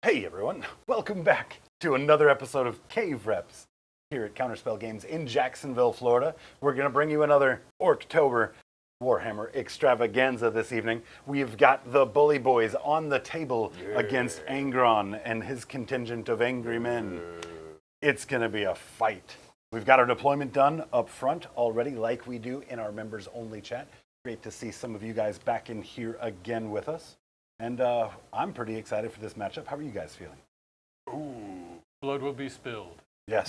Hey everyone, welcome back to another episode of Cave Reps here at Counterspell Games in Jacksonville, Florida. We're going to bring you another Orktober Warhammer extravaganza this evening. We've got the Bully Boys on the table against Angron and his contingent of angry men. It's going to be a fight. We've got our deployment done up front already, like we do in our members-only chat. Great to see some of you guys back in here again with us. And I'm pretty excited for this matchup. How are you guys feeling? Ooh, blood will be spilled. Yes.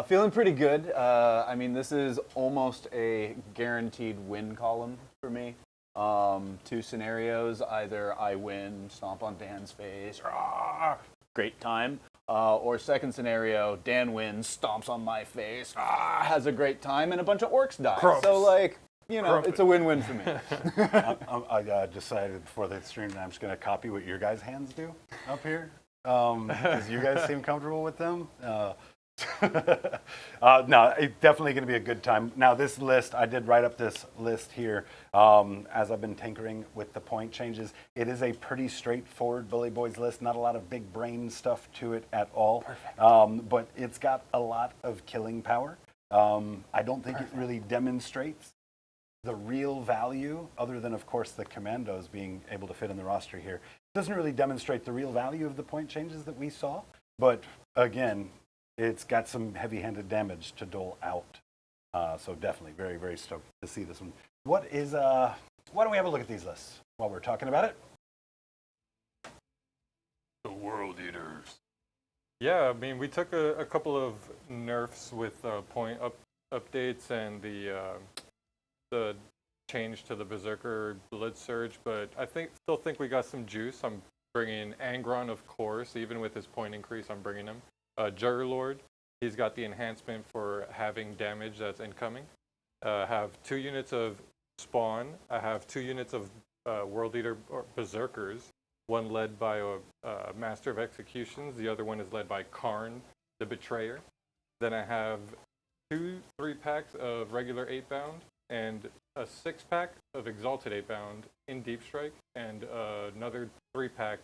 Feeling pretty good. I mean, this is almost a guaranteed win column for me. Two scenarios: either I win, stomp on Dan's face, great time, or second scenario, Dan wins, stomps on my face, has a great time, and a bunch of orcs die. Crumps. So, like, you know, it's a win-win for me. I decided before the stream that I'm just going to copy what your guys' hands do up here. Because you guys seem comfortable with them. No, it's definitely going to be a good time. Now, this list, I did write up this list here as I've been tinkering with the point changes. It is a pretty straightforward Bully Boys list, not a lot of big brain stuff to it at all. Perfect. But it's got a lot of killing power. I don't think it really demonstrates the real value, other than, of course, the commandos being able to fit in the roster here. Doesn't really demonstrate the real value of the point changes that we saw, but again, it's got some heavy-handed damage to dole out. So definitely very, very stoked to see this one. Why don't we have a look at these lists while we're talking about it? The World Eaters. Yeah, I mean, we took a couple of nerfs with point updates and the change to the Berzerker Blood Surge, but I still think we got some juice. I'm bringing Angron, of course, even with his point increase, I'm bringing him. Juggerlord, he's got the enhancement for having damage that's incoming. Have 2 units of Spawn. I have 2 units of World Eater or Berzerkers, one led by a Master of Executions, the other one is led by Khorne, the Betrayer. Then I have 2 3-packs of regular 8-bound, and a 6-pack of Exalted 8-bound in Deep Strike, and another 3-pack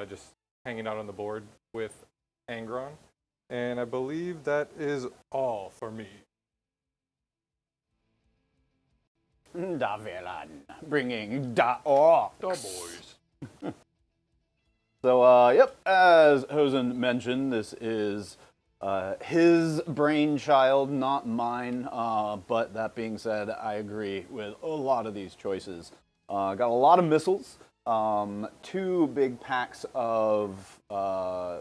just hanging out on the board with Angron. And I believe that is all for me. Da Velan, bringing da Orks. The boys. So, yep, as Hosen mentioned, this is his brainchild, not mine. But that being said, I agree with a lot of these choices. Got a lot of missiles, 2 big packs of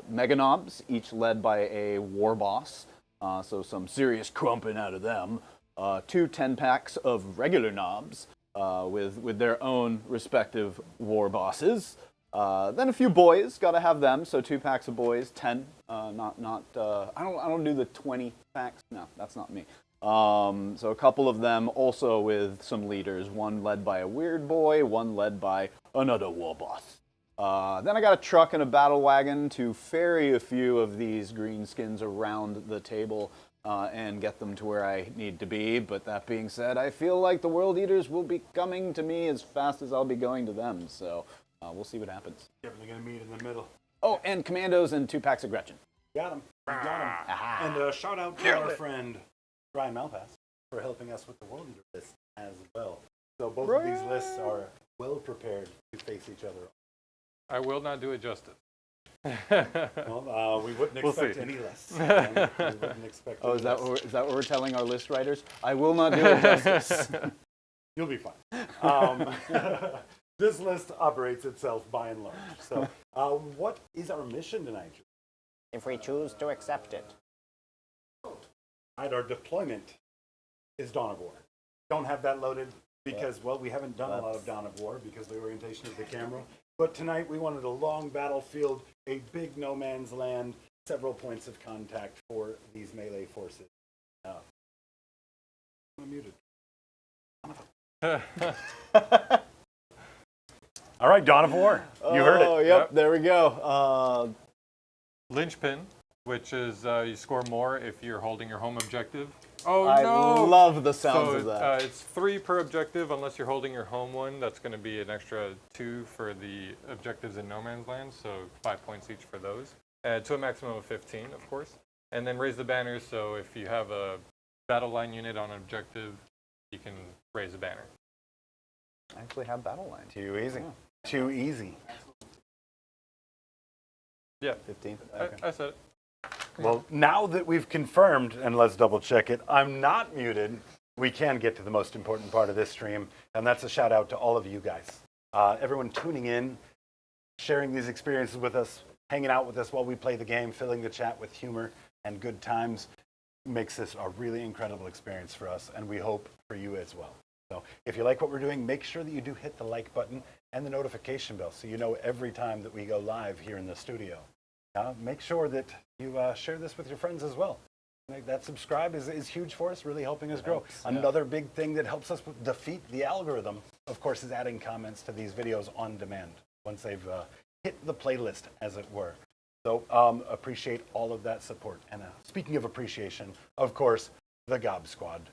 mega knobs, each led by a war boss. So some serious krumpin out of them. 2 10-packs of regular knobs with their own respective war bosses. Then a few boys, gotta have them. So 2 packs of boys, 10. I don't do the 20 packs. No, that's not me. So a couple of them also with some leaders. One led by a weird boy, one led by another war boss. Then I got a truck and a battle wagon to ferry a few of these greenskins around the table and get them to where I need to be. But that being said, I feel like the World Eaters will be coming to me as fast as I'll be going to them. So we'll see what happens. Definitely going to meet in the middle. Oh, and commandos and 2 packs of Gretchen. Got him. Got him. Aha. And shout out to our friend Brian Malpass for helping us with the World Eater list as well. So both of these lists are well prepared to face each other. I will not do it justice. Well, we wouldn't expect any less. We wouldn't expect is that what we're telling our list writers? I will not do it justice. You'll be fine. This list operates itself by and large. So what is our mission tonight? If we choose to accept it. Our deployment is Dawn of War. Don't have that loaded because, well, we haven't done a lot of Dawn of War because of the orientation of the camera. But tonight we wanted a long battlefield, a big no man's land, several points of contact for these melee forces. I'm muted. All right, Dawn of War. You heard it. Oh, yep, there we go. Linchpin, which is you score more if you're holding your home objective. Oh, I no! love the sounds So of that. it's 3 per objective unless you're holding your home one. That's going to be an extra 2 for the objectives in No Man's Land, so 5 points each for those. To a maximum of 15, of course. And then raise the banners, so if you have a battle line unit on an objective, you can raise a banner. I actually have battle line. Too easy. Too easy. Yeah, 15. Okay. I said it. Well, now that we've confirmed, and let's double check it, I'm not muted, we can get to the most important part of this stream, and that's a shout out to all of you guys. Everyone tuning in, sharing these experiences with us, hanging out with us while we play the game, filling the chat with humor and good times makes this a really incredible experience for us, and we hope for you as well. So if you like what we're doing, make sure that you do hit the like button and the notification bell so you know every time that we go live here in the studio. Make sure that you share this with your friends as well. That subscribe is huge for us, really helping us grow. Another big thing that helps us defeat the algorithm, of course, is adding comments to these videos on demand once they've hit the playlist, as it were. So appreciate all of that support. And speaking of appreciation, of course, the Gob Squad.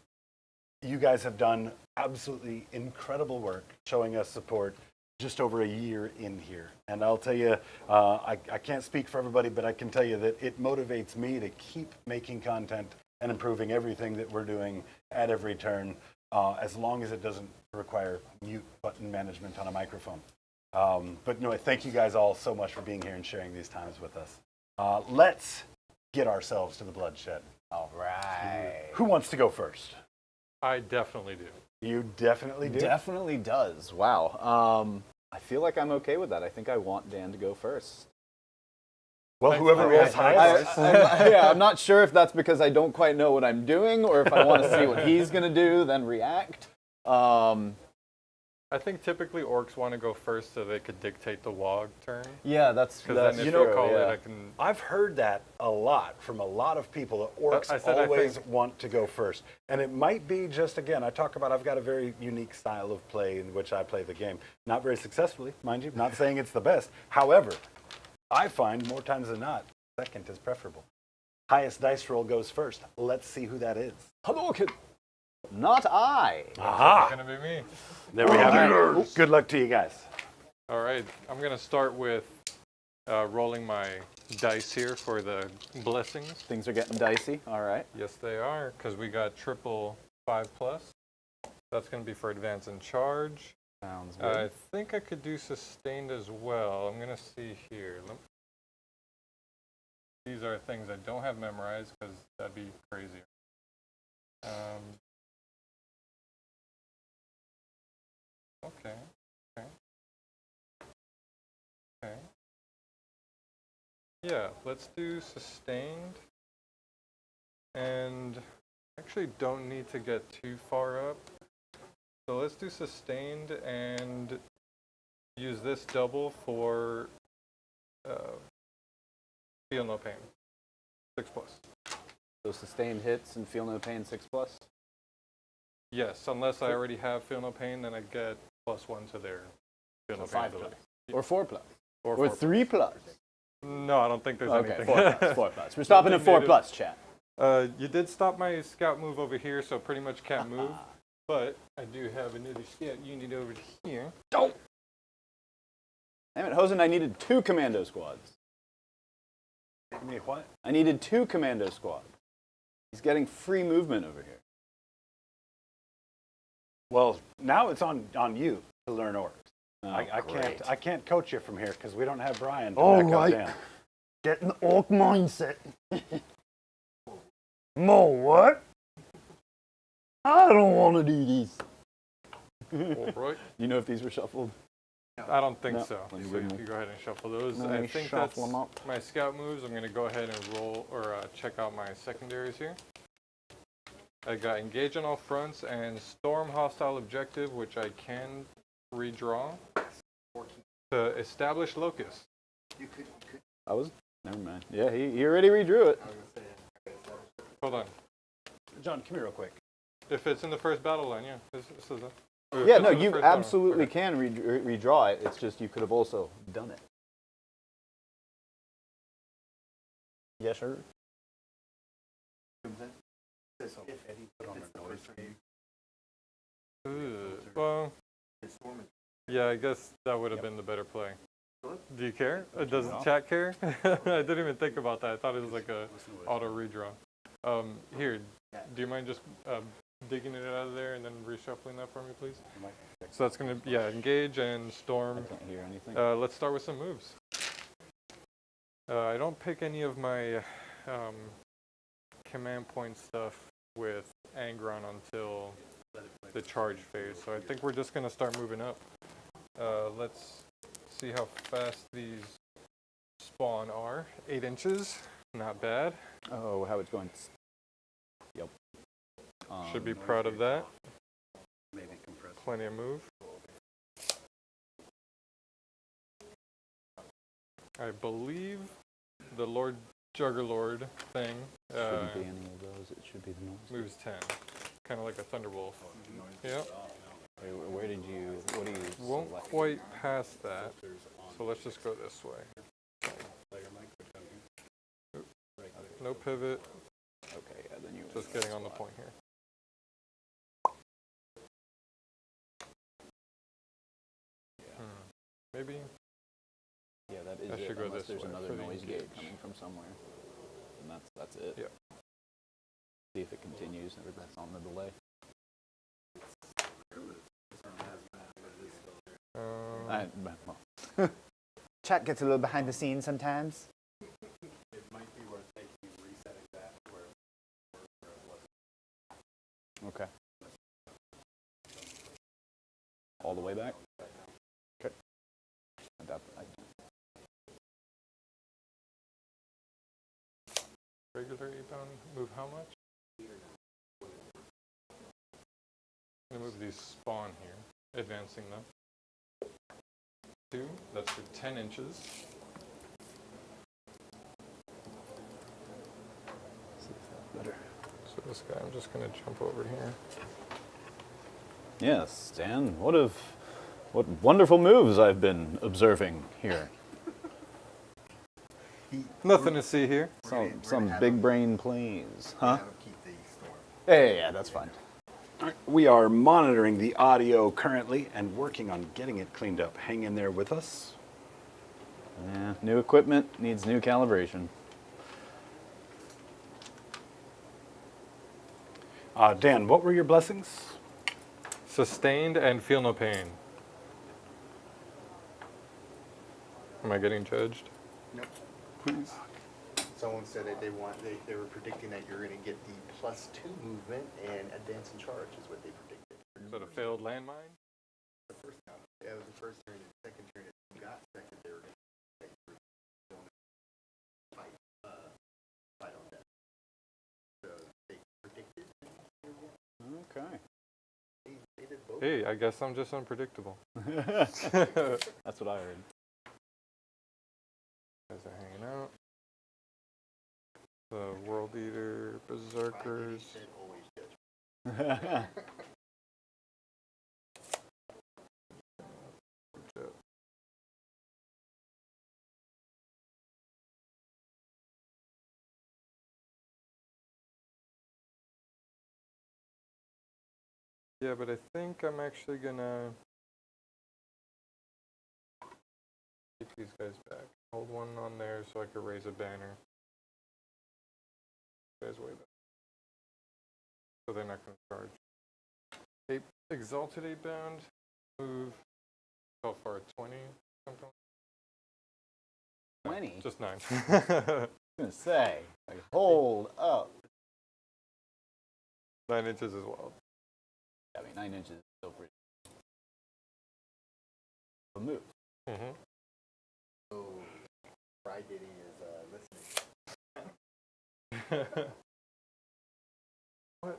You guys have done absolutely incredible work showing us support just over a year in here. And I'll tell you, I can't speak for everybody, but I can tell you that it motivates me to keep making content and improving everything that we're doing at every turn, as long as it doesn't require mute button management on a microphone. But no, thank you guys all so much for being here and sharing these times with us. Let's get ourselves to the bloodshed. All right. Who wants to go first? I definitely do. You definitely do? Definitely does. Wow. I feel like I'm okay with that. I think I want Dan to go first. Well, whoever rolls highest. I'm not sure if that's because I don't quite know what I'm doing or if I want to see what he's going to do, then react. I think typically orcs want to go first so they could dictate the WOG turn. Yeah, that's Because then if true, you call yeah. it, I can... I've heard that a lot from a lot of people, that orcs I said I always think. want to go first. And it might be just, again, I talk about I've got a very unique style of play in which I play the game. Not very successfully, mind you, not saying it's the best. However, I find more times than not, second is preferable. Highest dice roll goes first. Let's see who that is. Hadouken! Not I. Aha! It's going to be me. There we have it. Good luck to you guys. All right, I'm going to start with rolling my dice here for the blessings. Things are getting dicey. All right. Yes, they are, because we got triple 5+. That's going to be for advance and charge. Sounds good. I think I could do sustained as well. I'm going to see here. These are things I don't have memorized, because that'd be crazy. Okay. Yeah, let's do sustained. And actually don't need to get too far up. So let's do sustained and use this double for feel no pain. 6+. So sustained hits and feel no pain 6+. Yes, unless I already have feel no pain, then I get +1 to their feel no pain 5+. ability. Or 4+. Or Or 4+. 3+. No, I don't think there's Okay, anything. 4+. 4+. We're stopping at 4+, chat. You did stop my scout move over here, so pretty much can't move. But I do have another scout unit over here. Don't! Damn it, Hosen, I needed 2 commando squads. Give me what? I needed 2 commando squads. He's getting free movement over here. Well, now it's on you to learn orcs. Oh, I can't coach you from here because we don't have Brian to All back right. up Dan. Get an orc mindset. More what? I don't want to do this. All right. You know if these were shuffled? I don't think No. so. Well, you So wouldn't. you go ahead and shuffle those. Let I me think shuffle that's 'em up. my scout moves. I'm going to go ahead and roll or check out my secondaries here. I got engage on all fronts and storm hostile objective, which I can redraw to establish locus. I was. Never mind. Yeah, he already redrew it. Hold on. John, come here real quick. If it's in the first battle line, yeah. This is a, or if Yeah, it's no, in the you first battle line. absolutely Okay. can redraw it. It's just you could have also done it. Yes, sir. Well, yeah, I guess that would have been the better play. Do you care? Does the chat care? I didn't even think about that. I thought it was like a auto redraw. Here, do you mind just digging it out of there and then reshuffling that for me, please? So that's going to, yeah, engage and storm. I can't hear anything. Let's start with some moves. I don't pick any of my command point stuff with Angron until the charge phase. So I think we're just going to start moving up. Let's see how fast these spawn are. 8 inches, not bad. Oh, how it's going. Yep. Should be proud of that. Plenty of move. I believe the Lord Juggerlord thing Shouldn't be any of those. It should be the noise. moves 10. Kind of like a Thunderwolf. Yep. Where did you? What do you? Won't select? quite pass that. So let's just go this way. Oop. No pivot. Okay, yeah, then you. Just getting on the point here. Maybe. Yeah, that is I it. should go Unless this there's way another for the noise gate engage. coming from somewhere, and that's it. Yep. See if it continues, or that's on the delay. Well, Chat gets a little behind the scenes sometimes. okay. All the way back. Okay. Regular E-bound move how much? I'm going to move these spawn here, advancing them. 2, that's for 10 inches. Better. So this guy, I'm just going to jump over here. Yes, Dan. What wonderful moves I've been observing here. Nothing to see here. Some big brain plays, huh? Yeah, that's fine. All right, we are monitoring the audio currently and working on getting it cleaned up. Hang in there with us. Yeah, new equipment needs new calibration. Dan, what were your blessings? Sustained and feel no pain. Am I getting judged? Nope. Please. Someone said that they were predicting that you're going to get the +2 movement and advance and charge is what they predicted. Is that a failed landmine? The first time. Yeah, it was the first turn. The second turn, if you got second, they were going to fight on that. So they predicted. Okay. They did both. Hey, I guess I'm just unpredictable. That's what I heard. Guys are hanging out. The World Eater, Berzerkers. Said always judge. Yeah, but I think I'm actually gonna take these guys back. Hold one on there so I could raise a banner. Guys way back. So they're not gonna charge. Exalted 8-bound. Move how far? 20? Something? 20? Just 9. I was gonna say, like, hold up. 9 inches as well. I mean, 9 inches is still pretty. A move. Mm-hmm. So Friday is listening. What?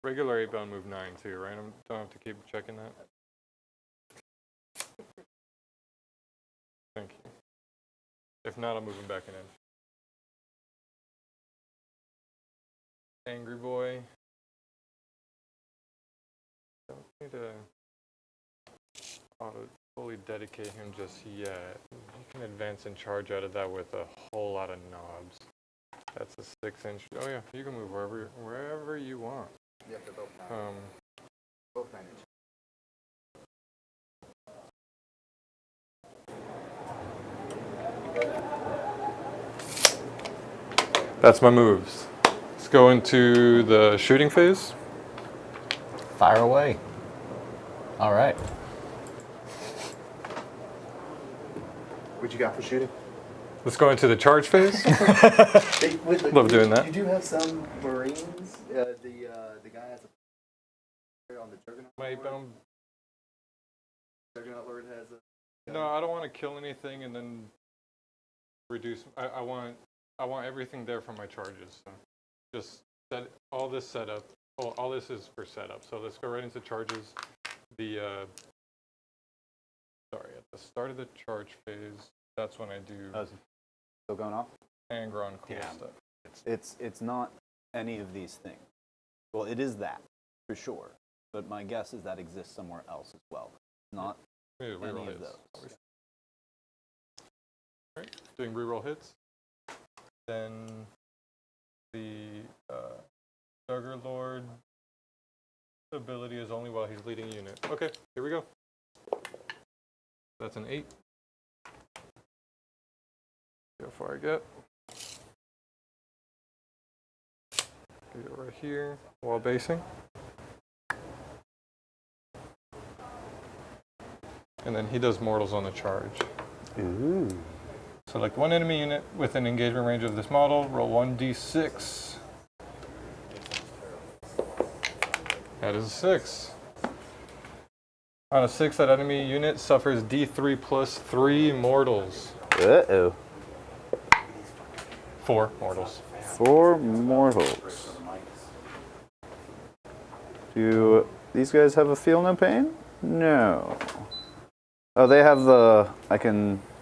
Regular 8-bound move 9 too, right? I don't have to keep checking that. Thank you. If not, I'll move him back an inch. Angry boy. Don't need to fully dedicate him just yet. You can advance and charge out of that with a whole lot of knobs. That's a 6-inch. Oh yeah, you can move wherever you want. You have to both both manage. That's my moves. Let's go into the shooting phase. Fire away. All right. What you got for shooting? Let's go into the charge phase. Love doing that. You do have some Marines. The guy has a on the Juggernaut Lord has a. No, I don't want to kill anything and then reduce. I want everything there for my charges. So just set all this setup. Oh, all this is for setup. So let's go right into charges. Sorry, at the start of the charge phase, that's when I do Still going off? Angron cool stuff. It's not any of these things. Well, it is that, for sure. But my guess is that exists somewhere else as well. Not any of those. Right, doing reroll hits. Then the Duggar Lord ability is only while he's leading a unit. Okay, here we go. That's an 8. See how far I get. Get it right here while basing. And then he does mortals on the charge. Ooh. Select one enemy unit within engagement range of this model. Roll 1d6. That is a 6. On a 6, that enemy unit suffers d3 plus 3 mortals. Uh-oh. 4 mortals. 4 mortals. Do these guys have a feel no pain? No. Oh, they have the,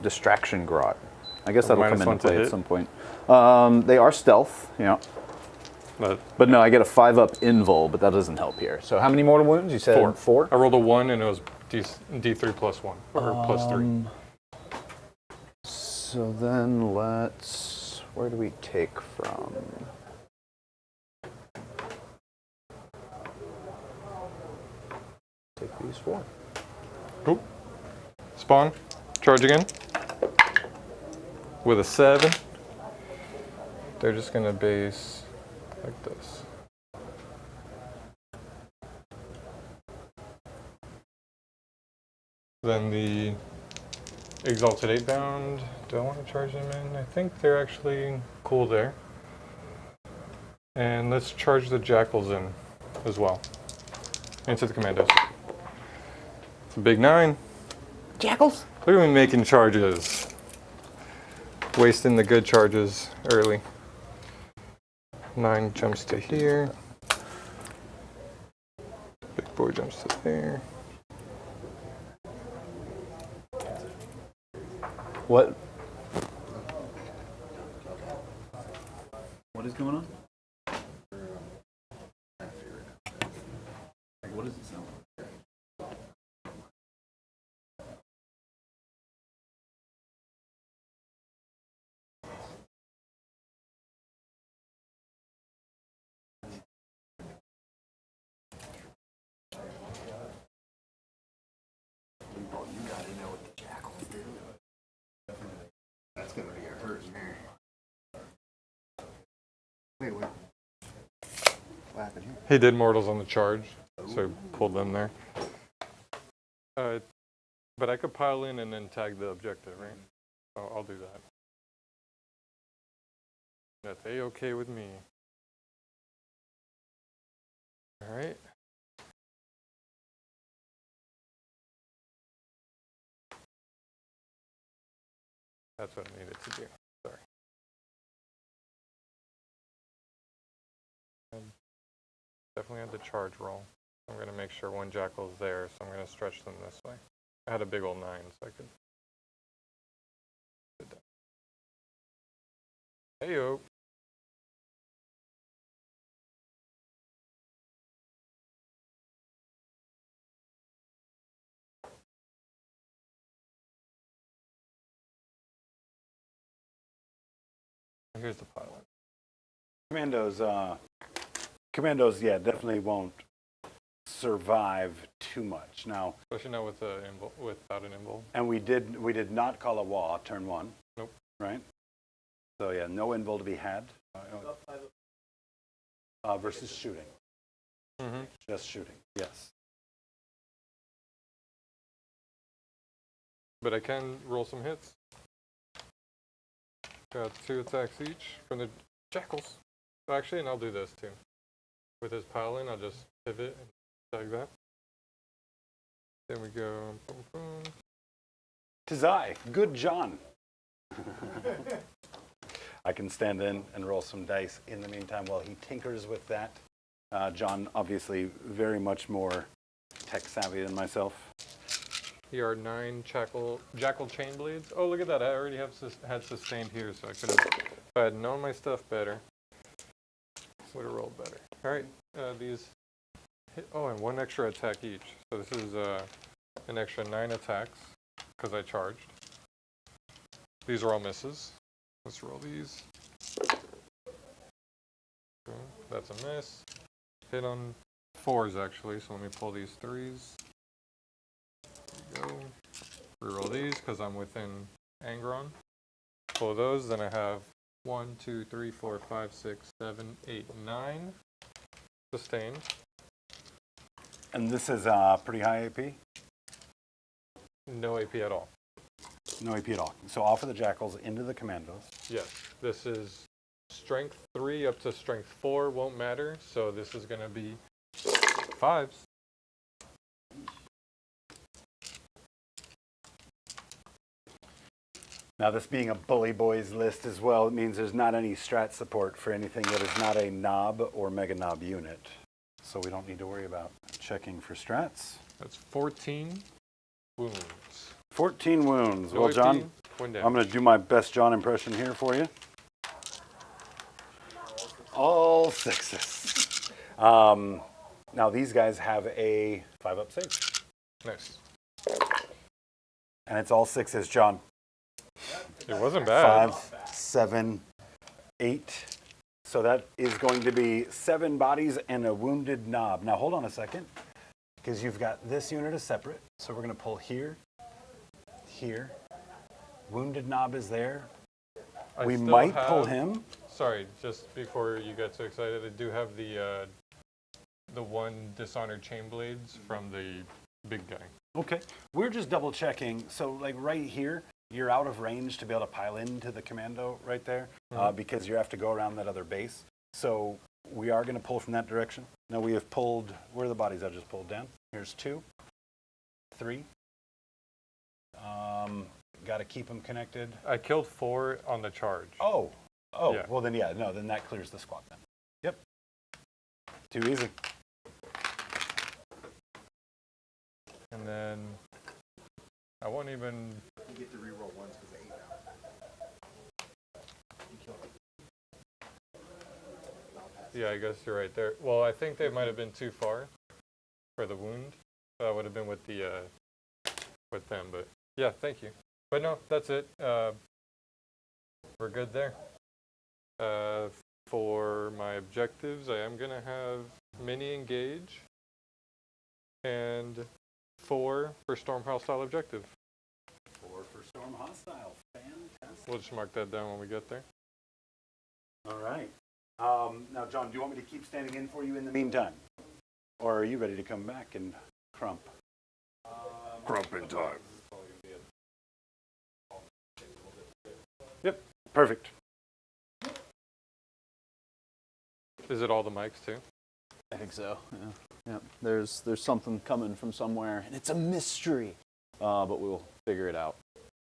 distraction grot. I guess that'll come into play at some point. They are stealth, yeah. But no, I get a 5-up invul, but that doesn't help here. So how many mortal wounds? You said 4? I rolled a 1 and it was d3 plus 1, or plus 3. So then where do we take from? Take these 4. Cool. Spawn, charge again. With a 7. They're just gonna base like this. Then the Exalted 8 bound, do I want to charge them in? I think they're actually cool there. And let's charge the Jackals in as well. Into the Commandos. It's a big 9. Jackals? Look at me making charges. Wasting the good charges early. 9 jumps to here. Big boy jumps to there. What is going on? Like, what does it sound like? That's gonna be a hurt in there. Wait, what? What happened here? He did mortals on the charge, so pulled them there. But I could pile in and then tag the objective, right? I'll do that. That's A-okay with me. All right. That's what I needed to do. Sorry. Definitely had the charge roll. I'm going to make sure one Jackal is there, so I'm going to stretch them this way. I had a big old 9, so I could. Hey-o. Here's the pilot. Commandos, yeah, definitely won't survive too much. Now, Especially now with without an invul. and we did not call a wall turn 1. Nope. Right? So yeah, no invul to be had. Versus shooting. Mm-hmm. Just shooting, yes. But I can roll some hits. Got 2 attacks each from the jackals. Actually, and I'll do this too. With his pile in, I'll just pivot and attack that. Then we go. Boom, boom. 'Tis I, good John. I can stand in and roll some dice in the meantime while he tinkers with that. John, obviously, very much more tech savvy than myself. Here are 9 jackal chain blades. Oh, look at that! I already had sustained here, so I could have. If I had known my stuff better, would have rolled better. All right, these. Oh, and 1 extra attack each. So this is an extra 9 attacks because I charged. These are all misses. Let's roll these. Okay, that's a miss. Hit on 4s actually, so let me pull these 3s. There we go. Reroll these because I'm within Angron. Pull those, then I have 1, 2, 3, 4, 5, 6, 7, 8, 9 sustained. And this is pretty high AP? No AP at all. No AP at all. So off of the jackals into the commandos. Yes, this is strength 3 up to strength 4 won't matter, so this is going to be 5s. Now, this being a Bully Boys list as well, it means there's not any strat support for anything that is not a knob or mega knob unit. So we don't need to worry about checking for strats. That's 14 wounds. 14 wounds. No Well, AP, John, 1 damage. I'm going to do my best John impression here for you. All 6s. Now, these guys have a 5-up save. Nice. And it's all 6s, John. It wasn't bad. 5, 7, 8. So that is going to be 7 bodies and a wounded knob. Now, hold on a second, because you've got this unit as separate. So we're going to pull here, here. Wounded knob is there. We still might have, pull him. Sorry, just before you get too excited, I do have the 1 dishonored chain blades from the big guy. Okay. We're just double checking. So like right here, you're out of range to be able to pile into the commando right there because you have to go around that other base. So we are going to pull from that direction. Now we have pulled, where are the bodies I just pulled down? Here's 2, 3. Got to keep them connected. I killed 4 on the charge. Oh, Yeah. well then yeah, no, then that clears the squad then. Yep. Too easy. And then I won't even. You get to reroll once because they ate out. You killed them. Yeah, I guess you're right there. Well, I think they might have been too far for the wound. That would have been with the with them, but yeah, thank you. But no, that's it. We're good there. For my objectives, I am gonna have mini engage and 4 for storm hostile objective. 4 for storm hostile. Fantastic. We'll just mark that down when we get there. All right. Now, John, do you want me to keep standing in for you in the meantime? Or are you ready to come back and crump? Krumpin time. Yep, perfect. Is it all the mics too? I think so. Yeah. Yep. There's something coming from somewhere, and it's a mystery. But we'll figure it out.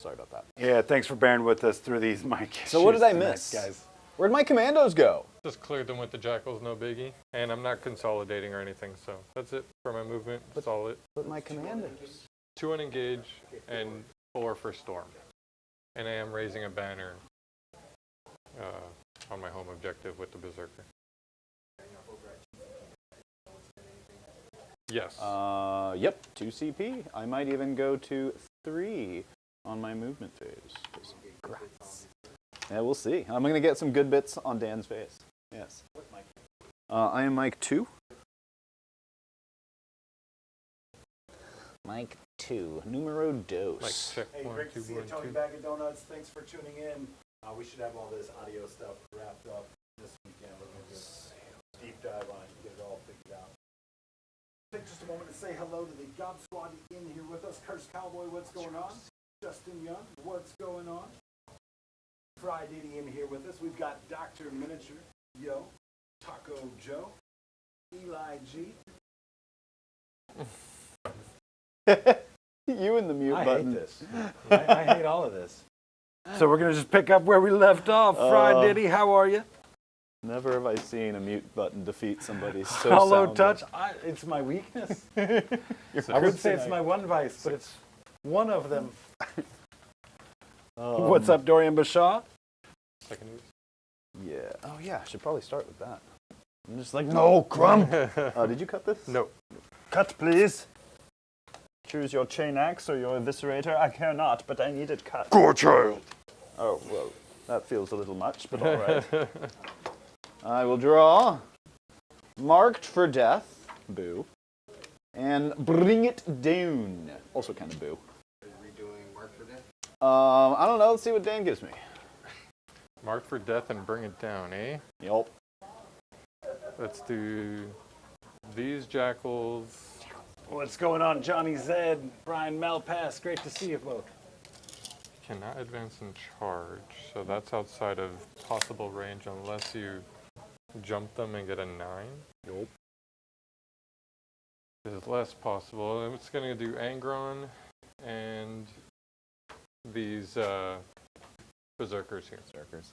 Sorry about that. Yeah, thanks for bearing with us through these mic issues. So what did I tonight, miss? guys? Where'd my commandos go? Just cleared them with the jackals, no biggie. And I'm not consolidating or anything, so that's it for my movement. That's all it. But my commandos. 2 on engage and 4 for storm. And I am raising a banner on my home objective with the Berzerker. Yes. Yep, 2 CP. I might even go to 3 on my movement phase. Congrats. Yeah, we'll see. I'm going to get some good bits on Dan's face. Yes. I am Mike 2. Mike 2. Numero dos. Like check Hey, 1, great 2, to see you, 1, Tony 2. Bag of Donuts. Thanks for tuning in. We should have all this audio stuff wrapped up this weekend. We're going to do a deep dive on it and get it all figured out. Take just a moment to say hello to the God Squad in here with us. Cursed Cowboy, what's going on? Justin Young, what's going on? Fry Diddy in here with us. We've got Dr. Miniature, Yo, Taco Joe, Eli G. You and the mute I button. hate this. I hate all of this. So we're going to just pick up where we left off. Fry Diddy, how are you? Never have I seen a mute button defeat somebody so Hollow soundly. touch. It's my weakness. I would say it's my one vice, but it's one of them. What's up, Dorian Bashaw? Second use. Yeah. Oh, yeah. I should probably start with that. I'm just like, No, Crump. did you cut this? No. Cut, please. Choose your chain axe or your eviscerator. I care not, but I need it cut. Poor child. Oh, well, that feels a little much, but all right. I will draw Marked for Death, boo, and Bring It Down, also kind of boo. Are you redoing Mark for Death? I don't know. Let's see what Dan gives me. Mark for death and bring it down, eh? Yup. Let's do these jackals. What's going on, Johnny Zed, Brian Malpass? Great to see you both. Cannot advance and charge, so that's outside of possible range unless you jump them and get a 9. Yup. This is less possible. It's going to do Angron and these Berzerkers here. Berserkers.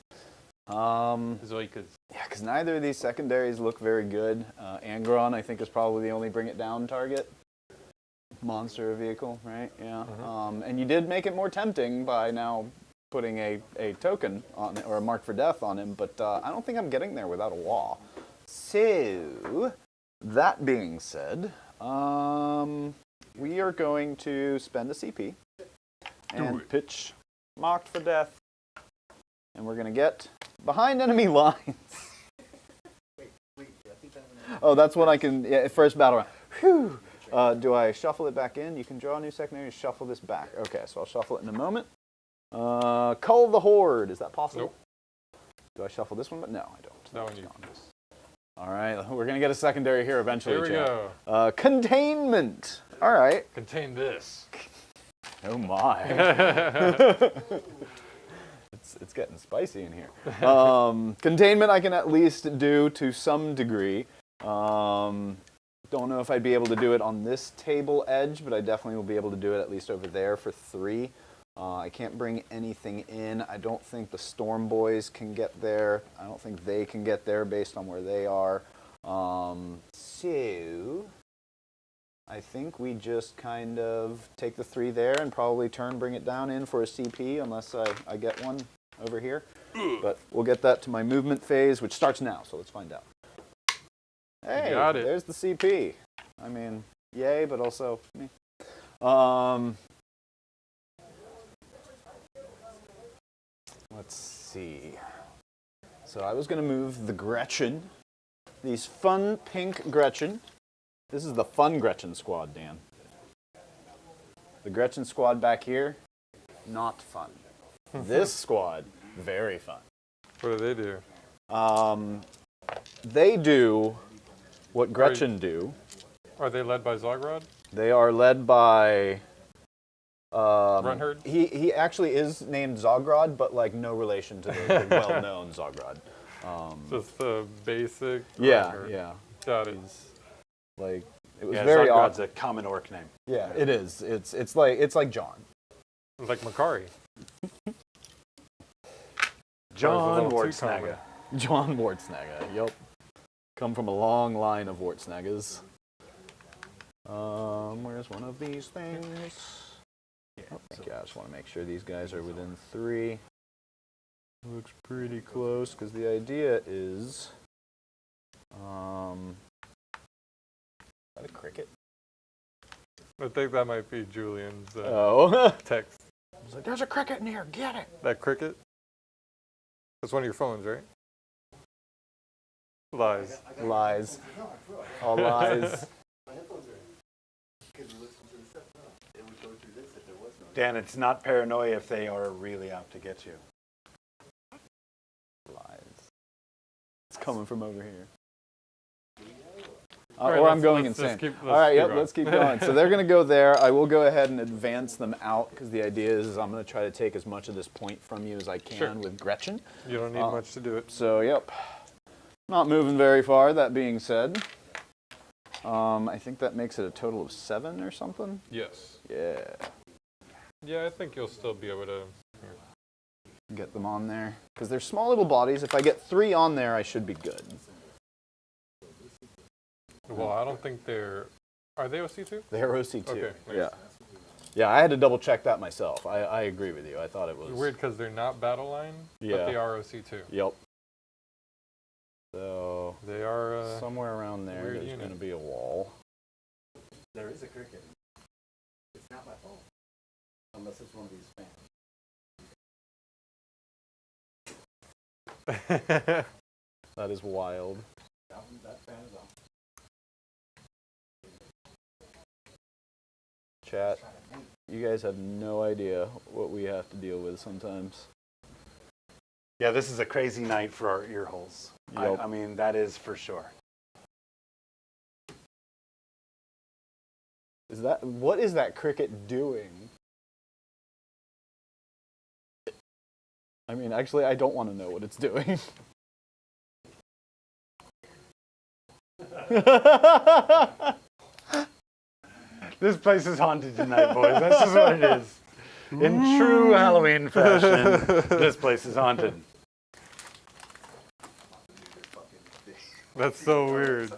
Zoikas. Yeah, because neither of these secondaries look very good. Angron, I think, is probably the only Bring It Down target. Monster vehicle, right? Yeah. And you did make it more tempting by now putting a token on or a Mark for Death on him, but I don't think I'm getting there without a wall. So, that being said, we are going to spend a CP and pitch Marked for Death, and we're going to get behind enemy lines. Oh, that's when I can, yeah, first battle round. Whew. Do I shuffle it back in? You can draw a new secondary, shuffle this back. Okay, so I'll shuffle it in a moment. Cull the Horde, is that possible? Nope. Do I shuffle this one? But no, I don't. That one you. All right, we're going to get a secondary here eventually, Here we Jack. go. Containment. All right. Contain this. Oh my. It's getting spicy in here. Containment I can at least do to some degree. Don't know if I'd be able to do it on this table edge, but I definitely will be able to do it at least over there for 3. I can't bring anything in. I don't think the Storm Boys can get there. I don't think they can get there based on where they are. So I think we just kind of take the 3 there and probably Bring It Down in for a CP unless I get one over here. But we'll get that to my movement phase, which starts now, so let's find out. Hey, Got it. there's the CP. I mean, yay, but also me. Let's see. So I was going to move the Gretchen. These fun pink Gretchen. This is the fun Gretchen squad, Dan. The Gretchen squad back here, not fun. This squad, very fun. What do they do? They do what Gretchen do. Are they led by Zogrod? They are led by... Runherd? He actually is named Zogrod, but like no relation to the well-known Zogrod. Just the basic. Yeah, Runherd. yeah. Got it. Like it was Yeah, very Zogrod's odd. a common orc name. Yeah, it is. It's like John. Like Makari. John little too Wartsnaga. John Wartsnaga. Yep. Come from a long line of Wartsnagas. Where's one of these things? Oh, thank you. I just want to make sure these guys are within 3. Looks pretty close, because the idea is... is that a cricket? I think that might be Julian's Oh. text. I was like, there's a cricket in here, get it! That cricket? That's one of your phones, right? Lies. Lies. All lies. My headphones are in. Could listen to the stuff. No, it would go through this if there was no. Dan, it's not paranoia if they are really out to get you. Lies. It's coming from over here. All right, or I'm let's- going let's just insane. keep- All let's right, keep yep, going. let's keep going. So they're going to go there. I will go ahead and advance them out because the idea is I'm going to try to take as much of this point from you as I can Sure. with Gretchen. You don't need much to do it. So, yep. Not moving very far, that being said. I think that makes it a total of 7 or something. Yes. Yeah. Yeah, I think you'll still be able to. Get them on there. Because they're small little bodies. If I get 3 on there, I should be good. Well, I don't think they're. Are they OC2? They're OC2. Okay, nice. Yeah. Yeah, I had to double check that myself. I agree with you. I thought it was. Weird because they're not battle line, Yeah. but they are OC2. Yep. So, They are. somewhere around there, weird there's unit. going to be a wall. There is a cricket. It's not my fault. Unless it's one of these fans. That is wild. That fan is on. Chat, you guys have no idea what we have to deal with sometimes. Yeah, this is a crazy night for our ear holes. Yep. I mean, that is for sure. What is that cricket doing? I mean, actually, I don't want to know what it's doing. This place is haunted tonight, boys. That's just what it is. In true Halloween fashion, this place is haunted. That's so weird.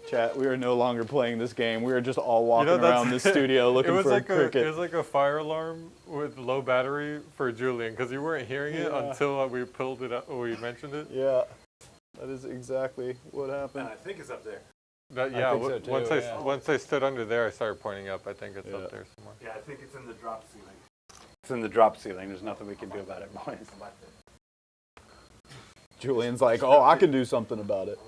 Chat, we are no longer playing this game. We are just all walking that's- around the studio looking for a cricket. It was like a fire alarm with low battery for Julian because you weren't hearing it until we pulled it up. Or we mentioned it. Yeah, that is exactly what happened. I think it's up there. That, I yeah. think so too, once yeah. once I stood under there, I started pointing up. I think it's Yeah. up there somewhere. Yeah, I think it's in the drop ceiling. It's in the drop ceiling. There's nothing we can do about it, boys. Julian's like, oh, I can do something about it.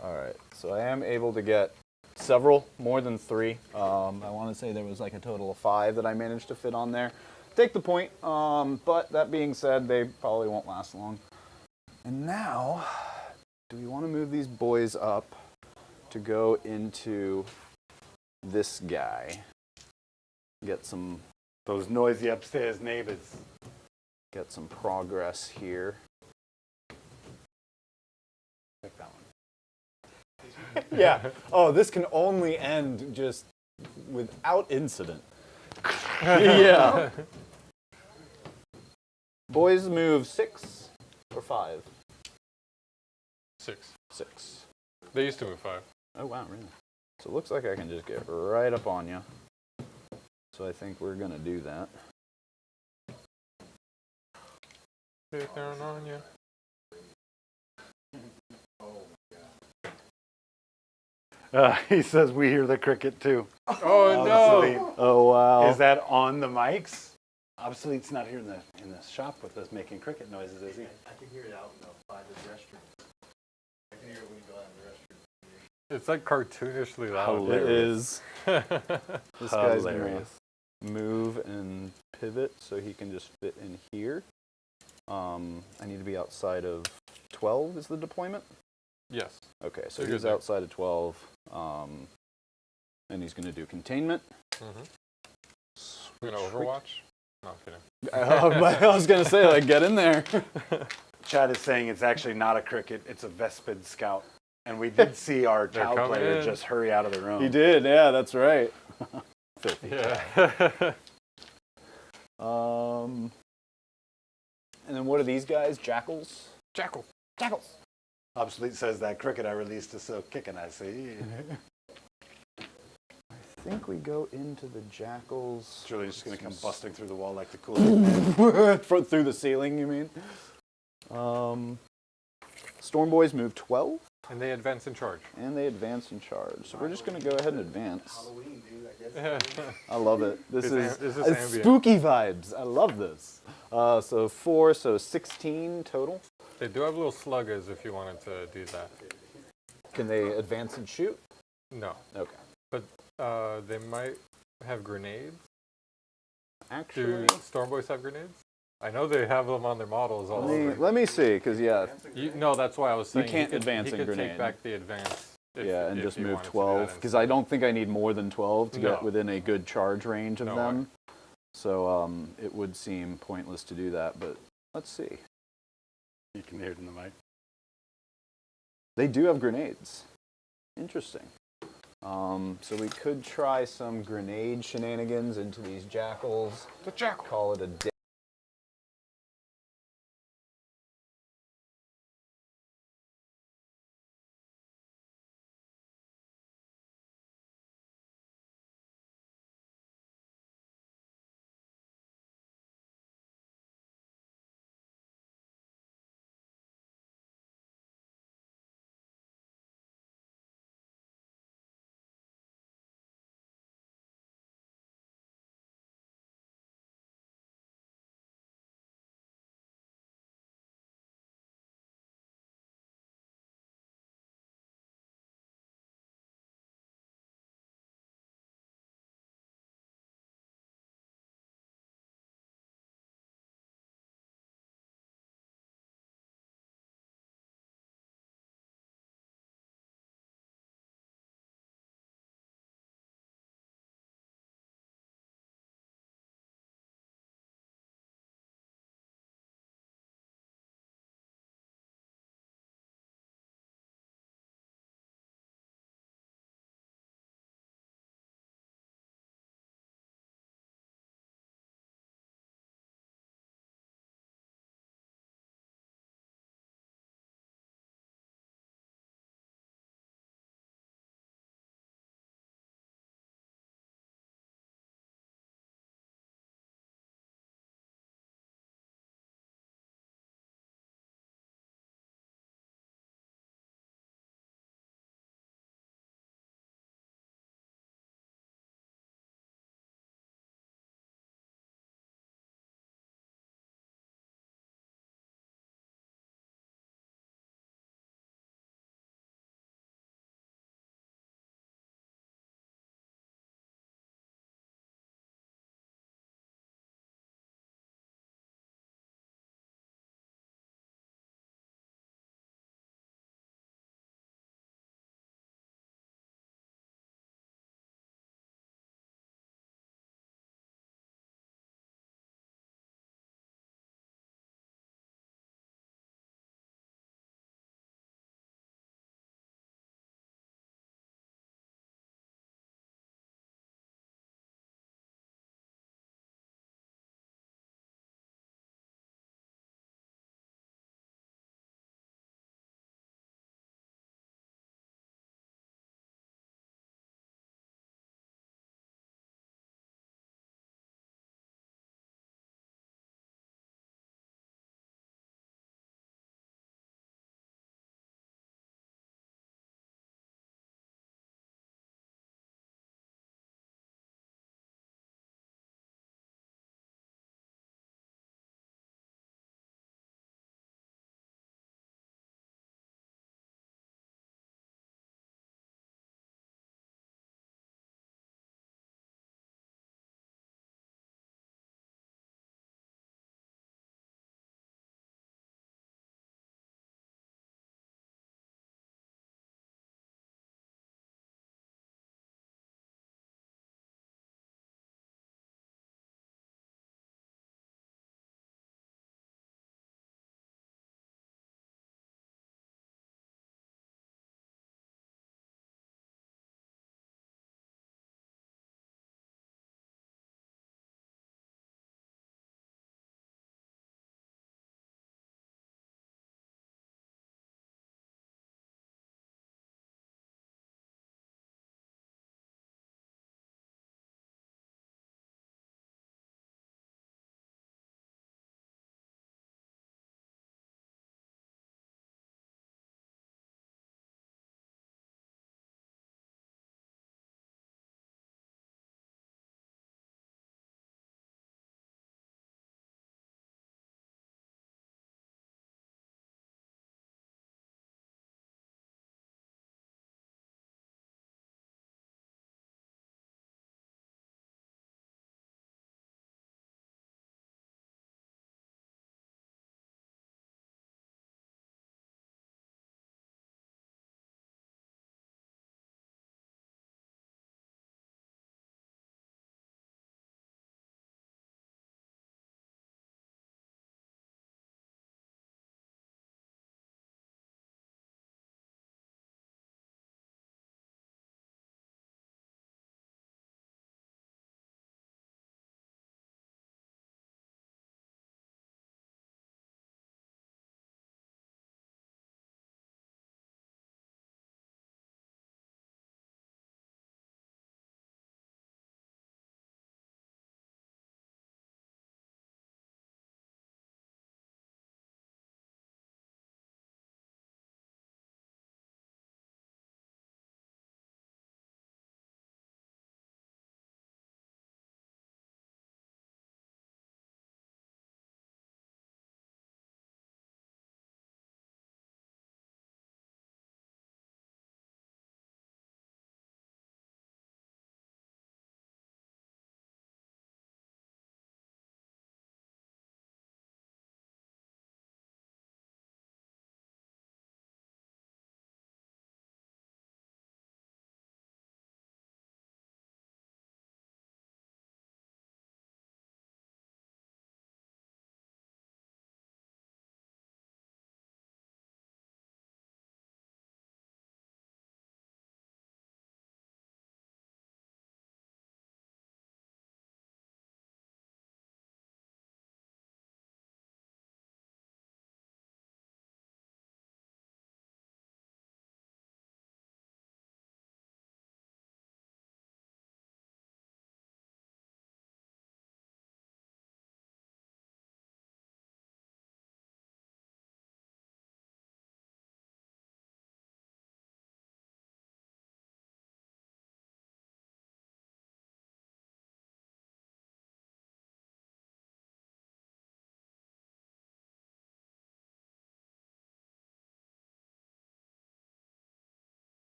All right, so I am able to get several, more than 3. I want to say there was like a total of 5 that I managed to fit on there. Take the point, but that being said, they probably won't last long. And now, do we want to move these boys up to go into this guy? Get some Those noisy upstairs neighbors. get some progress here. Pick that one. Yeah. Oh, this can only end just without incident. Yeah. Boys move 6 or 5? 6. 6. They used to move 5. Oh, wow, really? So it looks like I can just get right up on you. So I think we're going to do that. Sit down on you. He says we hear the cricket too. Oh Obsolete. no! Oh, wow. Is that on the mics? Obsolete's not here in the shop with us making cricket noises, is he? I can hear it out by the restroom. I can hear it when you go out in the restroom. It's like cartoonishly loud. It is. This guy's going Hilarious. to move and pivot so he can just fit in here. I need to be outside of 12 is the deployment? Yes. Okay, so You're he's good there. outside of 12, and he's going to do containment. We're gonna Overwatch. No, I'm kidding. I was going to say, like, get in there. Chad is saying it's actually not a cricket, it's a Vespid scout. And we did see our They're Tau coming player in. just hurry out of the room. He did, yeah, that's right. Filthy. Yeah. And then what are these guys? Jackals? Jackal. Jackals. Obsolete says that cricket I released is still kicking, I see. I think we go into the jackals. Julian's just going to come busting through the wall like the cool Through the ceiling, you mean? Storm Boys move 12. And they advance in charge. And they advance and charge. So we're just going to go ahead and advance. Halloween, dude, I guess. I love it. This This is is it's ambient. spooky vibes. I love this. So 4, so 16 total. They do have little sluggers if you wanted to do that. Can they advance and shoot? No. Okay. But they might have grenades. Actually, Do Storm Boys have grenades? I know they have them on their models all over. let me see, because yeah, No, that's why I was saying can't he could, advance he in could grenade. take back the advance. yeah, and if just he move wanted to do that 12, because I don't think I need more than 12 to get No. within a good charge range of No them. way. So it would seem pointless to do that, but let's see. You can hear it in the mic. They do have grenades. Interesting. So we could try some grenade shenanigans into these jackals. The jackal. Call it a day.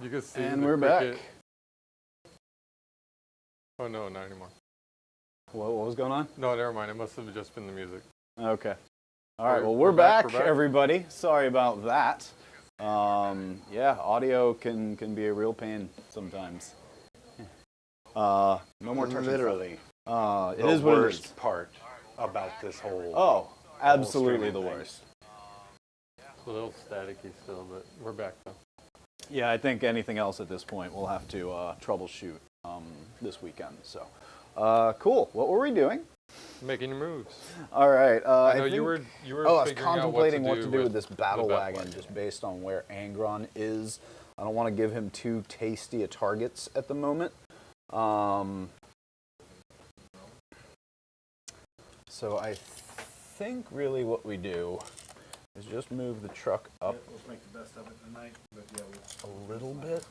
You can see And the we're back. cricket. Oh no, not anymore. What was going on? No, never mind. It must have just been the music. Okay. All right. Well, We're we're back, back, we're back. everybody. Sorry about that. Yeah, audio can be a real pain sometimes. No more touching Literally. stuff. It The is what it is. worst part about this whole. Oh, absolutely streaming the thing. worst. It's a little staticky still, but we're back though. Yeah, I think anything else at this point we'll have to troubleshoot this weekend. So, cool. What were we doing? Making your moves. All right. I know think- you were. Oh, I was figuring out contemplating what to do with this this battle wagon, just based on where Angron is. I don't want to give him too tasty a targets at the moment. So I think really what we do is just move the truck up Let's make the best of it tonight. But yeah, a little bit.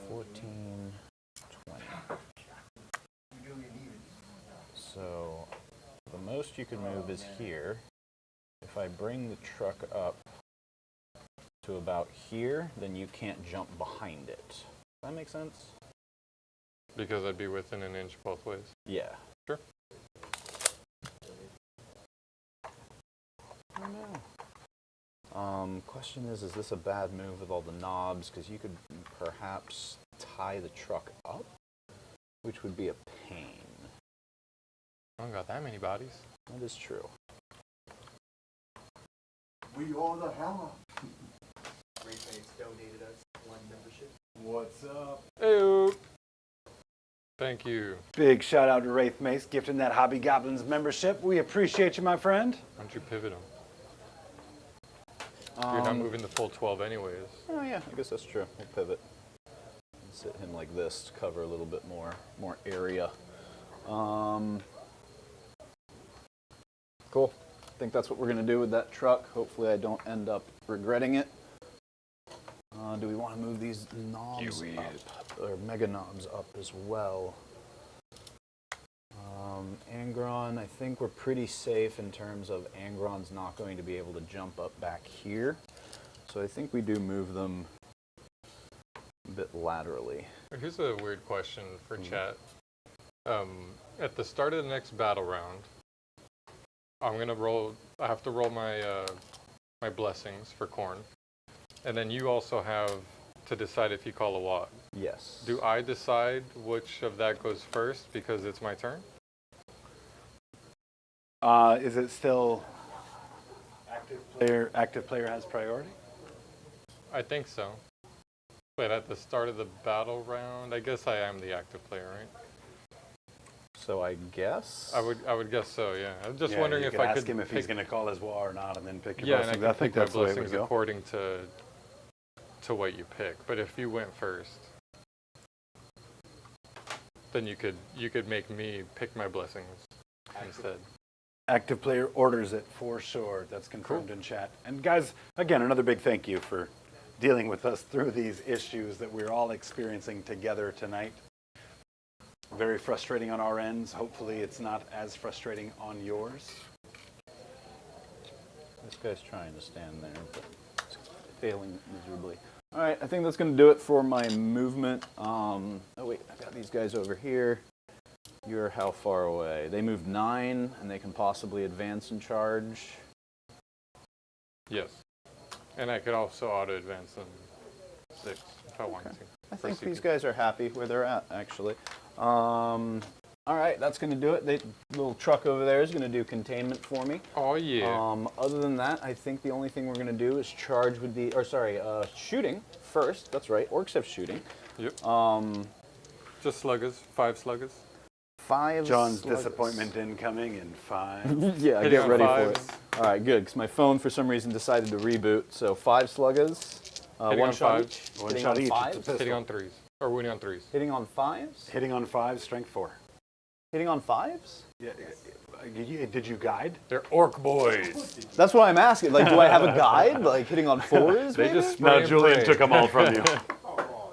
14, 20. So the most you can move is here. If I bring the truck up to about here, then you can't jump behind it. Does that make sense? because I'd be within an inch both ways. Yeah. Sure. I don't know. Question is this a bad move with all the knobs? Because you could perhaps tie the truck up, which would be a pain. I don't got that many bodies. That is true. We are the hammer. Wraithmates donated us 1 membership. what's up? Hey. Thank you. Big shout out to Wraith Mace gifting that Hobby Goblins membership. We appreciate you, my friend. Why don't you pivot them? You're not moving the full 12 anyways. Oh yeah, I guess that's true. We'll pivot. Sit him like this to cover a little bit more area. Cool. I think that's what we're gonna do with that truck. Hopefully I don't end up regretting it. Do we want to move these knobs up, or mega knobs up as well? Angron, I think we're pretty safe in terms of Angron's not going to be able to jump up back here. So I think we do move them a bit laterally. Here's a weird question for chat. At the start of the next battle round, I'm gonna roll. I have to roll my my blessings for Khorne, and then you also have to decide if you call a wad. Yes. Do I decide which of that goes first because it's my turn? Is it still active player has priority? I think so. But at the start of the battle round, I guess I am the active player, right? So I guess. I would guess so. Yeah. I'm just Yeah, wondering you if could I ask could him if pick, he's going to call his war or not, and then pick your yeah, and I blessings. can I think pick my that's the way it would blessings go. according to what you pick. But if you went first, then you could make me pick my blessings instead. Active player orders it for sure. That's confirmed in chat. And guys, again, another big thank you for dealing with us through these issues that we're all experiencing together tonight. Very frustrating on our ends. Hopefully it's not as frustrating on yours. This guy's trying to stand there, but it's failing miserably. All right, I think that's going to do it for my movement. Oh wait, I've got these guys over here. You're how far away? They moved 9, and they can possibly advance and charge. Yes. And I could also auto advance them 6 if I wanted to. I think For these CP. guys are happy where they're at, actually. All right, that's going to do it. The little truck over there is going to do containment for me. Oh yeah. Other than that, I think the only thing we're going to do is charge with the, shooting first. That's right, orcs have shooting. Yep. Just sluggers, 5 sluggers. 5 John's sluggers. disappointment incoming in 5. Yeah, Hitting get on ready 5s. for it. All right, good, because my phone for some reason decided to reboot. So 5 sluggers, Hitting one on shot 5s. each. One Hitting shot on each. 5s. It's a Hitting on 3s. Or winning on 3s. Hitting on 5s. Hitting on 5, strength 4. Hitting on 5s. Yeah, did you guide? They're orc boys. That's what I'm asking. Like, do I have a guide? Like hitting on 4s? They maybe? just spray and pray. them all from you.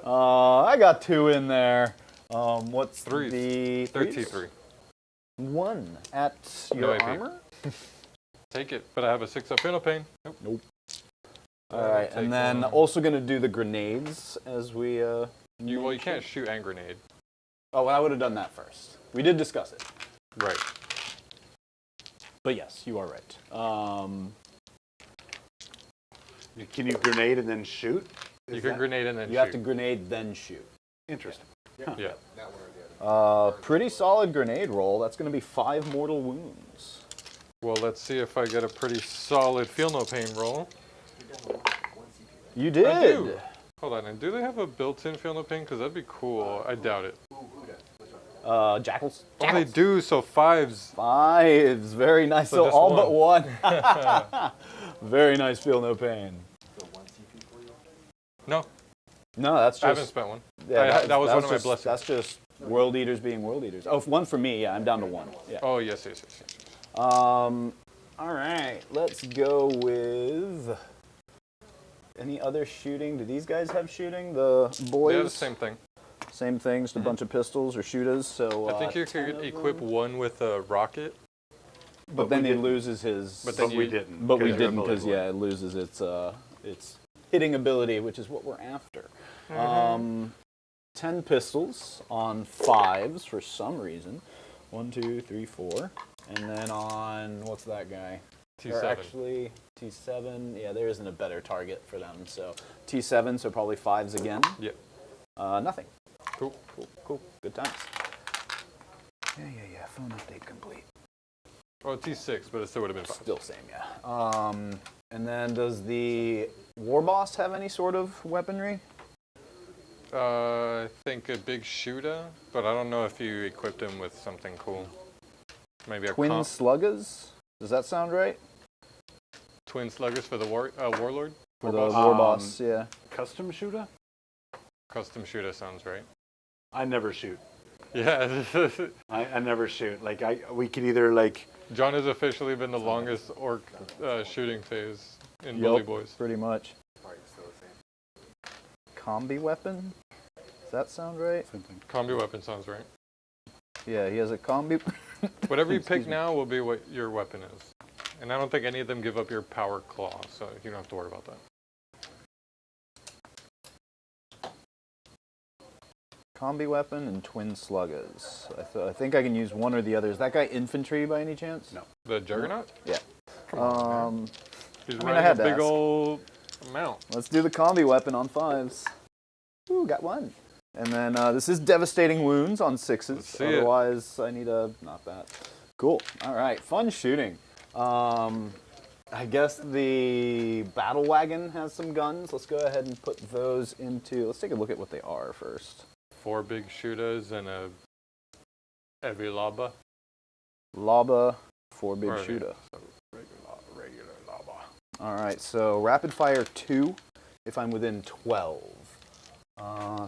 I got 2 in there. What's 3s. the They're threes? T3. 1 at No your AP. armor. Take it. But I have a 6 up fatal pain. Nope. All right, Take and then one. also going to do the grenades as we. Well, you can't shoot and grenade. Oh, well, I would have done that first. We did discuss it. Right. But yes, you are right. Can you grenade and then shoot? You can grenade and then You shoot. have to grenade, then shoot. Interesting. Yeah. Pretty solid grenade roll. That's going to be 5 mortal wounds. Well, let's see if I get a pretty solid feel no pain roll. You did. I do. Hold on, and do they have a built-in feel no pain? Because that'd be cool. I doubt it. Jackals. Oh, they do. So 5s. 5s. Very nice. So just all but one. Very nice. Feel no pain. No, No, that's just. I haven't spent one. Yeah, that was one of my just, blessings. That's just world eaters being world eaters. Oh, 1 for me. Yeah, I'm down to 1. Yeah. Oh yes. All right. Let's go with. Any other shooting? Do these guys have shooting? The boys? Yeah, the same thing. Same thing, just a bunch of pistols or shooters. So I think you 10 could of equip them. one with a rocket. But then he loses his. But then But we didn't. But we you're didn't a because bully boy. it loses its hitting ability, which is what we're after. 10 pistols on 5s for some reason. 1, 2, 3, 4, and then on what's that guy? T7. Or actually T7. Yeah, there isn't a better target for them. So T7, so probably 5s again. Yep. Nothing. Cool. Cool. Good times. Yeah. Phone update complete. Oh, T6, but it still would have been 5. Still same, yeah. And then does the war boss have any sort of weaponry? I think a big shooter, but I don't know if you equipped him with something cool. Maybe a Twin sluggers? Does that sound right? twin sluggers for the warlord. For the war boss, yeah. Custom shooter? Custom shooter sounds right. I never shoot. Yeah. I never shoot. Like we could either like. John has officially been the longest orc shooting phase in Bully Boys. Pretty much. Combi weapon? Does that sound right? Combi weapon sounds right. Yeah, he has a combi. Whatever you pick Excuse me. now will be what your weapon is. And I don't think any of them give up your power claw, so you don't have to worry about that. Combi weapon and twin sluggers. I think I can use one or the other. Is that guy infantry by any chance? No. The Juggernaut? Yeah. Come on, man. He's I riding had a to big ask. old mount. Let's do the combi weapon on 5s. Ooh, got one. And then this is devastating wounds on 6s. Let's see it. Otherwise, I need a not that. Cool. All right, fun shooting. I guess the battle wagon has some guns. Let's go ahead and put those into. Let's take a look at what they are first. 4 big shooters and a heavy lava. Lava, 4 big Right. shooter. Regular lava. All right, so rapid fire 2 if I'm within 12.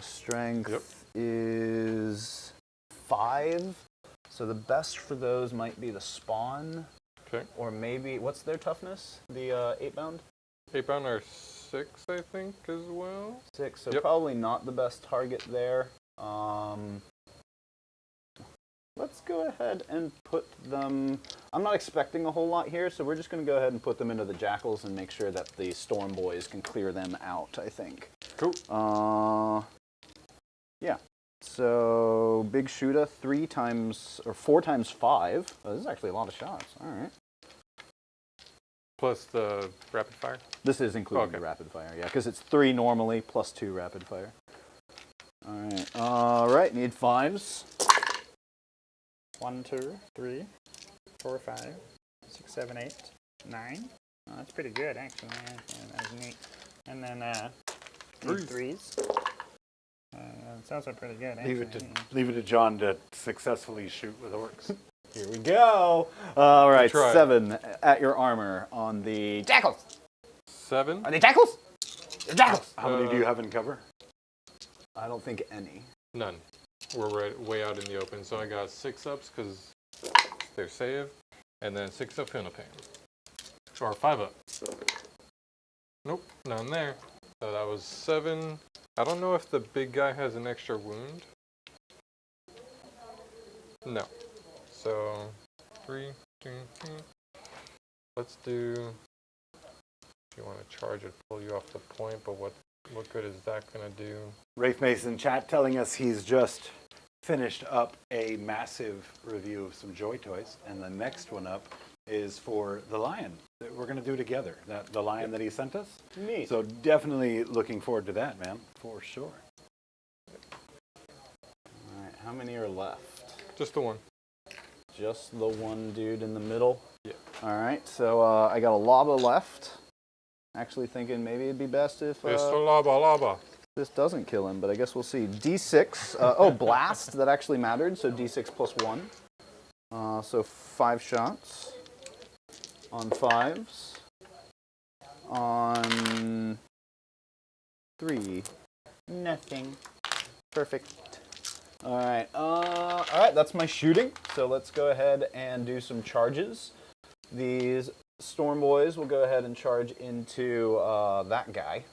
Strength Yep. is 5. So the best for those might be the spawn. Okay. Or maybe, what's their toughness? The 8-bound? 8-bound or 6, I think, as well. 6, so Yep. probably not the best target there. Let's go ahead and put them. I'm not expecting a whole lot here, so we're just going to go ahead and put them into the jackals and make sure that the storm boys can clear them out, I think. Cool. Yeah. So big shooter 4 times 5. Oh, this is actually a lot of shots. All right. Plus the rapid fire. This is including Okay. the rapid fire, yeah, because it's 3 normally plus 2 rapid fire. All right, need 5s. 1, 2, 3, 4, 5, 6, 7, 8, 9. Oh, that's pretty good, actually. Yeah, that was neat. And then need 3s. It's also pretty good, actually. Leave it to John to successfully shoot with orcs. Here we go. All right, Try it. 7 at your armor on the jackals. 7. Are they jackals? They're jackals. How many do you have in cover? I don't think any. None. We're way out in the open. So I got 6 ups because they're saved, and then 6 up Feel Pain. Or 5 up. Nope, none there. So that was 7. I don't know if the big guy has an extra wound. No. So 3, 2, 3. Let's do you want to charge it, pull you off the point, but what good is that going to do? Rafe Mason chat telling us he's just finished up a massive review of some Joy Toys, and the next one up is for the lion that we're going to do together. The lion that he sent us. Neat. So definitely looking forward to that, man, for sure. All right, how many are left? Just the one. Just the one dude in the middle? Yeah. All right, so I got a lava left. Actually thinking maybe it'd be best if It's the lava. this doesn't kill him, but I guess we'll see. D6, oh, blast, that actually mattered, so D6 plus 1. So 5 shots on 5s. On 3. Nothing. Perfect. All right, that's my shooting. So let's go ahead and do some charges. These Storm Boys will go ahead and charge into that guy.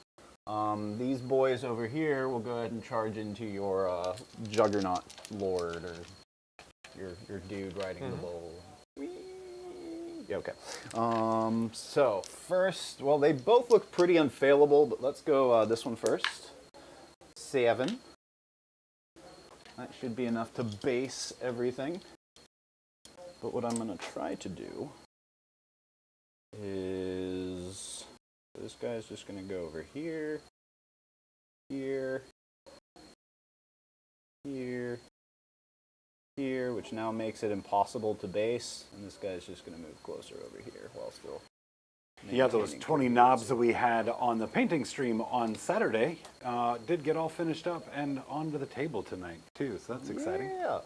These boys over here will go ahead and charge into your Juggernaut Lord, or your dude riding the bull. Yeah, okay. So first, well, they both look pretty unfailable, but let's go this one first. 7. That should be enough to base everything. But what I'm going to try to do is this guy's just going to go over here, here, here, here, which now makes it impossible to base. And this guy's just going to move closer over here while still Yeah, those maintaining 20 knobs that we had on the painting stream on Saturday did get all finished up and onto the table tonight, too. So that's exciting. Yeah.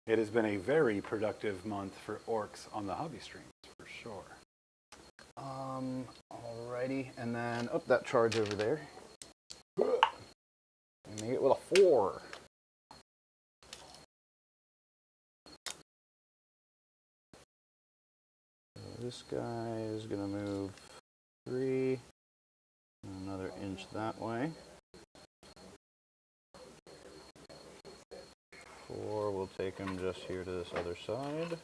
It has been a very productive month for Orks on the hobby streams, for sure. Alrighty, and then up that charge over there. Make it with a 4. So this guy is gonna move 3, and another inch that way. 4 will take him just here to this other side.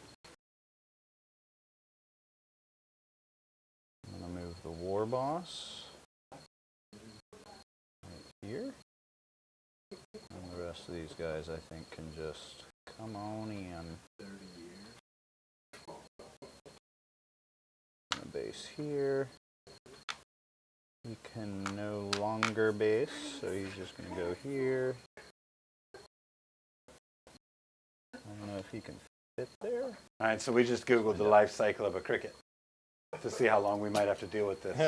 I'm going to move the War Boss right here. And the rest of these guys, I think, can just come on in. I'm going to base here. He can no longer base, so he's just going to go here. I don't know if he can fit there. All right, so we just Googled the life cycle of a cricket to see how long we might have to deal with this.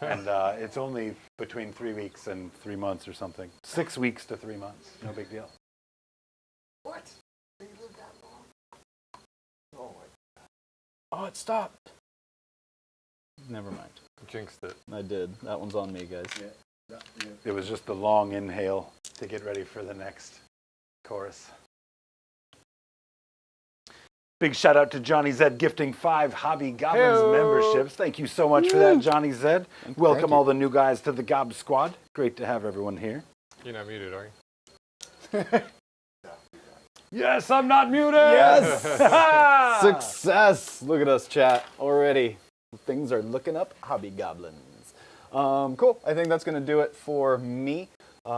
And it's only between 3 weeks and 3 months or something. 6 weeks to 3 months. No big deal. What? They live that long? Oh my. Oh, it stopped. Never mind. Jinxed it. I did. That one's on me, guys. It was just the long inhale to get ready for the next chorus. Big shout out to Johnny Zed gifting 5 Hobby Goblins memberships. Thank you so much for that, Johnny Zed. Welcome all the new guys to the Gob Squad. Great to have everyone here. You're not muted, are you? Yes, I'm not muted. Yes! Success! Look at us, chat. Already. Things are looking up. Hobby Goblins. Cool. I think that's going to do it for me.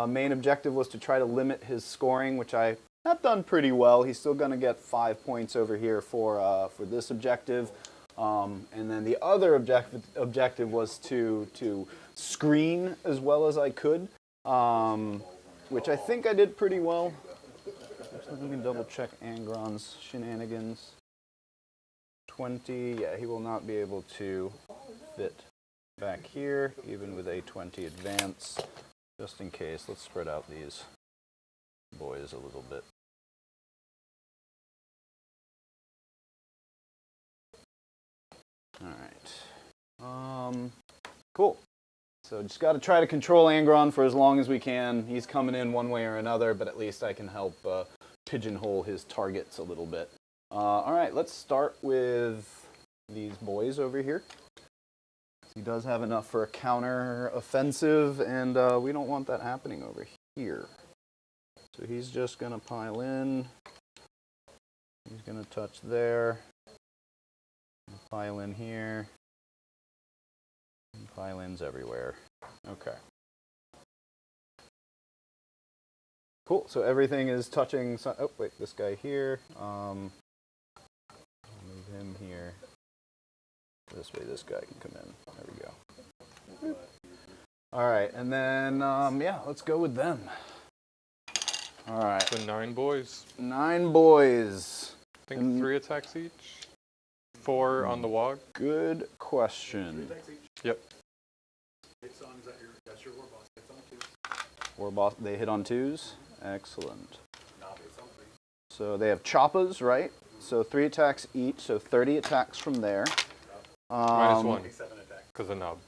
Main objective was to try to limit his scoring, which I have done pretty well. He's still going to get 5 points over here for this objective. And then the other objective was to screen as well as I could, which I think I did pretty well. Actually, let me double check Angron's shenanigans. 20, yeah, he will not be able to fit back here, even with a 20 advance. Just in case, let's spread out these boys a little bit. Alright. Cool. So just got to try to control Angron for as long as we can. He's coming in one way or another, but at least I can help pigeonhole his targets a little bit. Alright, let's start with these boys over here. He does have enough for a counter offensive, and we don't want that happening over here. So he's just going to pile in. He's going to touch there. Pile in here. Pylons everywhere. Okay. Cool. So everything is touching. Oh wait, this guy here. I'll move him here. This way, this guy can come in. There we go. All right, and then yeah, let's go with them. All right, The 9 boys. 9 boys. I think 3 attacks each. 4 on the wog. Good question. Yep. War boss, they hit on 2s. Excellent. So they have choppas, right? So 3 attacks each, so 30 attacks from there. -1. Because of knob.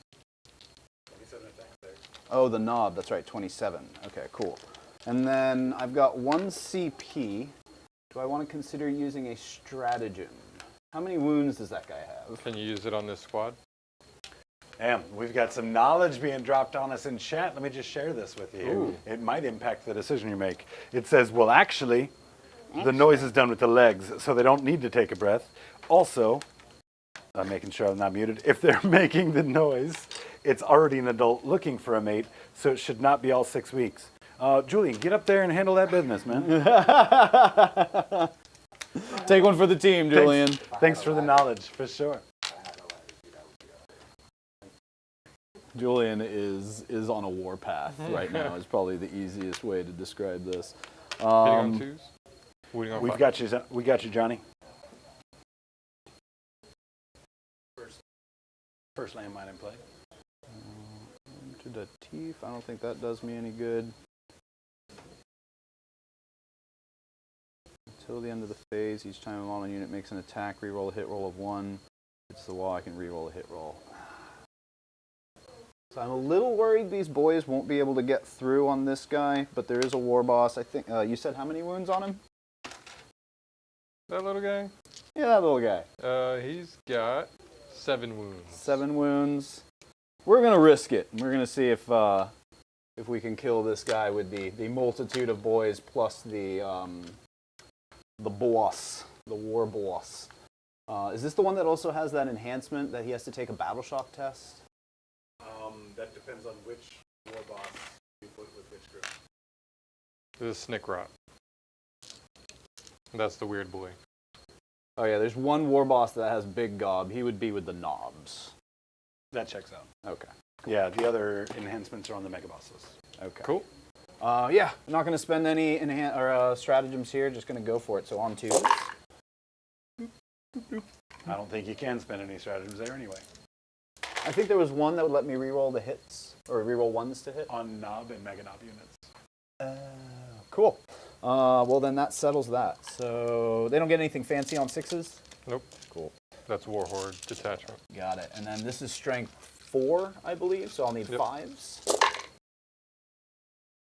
Oh, the knob, that's right, 27. Okay, cool. And then I've got 1 CP. Do I want to consider using a stratagem? How many wounds does that guy have? Can you use it on this squad? Damn, we've got some knowledge being dropped on us in chat. Let me just share this with you. Ooh. It might impact the decision you make. It says, well, actually, the noise is done with the legs, so they don't need to take a breath. Also, I'm making sure I'm not muted. If they're making the noise, it's already an adult looking for a mate, so it should not be all 6 weeks. Julian, get up there and handle that business, man. Take one for the team, Julian. Thanks for the knowledge, for sure. Julian is on a war path right now. Is probably the easiest way to describe this. Hitting on 2s? Wounding on 5? We got you, Johnny. First landmine in play. To the teeth. I don't think that does me any good. Until the end of the phase, each time a model unit makes an attack, reroll a hit roll of 1. It's the wall, I can reroll a hit roll. So I'm a little worried these boys won't be able to get through on this guy, but there is a war boss. I think you said how many wounds on him? That little guy? Yeah, that little guy. He's got 7 wounds. 7 wounds. We're gonna risk it. We're gonna see if we can kill this guy with the multitude of boys plus the boss, the war boss. Is this the one that also has that enhancement that he has to take a battle shock test? That depends on which war boss you put with which group. This is Snick Rot. That's the weird boy. Oh yeah, there's one war boss that has big gob. He would be with the knobs. That checks out. Okay. Yeah, the other enhancements are on the mega bosses. Okay. Cool. Yeah, I'm not gonna spend any stratagems here. Just gonna go for it. So on 2. I don't think you can spend any stratagems there anyway. I think there was one that would let me reroll the hits, or reroll 1s to hit. On knob and mega knob units. Cool. Well, then that settles that. So they don't get anything fancy on 6s? Nope. Cool. That's War Horde detachment. Got it. And then this is strength 4, I believe, so I'll need 5s.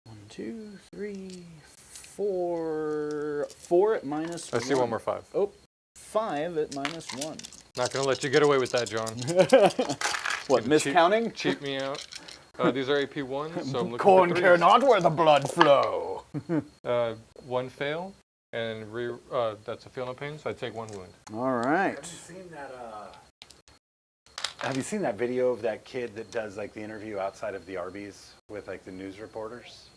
1, 2, 3, 4. 4 at minus 1. I see one more 5. Oh, 5 at minus 1. Not going to let you get away with that, John. What, miscounting? Cheat me out. These are AP 1s, so I'm looking Khorne for 3s. care not where the blood flow. 1 fail, and that's a fail no pain, so I take 1 wound. All right. Have you seen that video of that kid that does like the interview outside of the Arby's with like the news reporters?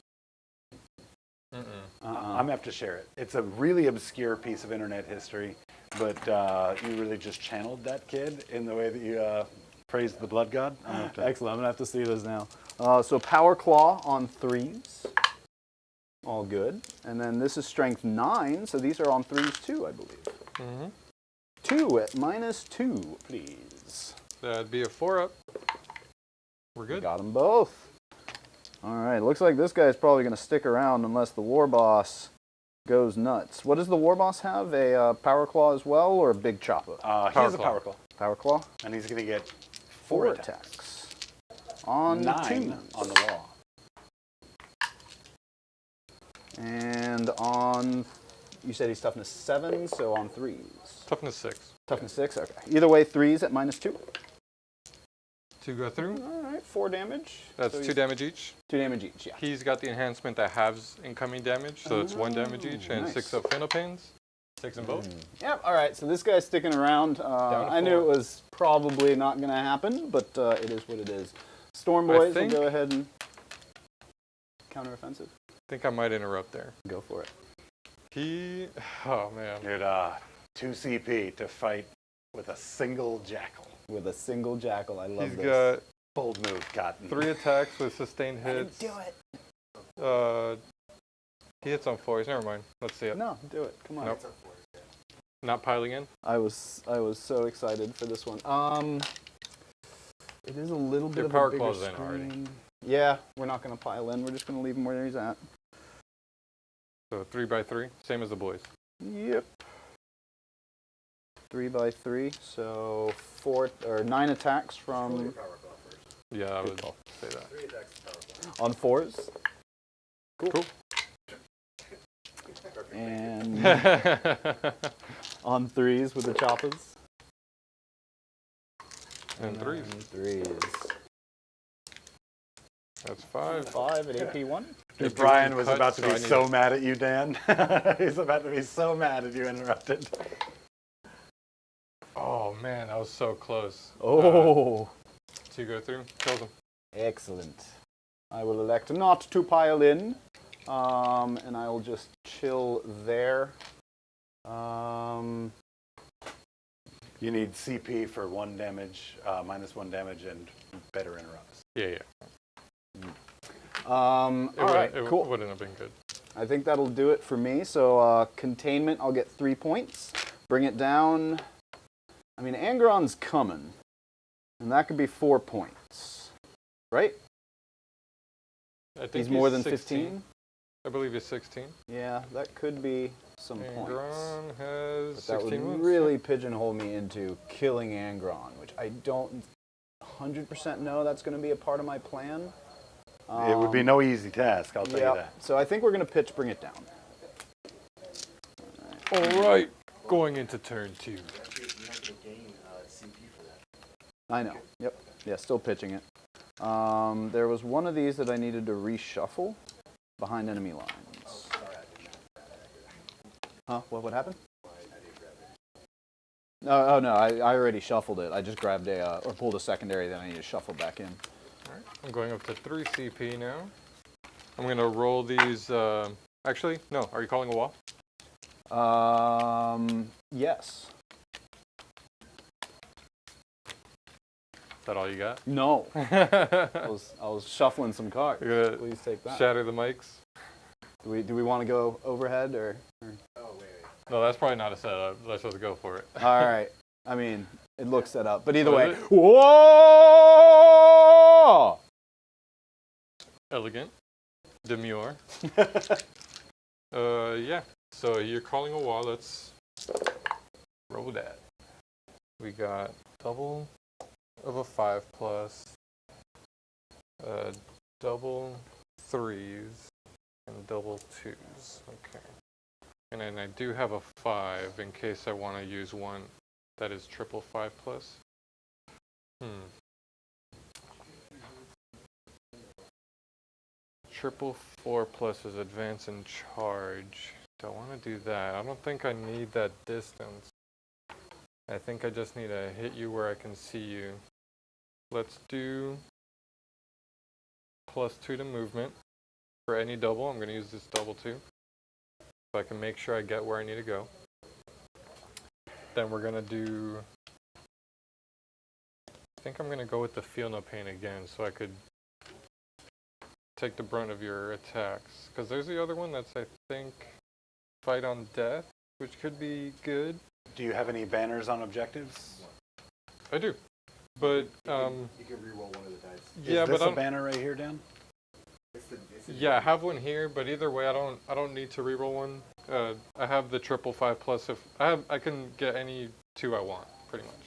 I'm gonna have to share it. It's a really obscure piece of internet history, but you really just channeled that kid in the way that you praised the blood god. Excellent. I'm gonna have to see this now. So power claw on 3s. All good. And then this is strength 9, so these are on 3s too, I believe. 2 at minus 2, please. That'd be a 4-up. We're good. Got them both. All right. Looks like this guy's probably gonna stick around unless the war boss goes nuts. What does the war boss have? A power claw as well, or a big chopper? He has a power claw. Power claw. And he's gonna get 4 attacks. On 9 2. on the wall. And on, you said he's toughness 7, so on 3s. Toughness 6. Toughness 6, okay. Either way, 3s at minus 2. 2 go through. All right, 4 damage. That's So 2 he's- damage each. 2 damage each, yeah. He's got the enhancement that halves incoming damage, so it's 1 damage each, and nice. 6 up fatal pains. Six and both. Yep. All right. So this guy's sticking around. to I knew it 4. was probably not going to happen, but it is what it is. Storm I Boys will think- go ahead and counteroffensive. I think I might interrupt there. Go for it. Oh man. Dude, 2 CP to fight with a single jackal. With a single jackal. I love He's this. got Bold move, Cotton. 3 attacks with sustained hits. Do it. He hits on 4s. Never mind. Let's see it. No, do it. Come on. Nope. Not piling in. I was so excited for this one. It is a little bit Your of power a bigger claw's in already. screen. Yeah, we're not going to pile in. We're just going to leave him where he's at. So 3x3, same as the boys. Yep. 3 by 3, so 9 attacks from Yeah, I Good would call. say that. on 4s. Cool. And on 3s with the choppers. And 3s. And 3s. That's 5. 5 at AP1. You're Brian doing was cuts, about to so be I need so mad at you, Dan. He's about to be so mad at you interrupted. Oh man, that was so close. Oh, 2 go through, kills him. excellent. I will elect not to pile in, and I will just chill there. You need CP for 1 damage, -1 damage, and better interrupts. Yeah. All right, It cool. wouldn't have been good. I think that'll do it for me. So containment, I'll get 3 points. Bring it down. I mean, Angron's coming, and that could be 4 points, right? I think He's more than 16. 15. I believe he's 16. Yeah, that could be some points. Angron has But that 16 would wounds. really pigeonhole me into killing Angron, which I don't 100% know that's going to be a part of my plan. It would be no easy task, I'll tell you that. So I think we're going to pitch bring it down. All right, going into turn 2. You're not going to gain CP for that. I know. Yep. Yeah, still pitching it. There was one of these that I needed to reshuffle behind enemy lines. Huh? What happened? Oh no, I already shuffled it. I just grabbed or pulled a secondary that I need to shuffle back in. All right, I'm going up to 3 CP now. I'm going to roll these. Actually, no. Are you calling a wall? Yes. Is that all you got? No. I was shuffling some cards. You're gonna Please take that. shatter the mics? Do we want to go overhead or? No, that's probably not a setup. Let's just go for it. All right. I mean, it looks set up, but either What way. is it? Whoa! Elegant. Demure. Yeah. So you're calling a wall. Let's roll that. We got double of a 5+, double 3s, and double 2s. Okay. And then I do have a 5 in case I want to use one that is triple 5+. Triple 4+ is advance and charge. Do I want to do that? I don't think I need that distance. I think I just need to hit you where I can see you. Let's do +2 to movement for any double. I'm going to use this double too, so I can make sure I get where I need to go. Then we're going to do, I think I'm going to go with the feel no pain again, so I could take the brunt of your attacks. Because there's the other one that's, I think, fight on death, which could be good. Do you have any banners on objectives? I do, but You can reroll one of the dice. yeah, Is this but a banner right here, Dan? yeah, I have one here, but either way, I don't need to reroll one. I have the triple 5+. If I can get any 2 I want, pretty much.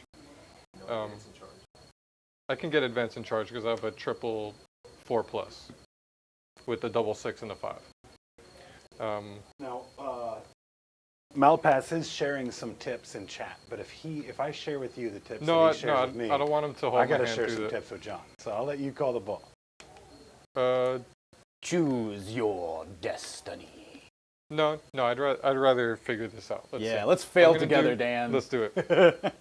I can get advance in charge because I have a triple 4+ with the double 6 and the 5. Now, Malpass is sharing some tips in chat, but if I share with you the tips that he shares with me, I don't want him to hold I my got to hand share through some the. tips with John. So I'll let you call the ball. Choose your destiny. No, I'd rather figure this out. Let's fail I'm gonna together, do- Dan. Let's do it.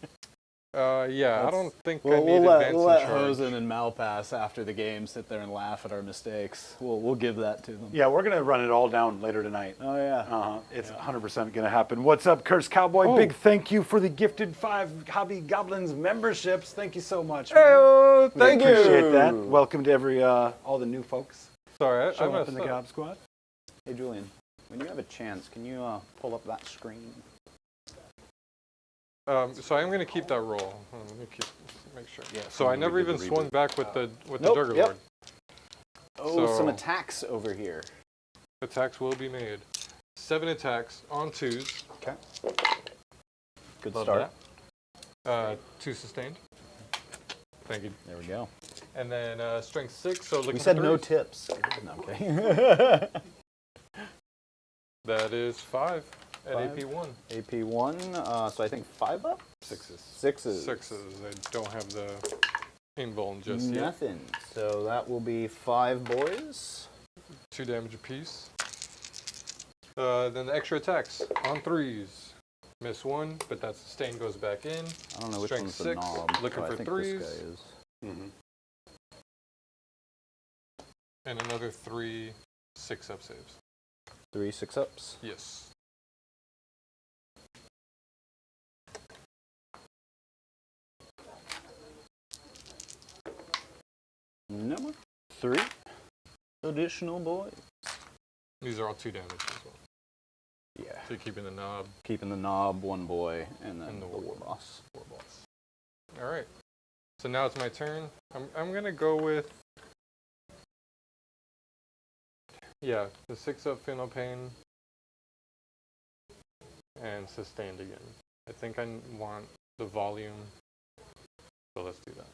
I don't think I We'll need let advance in charge. Hosen and Malpass after the game sit there and laugh at our mistakes. We'll give that to them. Yeah, we're going to run it all down later tonight. Oh yeah. It's 100% going to happen. What's up, Curse Cowboy? Oh. Big thank you for the gifted 5 Hobby Goblins memberships. Thank you so much. man. Hey, We thank you. appreciate that. Welcome to all the new folks Sorry, I showing up messed in the up. Gob Squad. Hey Julian, when you have a chance, can you pull up that screen? So I'm going to keep that roll. Let me make sure. Yeah, So I we never did the even swung reboot. back with the Nope, Juggerlord. yep. Oh, some So- attacks over here. Attacks will be made. 7 attacks on 2s. Okay. Good Love start. that. 2 sustained. Thank you. There we go. And then strength 6. So looking We said for no threes. tips. No, okay. That is 5 at 5. AP1. AP1, so I think 5 up? 6s. 6s. 6s. I don't have the invuln just yet. Nothing. So that will be 5 boys. 2 damage apiece. Then the extra attacks on 3s. Miss 1, but that sustain goes back in. I don't know which Strength one's the 6, knob. looking but I for think threes. This guy is. Mhm. And another 3 6-up saves. 3 6-ups. Yes. Number 3. Additional boys. These are all 2 damage as well. Yeah. So you're keeping the knob. Keeping the knob, 1 boy, and then And the the war boss. All right. So now it's my turn. I'm gonna go with the 6-up Final Pain and sustained again. I think I want the volume, so let's do that.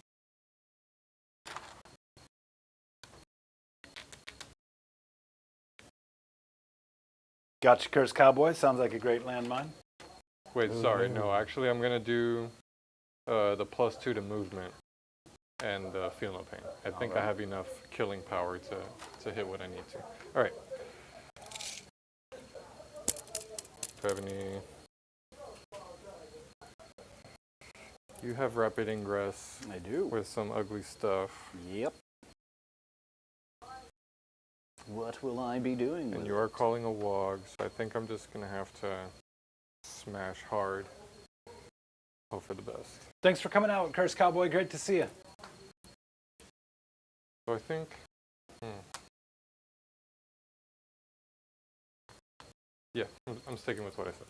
Gotcha, Curse Cowboy. Sounds like a great landmine. Wait, sorry, no. Actually, I'm gonna do the +2 to movement and the Feel No Pain. I think I have enough killing power to hit what I need to. All right. Do I have any? You have Rapid Ingress I do. with some ugly stuff, Yep. What will I be doing with and you are calling a Wog, so I think I'm just gonna have to smash hard. Hope for the best. Thanks for coming out, Curse Cowboy. Great to see you. So I think. Yeah, I'm sticking with what I said.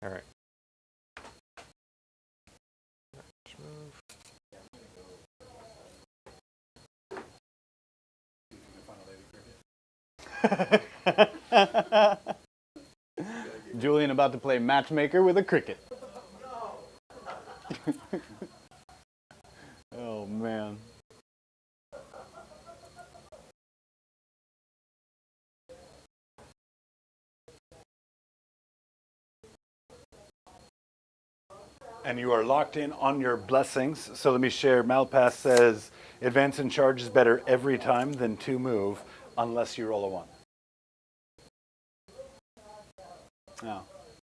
All right. Next move. Julian about to play matchmaker with a cricket. Oh man. And you are locked in on your blessings. So let me share. Malpass says, advance and charge is better every time than 2 move, unless you roll a 1. Oh,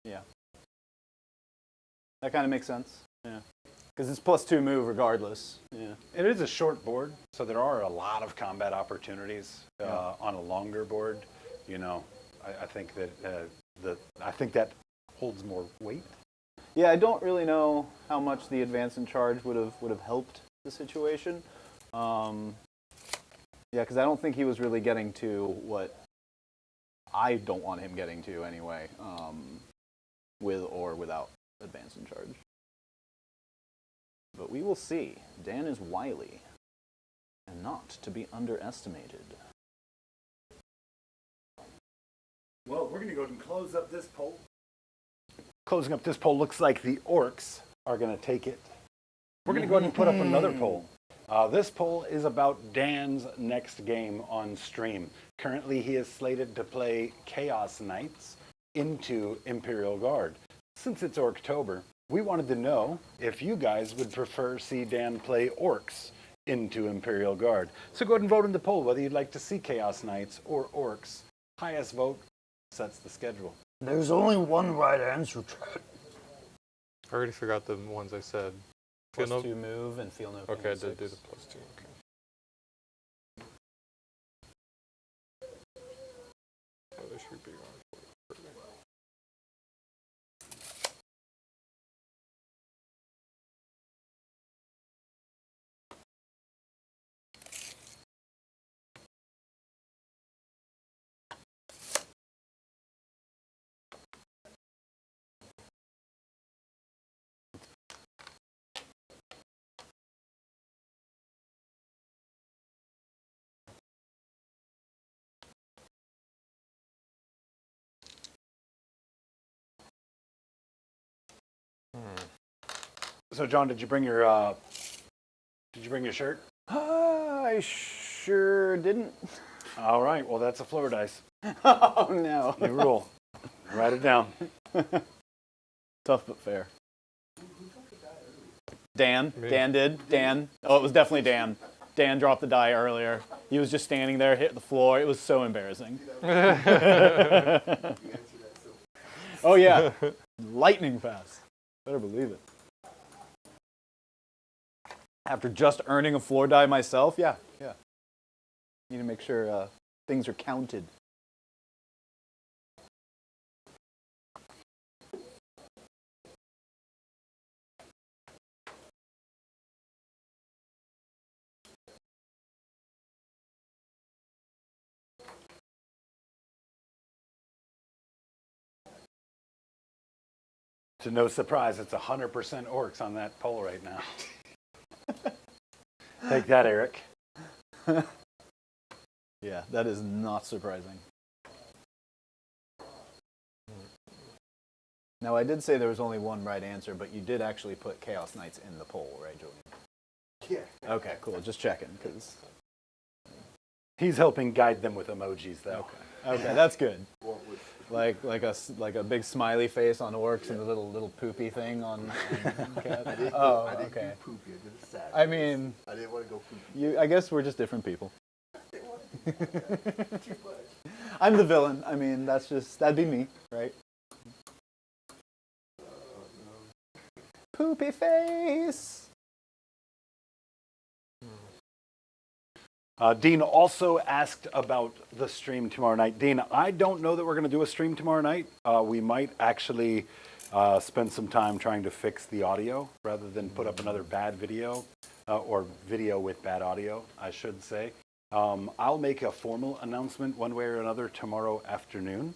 yeah. That kind of makes sense. Yeah. Because it's +2 move regardless. Yeah. It is a short board, so there are a lot of combat opportunities Yeah. on a longer board. You know, I think that I think that holds more weight. Yeah, I don't really know how much the advance in charge would have helped the situation. Yeah, because I don't think he was really getting to what I don't want him getting to anyway, with or without advance in charge. But we will see. Dan is wily and not to be underestimated. Well, we're going to go ahead and close up this poll. Closing up this poll, looks like the Orks are going to take it. We're going to go ahead and put up another poll. This poll is about Dan's next game on stream. Currently, he is slated to play Chaos Knights into Imperial Guard. Since it's Orktober, we wanted to know if you guys would prefer see Dan play Orks into Imperial Guard. So go ahead and vote in the poll whether you'd like to see Chaos Knights or Orks. Highest vote sets the schedule. There's only one right answer, chat. I already forgot the ones I said. Feel Plus no- 2 move and feel no pain. Okay, I did 6. do the +2. Okay. Oh, this should be on. So, John, did you bring your shirt? I sure didn't. All right. Well, that's a floor dice. Oh, no. You rule. Write it down. Tough but fair. Dan. Me. Dan did. Dan. Oh, it was definitely Dan. Dan dropped the die earlier. He was just standing there, hit the floor. It was so embarrassing. Oh, yeah. Lightning fast. Better believe it. After just earning a floor die myself, yeah. Need to make sure things are counted. To no surprise, it's 100% orcs on that pole right now. Take that, Eric. Yeah, that is not surprising. Now, I did say there was only one right answer, but you did actually put Chaos Knights in the poll, right, Julian? Yeah. Okay, cool. Just checking, because... He's helping guide them with emojis, though. Okay, that's good. Like a big smiley face on orcs and a little poopy thing on cat. I didn't Oh, go okay. poopy. I did sad. I mean, I didn't want to go poopy. I guess we're just different people. I'm the villain. I mean, that'd be me, right? Poopy face. Dean also asked about the stream tomorrow night. Dean, I don't know that we're going to do a stream tomorrow night. We might actually spend some time trying to fix the audio rather than put up another bad video or video with bad audio, I should say. I'll make a formal announcement one way or another tomorrow afternoon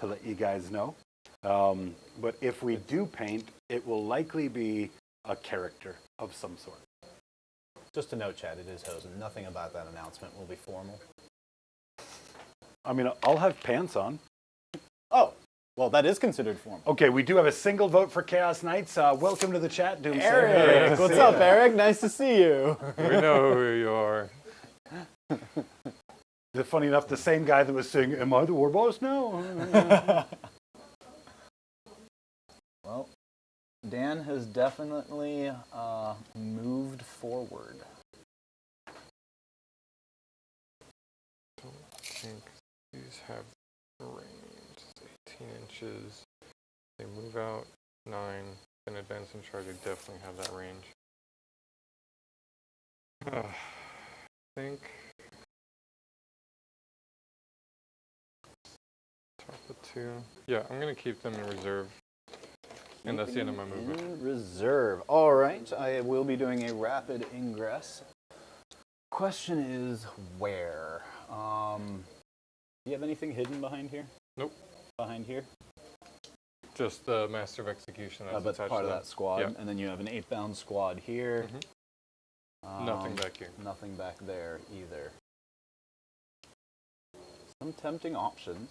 to let you guys know. But if we do paint, it will likely be a character of some sort. Just a note, Chad, it is Hosen. Nothing about that announcement will be formal. I mean, I'll have pants on. Oh, well, that is considered formal. Okay, we do have a single vote for Chaos Knights. Welcome to the chat, Doomsayer. Eric, what's up, Eric? Nice to see you. We know who you are. Funny enough, the same guy that was saying, "Am I the war boss now?" Well, Dan has definitely moved forward. I think these have range 18 inches. They move out 9. Then advance and charge. They definitely have that range. I think top of 2. Yeah, I'm gonna keep them in reserve. And that's the end of my movement. In reserve. All right, I will be doing a rapid ingress. Question is where? Do you have anything hidden behind here? Nope. Behind here? Just the Master of Execution that's But attached part to of them. that squad. Yeah. And then you have an 8-bound squad here. Nothing back here. Nothing back there either. Some tempting options.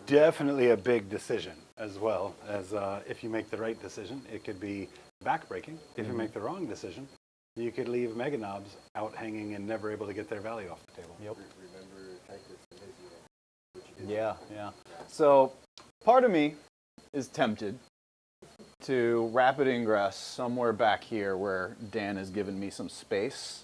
Definitely a big decision, as well as if you make the right decision, it could be backbreaking. If you make the wrong decision, you could leave Mega Knobs out hanging and never able to get their value off the table. Yep. Remember Titus and his Yeah. So part of me is tempted to rapid ingress somewhere back here where Dan has given me some space.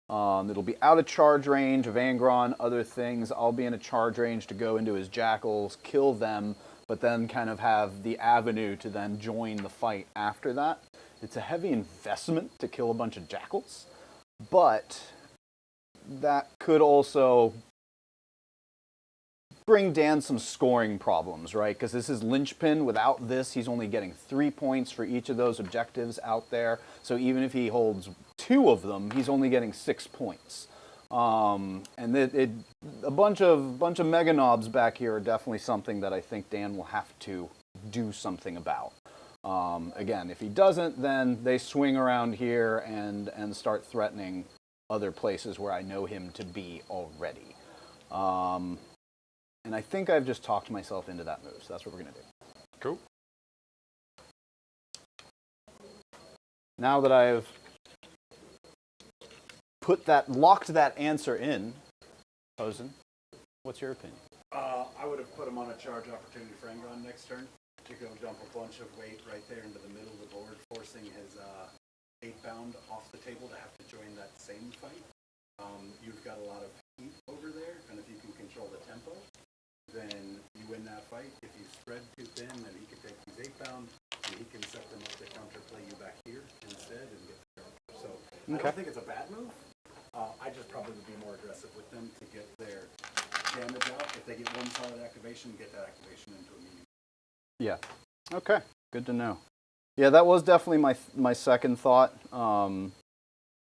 It'll be out of charge range of Angron, other things. I'll be in a charge range to go into his jackals, kill them, but then kind of have the avenue to then join the fight after that. It's a heavy investment to kill a bunch of jackals, but that could also bring Dan some scoring problems, right? Because this is linchpin. Without this, he's only getting 3 points for each of those objectives out there. So even if he holds 2 of them, he's only getting 6 points. And a bunch of mega knobs back here are definitely something that I think Dan will have to do something about. Again, if he doesn't, then they swing around here and start threatening other places where I know him to be already. And I think I've just talked myself into that move, so that's what we're going to do. Cool. Now that I've locked that answer in, Hosen, what's your opinion? I would have put him on a charge opportunity for Angron next turn to go dump a bunch of weight right there into the middle of the board, forcing his 8-bound off the table to have to join that same fight. You've got a lot of heat over there, and if you can control the tempo, then you win that fight. If you spread too thin, then he can take his 8-bound, and he can set them up to counterplay you back here instead and get the charge. So I don't think it's a bad move. I just probably would be more aggressive with them to get their damage out. If they get one solid activation, get that activation into a meeting. Yeah. Okay. Good to know. Yeah, that was definitely my second thought.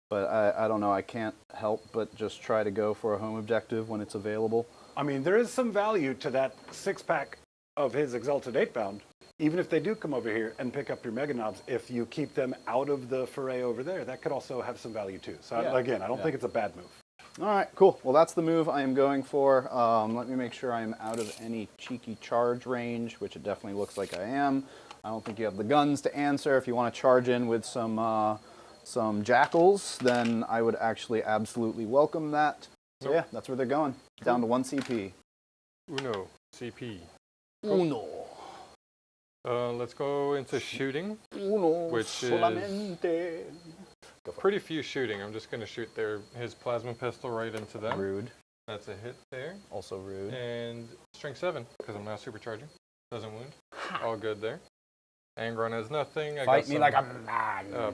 But I don't know. I can't help but just try to go for a home objective when it's available. I mean, there is some value to that 6-pack of his Exalted 8-bound, even if they do come over here and pick up your Mega Knobs. If you keep them out of the foray over there, that could also have some value too. So Yeah. again, I don't think it's a bad move. All right, cool. Well, that's the move I am going for. Let me make sure I am out of any cheeky charge range, which it definitely looks like I am. I don't think you have the guns to answer. If you want to charge in with some jackals, then I would actually absolutely welcome that. So yeah, that's where they're going. Down to 1 CP. Uno, CP. Uno. Let's go into shooting, Uno which is solamente. pretty few shooting. I'm just going to shoot his plasma pistol right into them. Rude. That's a hit there. Also rude. And strength 7, because I'm now supercharging. Doesn't wound. All good there. Angron has nothing. Fight me like a man.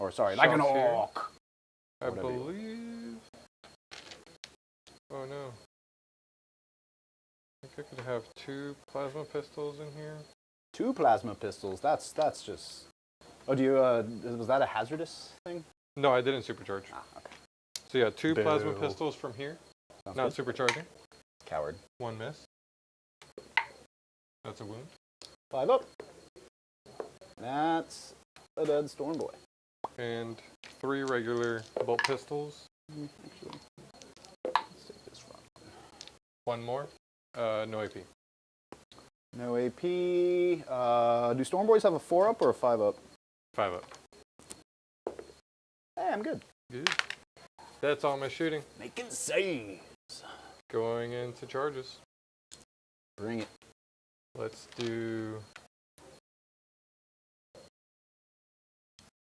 Or sorry, like an shots here. orc. I Whatever you want. believe... Oh no. I think I could have 2 plasma pistols in here. 2 plasma pistols. That's just. Oh, do you? Was that a hazardous thing? No, I didn't supercharge. Ah, okay. So yeah, 2 plasma Boo. pistols from here. Sounds Not good. supercharging. Coward. 1 miss. That's a wound. 5 up. That's a dead storm boy. And 3 regular bolt pistols. Actually, let's take this one. 1 more. No AP. No AP. Do storm boys have a 4 up or a 5 up? 5 up. Hey, I'm good. Good. That's all my shooting. Making saves. Going into charges. Bring it. Let's do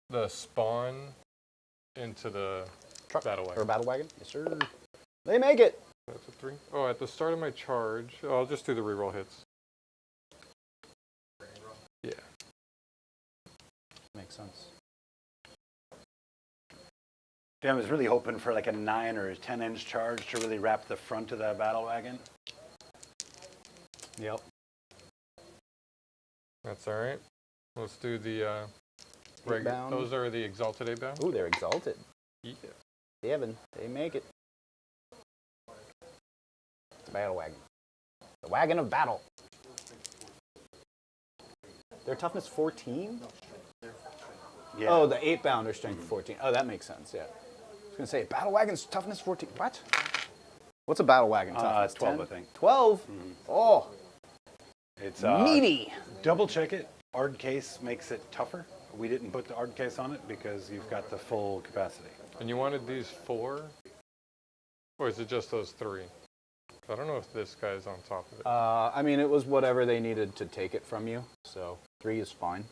the spawn into the Truck. battle Or wagon. battle wagon? Yes, sir. They make it. That's a 3. Oh, at the start of my charge, I'll just do the reroll hits. Yeah. Makes sense. Dan was really hoping for like a 9 or a 10-inch charge to really wrap the front of that battle wagon. Yep. That's all right. Let's do the Eight-bound. Those are the exalted 8-bound. Ooh, they're exalted. Yeah. 7. They make it. It's a battle wagon. The wagon of battle. Their toughness 14? Yeah. Oh, the 8-bound are strength 14. Oh, that makes sense, yeah. I was going to say, battle wagon's toughness 14. What? What's a battle wagon toughness? It's 12, 10? I think. 12? Oh, It's meaty. Double check it. Ard case makes it tougher. We didn't put the Ard case on it because you've got the full capacity. And you wanted these 4? Or is it just those 3? I don't know if this guy's on top of it. I mean, it was whatever they needed to take it from you, so 3 is fine.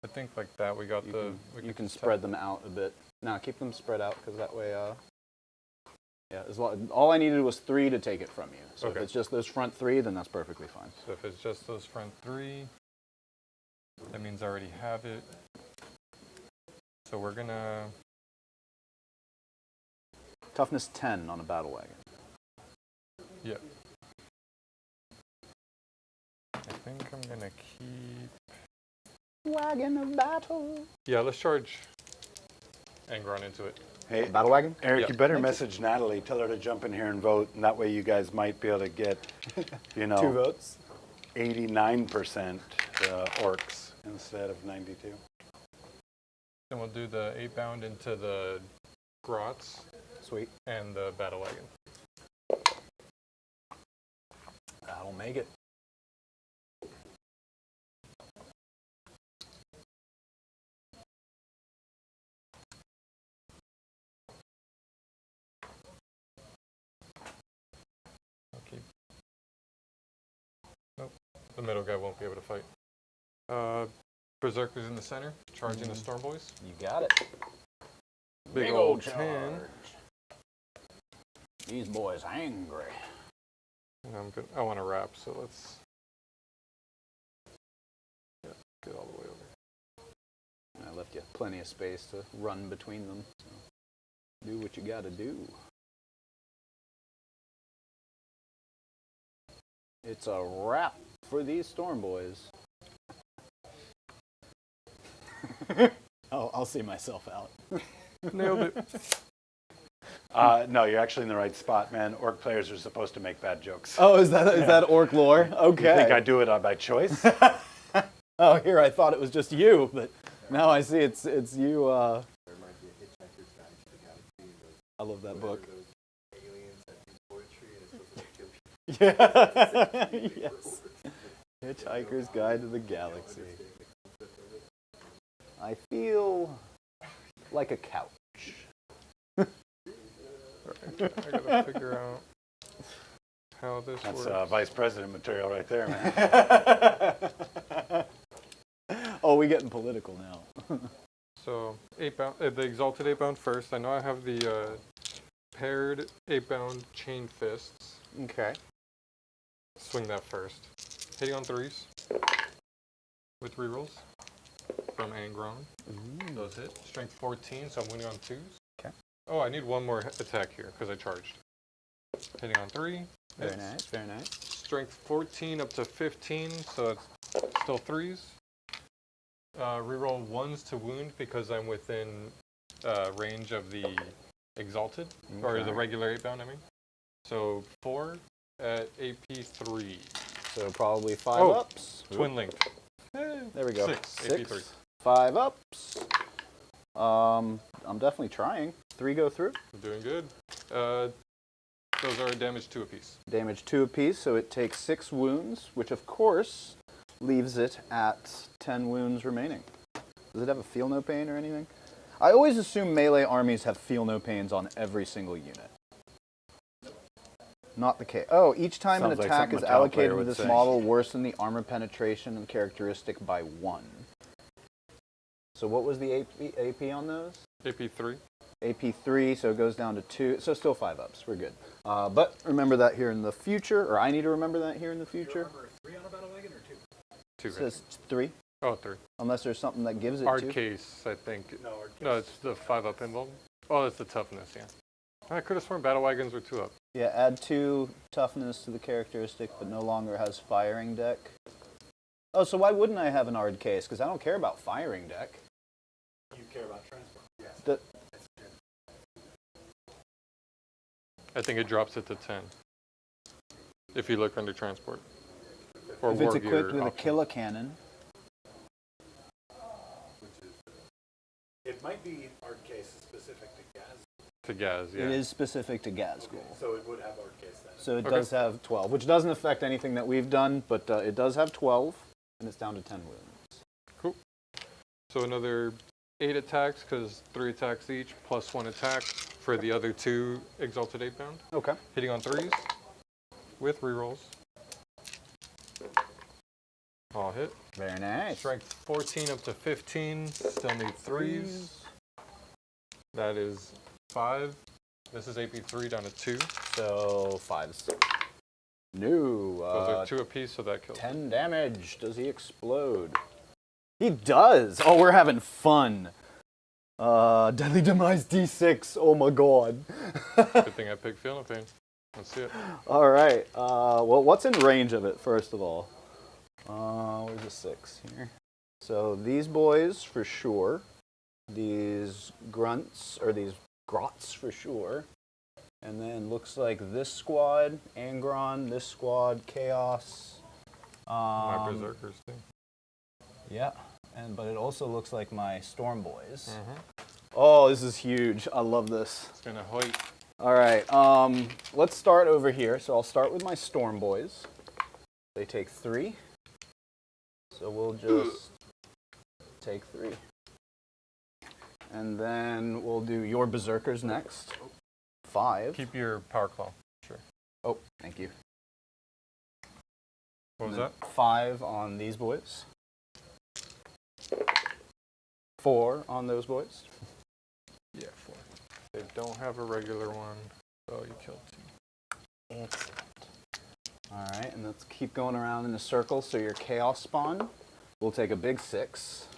I think like that we got You the... can, we you could can just spread them out a bit. No, keep them spread out because that way, yeah, all I needed was 3 to take it from you. So if Okay. it's just those front 3, then that's perfectly fine. So if it's just those front 3, that means I already have it. So we're gonna, Toughness 10 on a battle wagon. yeah. I think I'm gonna keep, Wagon of battle. yeah, let's charge Angron into it. Hey, Battle wagon? Eric, Yeah. you better message Natalie. Tell her to jump in here and vote, and that way you guys might be able to get, you know, 2 votes. 89% orcs instead of 92. Then we'll do the 8-bound into the grots Sweet. and the battle wagon. That'll make it. Okay. Nope. The middle guy won't be able to fight. Berserker's in the center, charging the Storm Boys. You got it. Big old 10. These boys angry. And I want to wrap, so let's get all the way over. I left you plenty of space to run between them. So do what you gotta do. It's a wrap for these Storm Boys. Oh, I'll see myself out. Nailed it. No, you're actually in the right spot, man. Orc players are supposed to make bad jokes. Oh, is that orc lore? Okay. You think I do it by choice? Oh, here I thought it was just you, but now I see it's you. I love that book. Yeah. Yes. Hitchhiker's Guide to the Galaxy. I feel like a couch. I gotta figure out how this That's works. vice president material right there, man. Oh, we getting political now. So 8-bound, the exalted 8-bound first. I know I have the paired 8-bound chain fists. Okay. Swing that first. Hitting on 3s with rerolls from Angron. Those hit. Strength 14, so I'm winning on 2s. Okay. Oh, I need one more attack here because I charged. Hitting on 3. Very hits. nice, very nice. Strength 14 up to 15, so it's still 3s. Reroll 1s to wound because I'm within range of the exalted, or the regular 8-bound, I mean. So 4 at AP 3. So probably 5 Oh, ups. Twin linked. There we go. 6, AP 3. 5 ups. I'm definitely trying. 3 go through. Doing good. Those are damage 2 apiece. Damage 2 apiece, so it takes 6 wounds, which of course leaves it at 10 wounds remaining. Does it have a feel no pain or anything? I always assume melee armies have feel no pains on every single unit. Not the case. Oh, each time Sounds an like attack something is a town player allocated to would this say. model, worsen the armor penetration and characteristic by 1. So what was the AP on those? AP 3. AP 3, so it goes down to 2. So still 5 ups. We're good. But remember that here in the future, or I need to remember that here in the future. 2. It says 3, Oh, 3. unless there's something that gives it Hard 2. case, I think. No, it's the 5 up involved. Oh, it's the toughness, yeah. I could have sworn battle wagons were 2 up. Yeah, add 2 toughness to the characteristic, but no longer has firing deck. Oh, so why wouldn't I have an Ard case? Because I don't care about firing deck. You care about transport. Yes. The, I think it drops it to 10. If you look under transport. Or if it's war gear equipped with a options. kilocannon, It might be art case specific to gas, To Gaz, yeah. it is specific to Gazgul. so it would have art case then. So it Okay. does have 12, which doesn't affect anything that we've done, but it does have 12, and it's down to 10 wounds. So another 8 attacks, because 3 attacks each, plus 1 attack for the other 2 exalted 8-bound. Okay. Hitting on 3s with rerolls. All hit. Very nice. Strength 14 up to 15. Still need 3s. That is 5. This is AP 3 down to 2. So 5s. No. Those are 2 apiece, so that kills. 10 damage. Does he explode? He does. Oh, we're having fun. Deadly Demise D6. Oh my god. Good thing I picked Feel No Pain. Let's see it. All right. Well, what's in range of it, first of all? Where's the 6 here? So these boys for sure. These grunts, or these grots for sure. And then looks like this squad, Angron, this squad, Chaos. My Berzerkers too. Yeah, but it also looks like my Storm Boys. Oh, this is huge. I love this. It's gonna hoit. All right, let's start over here. So I'll start with my Storm Boys. They take 3. So we'll just take 3. And then we'll do your Berserkers next. 5. Keep your power claw. Sure. Oh, thank you. What was And that? then 5 on these boys. 4 on those boys. Yeah, 4. They don't have a regular one, so you killed 2. Excellent. All right, and let's keep going around in a circle. So your Chaos spawn will take a big 6.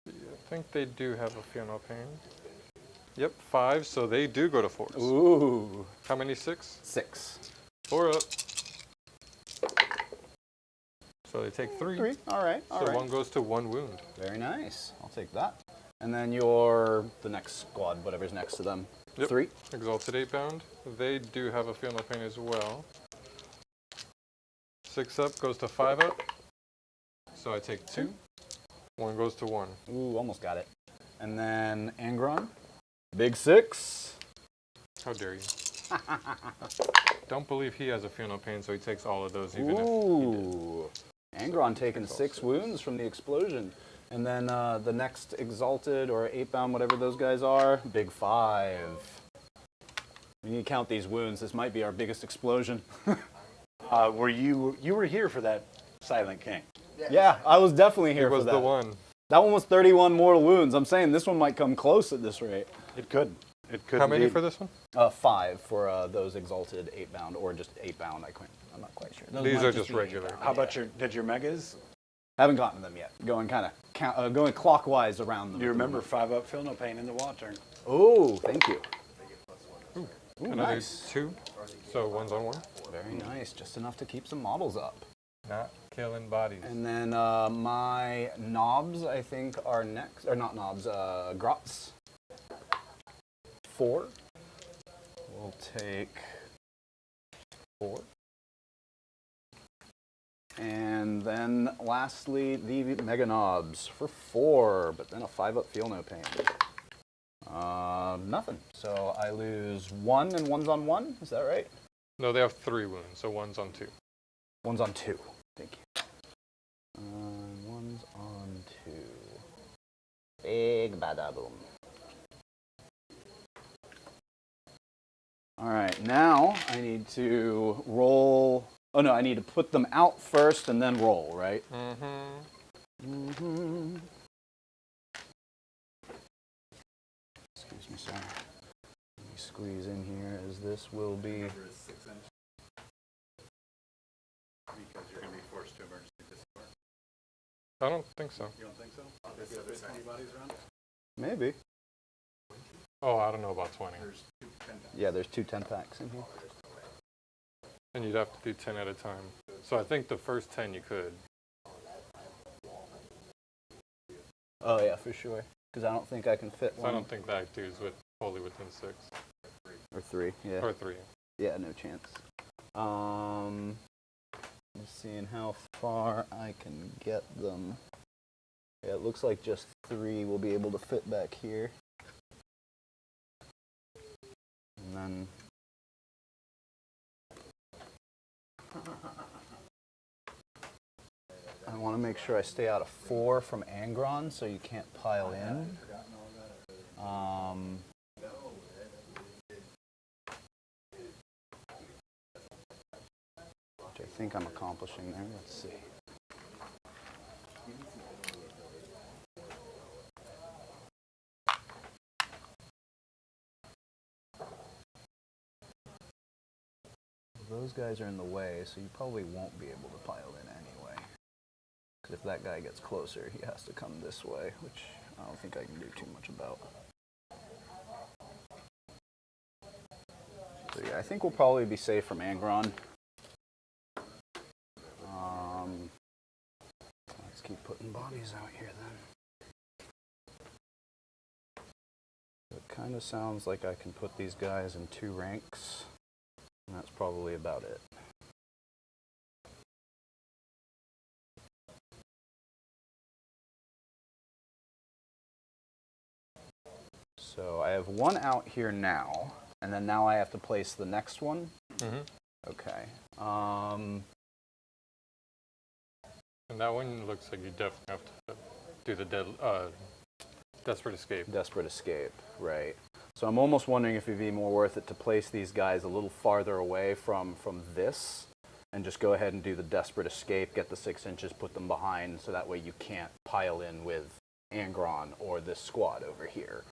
I think they do have a Feel No Pain. Yep, 5, so they do go to 4s. Ooh. How many 6? 6. 4 up. So they take 3. 3. All right. All So right. 1 goes to 1 wound. Very nice. I'll take that. And then the next squad, whatever's next to them. Yep. 3. Exalted 8 bound. They do have a Feel No Pain as well. 6 up goes to 5 up. So I take 2. 1 goes to 1. Ooh, almost got it. And then Angron. Big 6. How dare you? Don't believe he has a Feel No Pain, so he takes all of those even if he did. Ooh. Angron taking 6 wounds from the explosion. And then the next Exalted or 8-bound, whatever those guys are, big 5. We need to count these wounds. This might be our biggest explosion. Were you were here for that Silent King? Yeah, I was definitely He here was for that. the one. That one was 31 mortal wounds. I'm saying this one might come close at this rate. It could. It could. How many indeed. for this one? 5 for those Exalted 8-bound or just 8-bound. I'm not quite sure. Those These might are just be regular. 8-bound. How about did your megas? Haven't gotten them yet. Going going clockwise around them. You remember 5 up, Feel No Pain in the water. Oh, thank you. Ooh, Another nice. 2. So 1's on 1. Very nice. Just enough to keep some models up. Not killing bodies. And then my knobs, I think, are next. Or not knobs, grots. 4. We'll take 4. And then lastly, the mega knobs for 4, but then a 5-up Feel No Pain. Nothing. So I lose 1 and 1's on 1. Is that right? No, they have 3 wounds, so 1's on 2. 1's on 2. Thank you. 1's on 2. Big bada boom. All right, now I need to roll. Oh no, I need to put them out first and then roll, right? Mm-hmm. Excuse me, sir. Let me squeeze in here as this will be. Because you're going to be forced to emergency disappear. I don't think so. You don't think so? There's other 20 bodies around? Maybe. Oh, I don't know about 20. There's 2 10 Yeah, there's 2 10-packs in here. And you'd have to do 10 at a time. So I think the first 10 you could. Oh yeah, for sure. Because I don't think I can fit So one. I don't think that dude's fully within 6. Or 3, yeah. Or 3. Yeah, no chance. Just seeing how far I can get them. Yeah, it looks like just 3 will be able to fit back here. And then... I want to make sure I stay out of 4 from Angron, so you can't pile in. Which I think I'm accomplishing there. Let's see. those guys are in the way, so you probably won't be able to pile in anyway. Because if that guy gets closer, he has to come this way, which I don't think I can do too much about. So yeah, I think we'll probably be safe from Angron. Let's keep putting bodies out here then. It kind of sounds like I can put these guys in 2 ranks, and that's probably about it. So I have one out here now, and then now I have to place the next one. Mm-hmm. Okay. And that one looks like you definitely have to do the Desperate Escape. Desperate Escape, right. So I'm almost wondering if it'd be more worth it to place these guys a little farther away from this, and just go ahead and do the Desperate Escape, get the 6 inches, put them behind, so that way you can't pile in with Angron or this squad over here.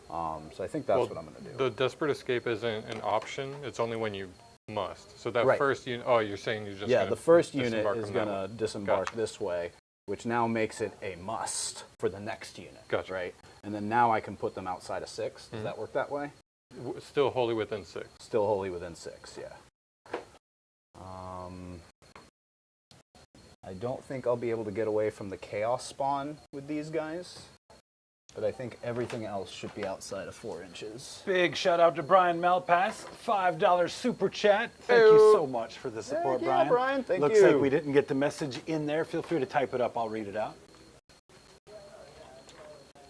So I think that's what I'm going to do. The Desperate Escape isn't an option. It's only when you must. So that Right. first unit, oh, you're saying you're just Yeah, gonna the first unit disembark is from that going to one. disembark Gotcha. this way, which now makes it a must for the next unit. Gotcha. Right? And then now I can put them outside of 6. Does that work that way? Still wholly within 6. Still wholly within 6, yeah. I don't think I'll be able to get away from the chaos spawn with these guys, but I think everything else should be outside of 4 inches. Big shout out to Brian Malpass, $5 super chat. Thank you so much for the support, Yeah, Brian. Brian, thank Looks you. like we didn't get the message in there. Feel free to type it up. I'll read it out. I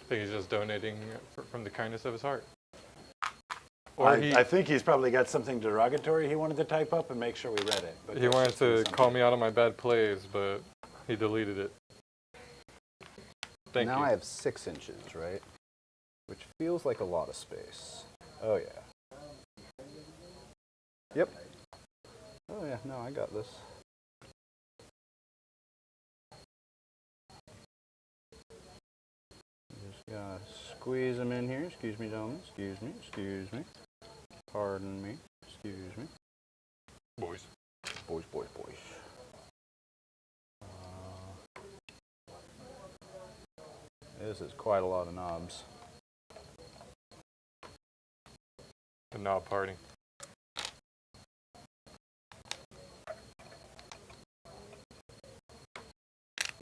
think he's just donating from the kindness of his heart. Or I think he's probably got something derogatory he wanted to type up and make sure we read it. But he wanted to call me out on my bad plays, but he deleted it. Thank now you. I have 6 inches, right? Which feels like a lot of space. Oh, yeah. Yep. Oh, yeah, no, I got this. Just gotta squeeze them in here. Excuse me, gentlemen. Excuse me. Excuse me. Pardon me. Excuse me. Boys. Boys, boys, boys. This is quite a lot of knobs. The knob party.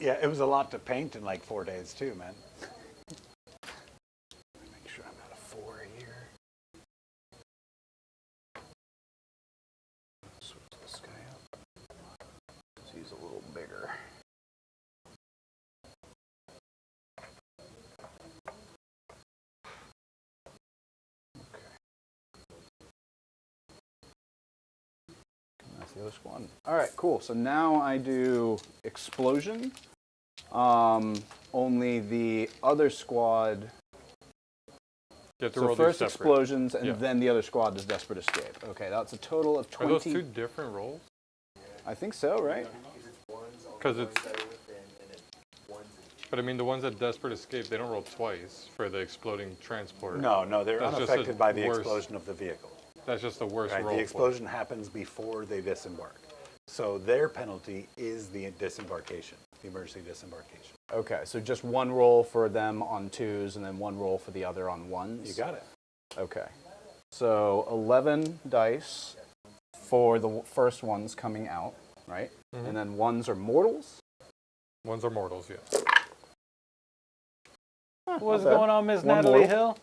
yeah, it was a lot to paint in like 4 days too, man. Make sure I'm at a 4 here. Switch this guy up. 'Cause he's a little bigger. That's the other squad. All right, cool. So now I do explosion. Only the other squad. You have to So roll first these separate. explosions, and Yeah. then the other squad does desperate escape. Okay, that's a total of Are 20. those 2 different rolls? I think so, right? Because it's. But I mean, the ones that Desperate Escape, they don't roll twice for the exploding transport. No, they're That's just unaffected a by the worse- explosion of the vehicle. That's just the worst Right? roll. The for it. explosion happens before they disembark. So their penalty is the disembarkation, the emergency disembarkation. Okay, so just one roll for them on 2s, and then one roll for the other on 1s? You got it. Okay. So 11 dice for the first ones coming out, right? Mhm. And then 1s are mortals? Ones are mortals, yes. What's not bad. going on, Miss One Natalie mortal.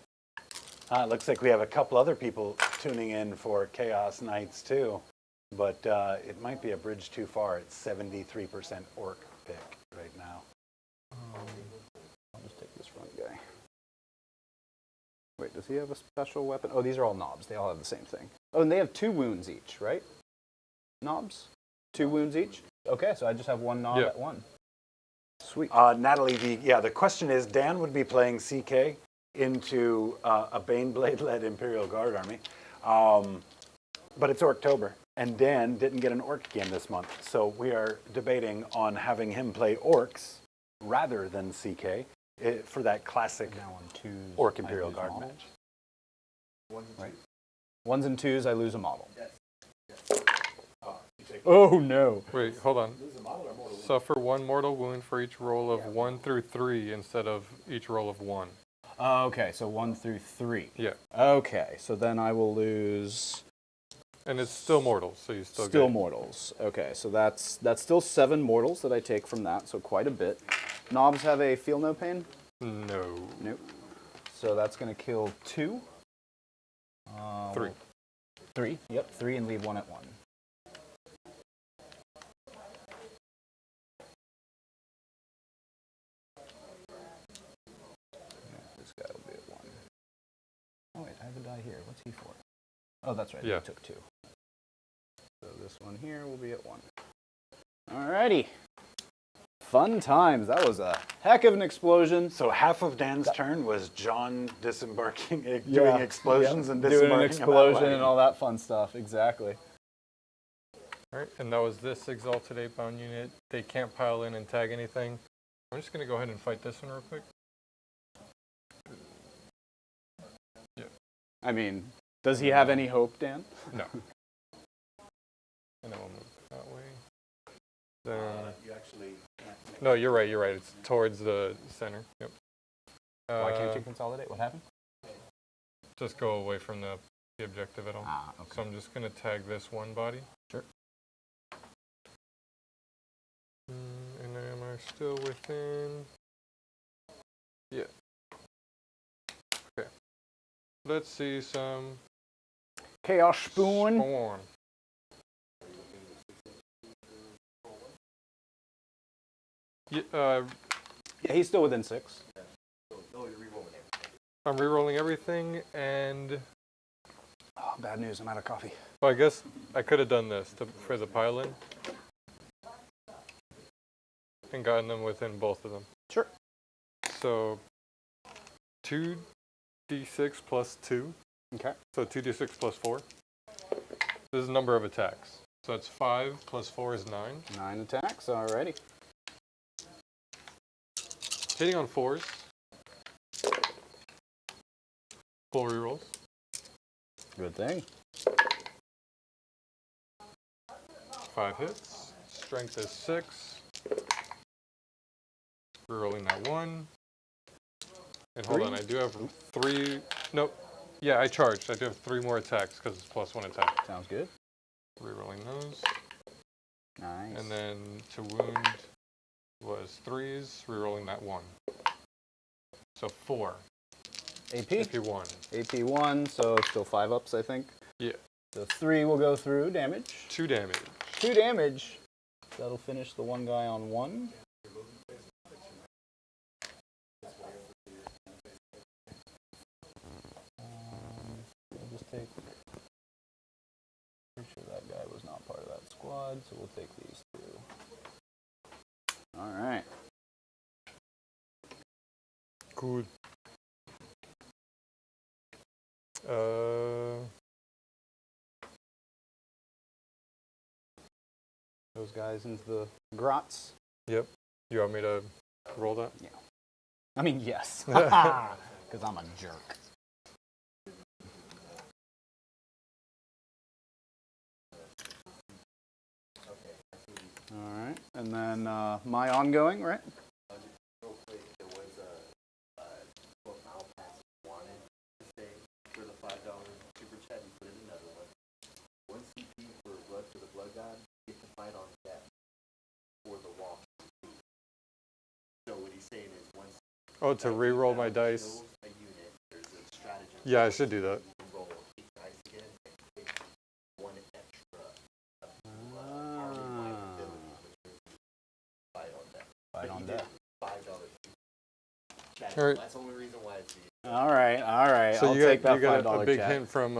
Hill? Looks like we have a couple other people tuning in for Chaos Nights too, but it might be a bridge too far. It's 73% orc pick right now. I'll just take this front guy. Wait, does he have a special weapon? Oh, these are all knobs. They all have the same thing. Oh, and they have 2 wounds each, right? Knobs? 2 wounds each? Okay, so I just have 1 knob Yeah. at 1. Sweet. Natalie, the question is, Dan would be playing CK into a Baneblade-led Imperial Guard army, but it's Orktober, and Dan didn't get an Orc game this month, so we are debating on having him play Orcs rather than CK for that classic Now on 2s. Orc I Imperial lose Guard models. match. Right. 1s and 2s, I lose a model. Oh no. Wait, hold on. Suffer 1 mortal wound for each roll of 1 through 3 instead of each roll of 1. Okay, so 1 through 3. Yeah. Okay, so then I will lose. And it's still mortals, so you still Still get mortals. Okay, so that's still 7 mortals that I take from that, so quite a bit. Knobs have a feel no pain? No. Nope. So that's going to kill 2. 3. 3, yep, 3 and leave 1 at 1. This guy will be at 1. Oh wait, I have a die here. What's he for? Oh, that's right, Yeah. he took 2. So this one here will be at 1. Alrighty. Fun times. That was a heck of an explosion. So half of Dan's turn was John disembarking, doing Yeah, explosions yeah. and doing disembarking. an explosion that and all that fun stuff. Exactly. Alright, and that was this Exalted 8-bound unit. They can't pile in and tag anything. I'm just going to go ahead and fight this one real quick. I mean, does he have any hope, Dan? No. And then we'll move that way. Then, no, you're right. It's towards the center. Yep. Why can't you consolidate? What happened? Just go away from the objective at all. Ah, okay. So I'm just going to tag this one body. Sure. And am I still within? Yeah. Okay. Let's see some Chaos Spoon. Spawn. Yeah, Yeah, he's still within 6. I'm rerolling everything, and Oh, bad news. I'm out of coffee. well, I guess I could have done this for the pile-in and gotten them within both of them. Sure. So 2d6 plus 2, Okay. so 2d6 plus 4. This is the number of attacks. So it's 5 plus 4 is 9. 9 attacks. Alrighty. Hitting on 4s. Full rerolls. Good thing. 5 hits. Strength is 6. Rerolling that 1. And hold on, I do have 3. Nope. Yeah, I charged. I do have 3 more attacks because it's plus 1 attack. Sounds good. Rerolling those. Nice. And then to wound was 3s. Rerolling that 1. So 4. AP? AP 1. AP 1, so still 5 ups, I think. Yeah. So 3 will go through damage. 2 damage. 2 damage. That'll finish the one guy on 1. We'll just take. Pretty sure that guy was not part of that squad, so we'll take these 2. Alright. Good. Those guys into the grots. Yep. You want me to roll that? Yeah. I mean, yes. Because I'm a jerk. Alright. And then my ongoing, right? Oh, to re-roll my dice. Yeah, I should do that. Fight on death. All right. That's the only reason why it's Alright. So I'll you take that got $5 a big chat. hint from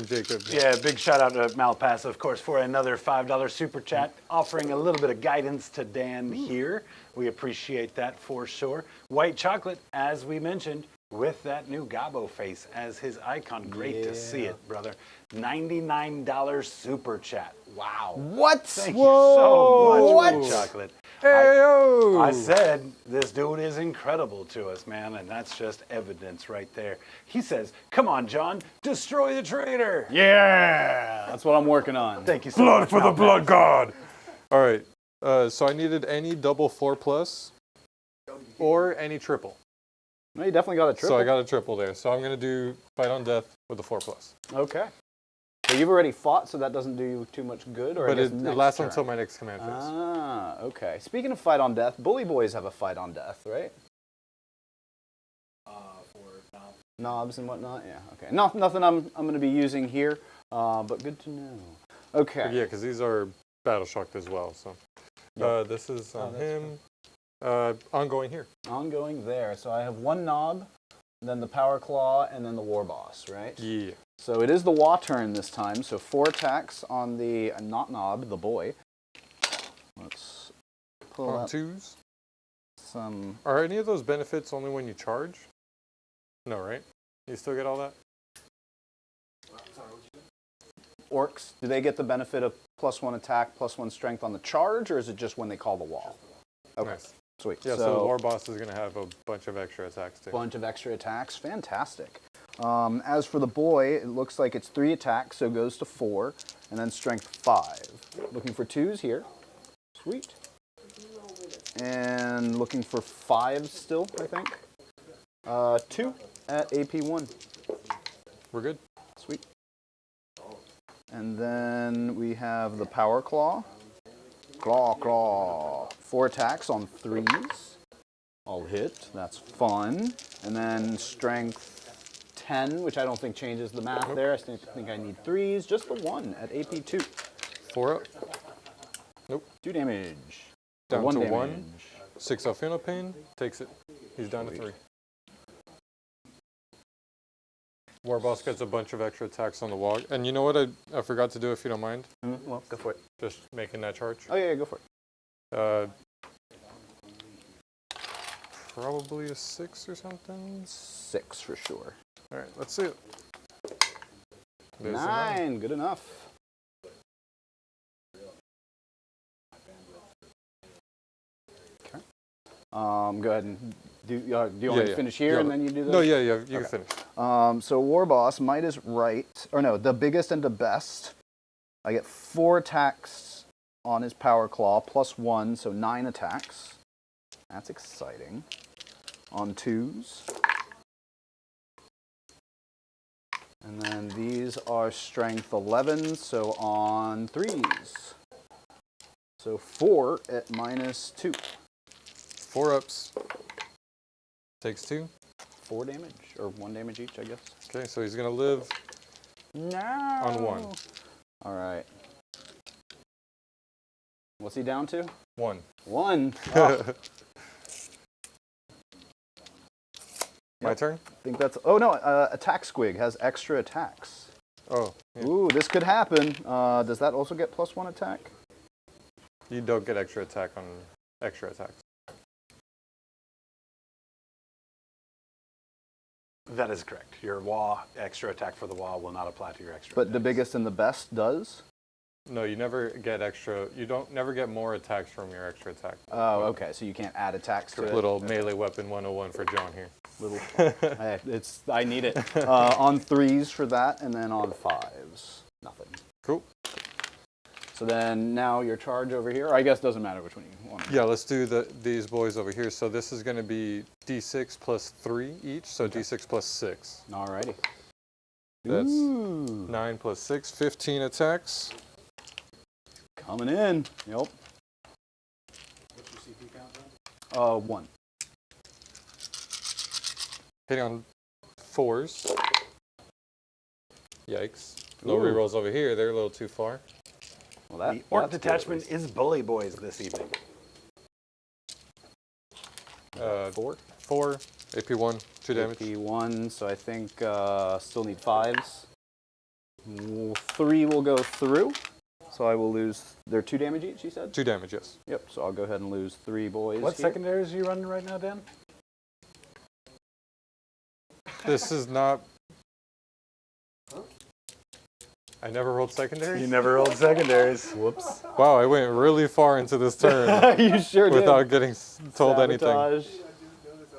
Jacob. Yeah, big shout out to Malpass, of course, for another $5 super chat, offering a little bit of guidance to Dan here. We appreciate that for sure. White chocolate, as we mentioned, with that new Gabo face as his icon. Great to see it, brother. $99 super chat. Wow. What? Thank you so much, What? White chocolate. Hey-o! I said this dude is incredible to us, man, and that's just evidence right there. He says, "Come on, John, destroy the traitor." Yeah, that's what I'm working on. Thank you so much. Blood for the Malpass. blood god! All right, so I needed any double 4+ or any triple. No, you definitely got a triple. So I got a triple there. So I'm going to do fight on death with a 4+. Okay. But you've already fought, so that doesn't do you too much good, or But I guess it next lasts turn. until my next command phase. Ah, okay. Speaking of fight on death, Bully Boys have a fight on death, right? For Knobs and whatnot. Yeah. Okay. No, nothing I'm going to be using here, but good to know. Okay. Yeah, because these are battle shocked as well. So this is on him. Ongoing here. Ongoing there. So I have one knob, then the power claw, and then the war boss, right? Yeah. So it is the Wa turn this time. So 4 attacks on the not knob, the boy. Let's pull On up 2s. some. Are any of those benefits only when you charge? No, right? You still get all that? Orcs, do they get the benefit of +1 attack, +1 strength on the charge, or is it just when they call the wall? Okay, Nice. sweet. Yeah, so the war boss is going to have a bunch of extra attacks too. Bunch of extra attacks, fantastic. As for the boy, it looks like it's 3 attacks, so it goes to 4, and then strength 5. Looking for 2s here. Sweet. And looking for 5s still, I think. 2 at AP 1. We're good. Sweet. And then we have the power claw. Claw. 4 attacks on 3s. All hit. That's fun. And then strength 10, which I don't think changes the math there. I think I need 3s. Just the 1 at AP 2. 4 up. Nope. 2 damage. Down Or to 1 1. damage. 6 off Pheno Pain. Takes it. He's down to 3. War boss gets a bunch of extra attacks on the wall. And you know what I forgot to do, if you don't mind? Well, go for it. Just making that charge. Oh, yeah, go for it. Probably a 6 or something. 6 for sure. All right, let's see it. There's a 9, good enough. Okay. Go ahead and do you want me to finish here and then you do this? No, yeah, you can finish. So War Boss, might is right, or no, the biggest and the best. I get 4 attacks on his power claw, +1, so 9 attacks. That's exciting. On 2s. And then these are strength 11, so on 3s. So 4 at -2. 4 ups. Takes 2. 4 damage, or 1 damage each, I guess. Okay, so he's going to live No. on 1. All right. What's he down to? 1. 1. Oh, My turn? I think that's. Oh no, Attack Squig has extra attacks. Oh, yeah. Ooh, this could happen. Does that also get +1 attack? You don't get extra attack on extra attacks. That is correct. Your Wa extra attack for the Wa will not apply to your extra. But the attacks. biggest and the best does. No, you never get extra. You don't never get more attacks from your extra attack. Oh, okay. So you can't add attacks to it. Little melee weapon 101 for John here. Little. Hey, I need it. On 3s for that, and then on 5s, nothing. Cool. So then now your charge over here. I guess it doesn't matter which one you want. Yeah, let's do these boys over here. So this is going to be D6 plus 3 each. So D6 plus 6. Alrighty. That's Ooh. 9 plus 6, 15 attacks. Coming in. Yep. What's your CP count then? 1. Hitting on 4s. Yikes. No Ooh. rerolls over here. They're a little too far. Well, The Orc that's detachment good. is Bully Boys this evening. 4. 4, AP1, 2 damage. AP1, so I think still need 5s. 3 will go through, so I will lose. They're 2 damage each, you said? 2 damage, yes. Yep, so I'll go ahead and lose 3 boys. What here. secondaries are you running right now, Dan? This is not I never rolled secondary? You never rolled secondaries. Whoops. Wow, I went really far into this turn You sure did. without getting told anything. Sabotage.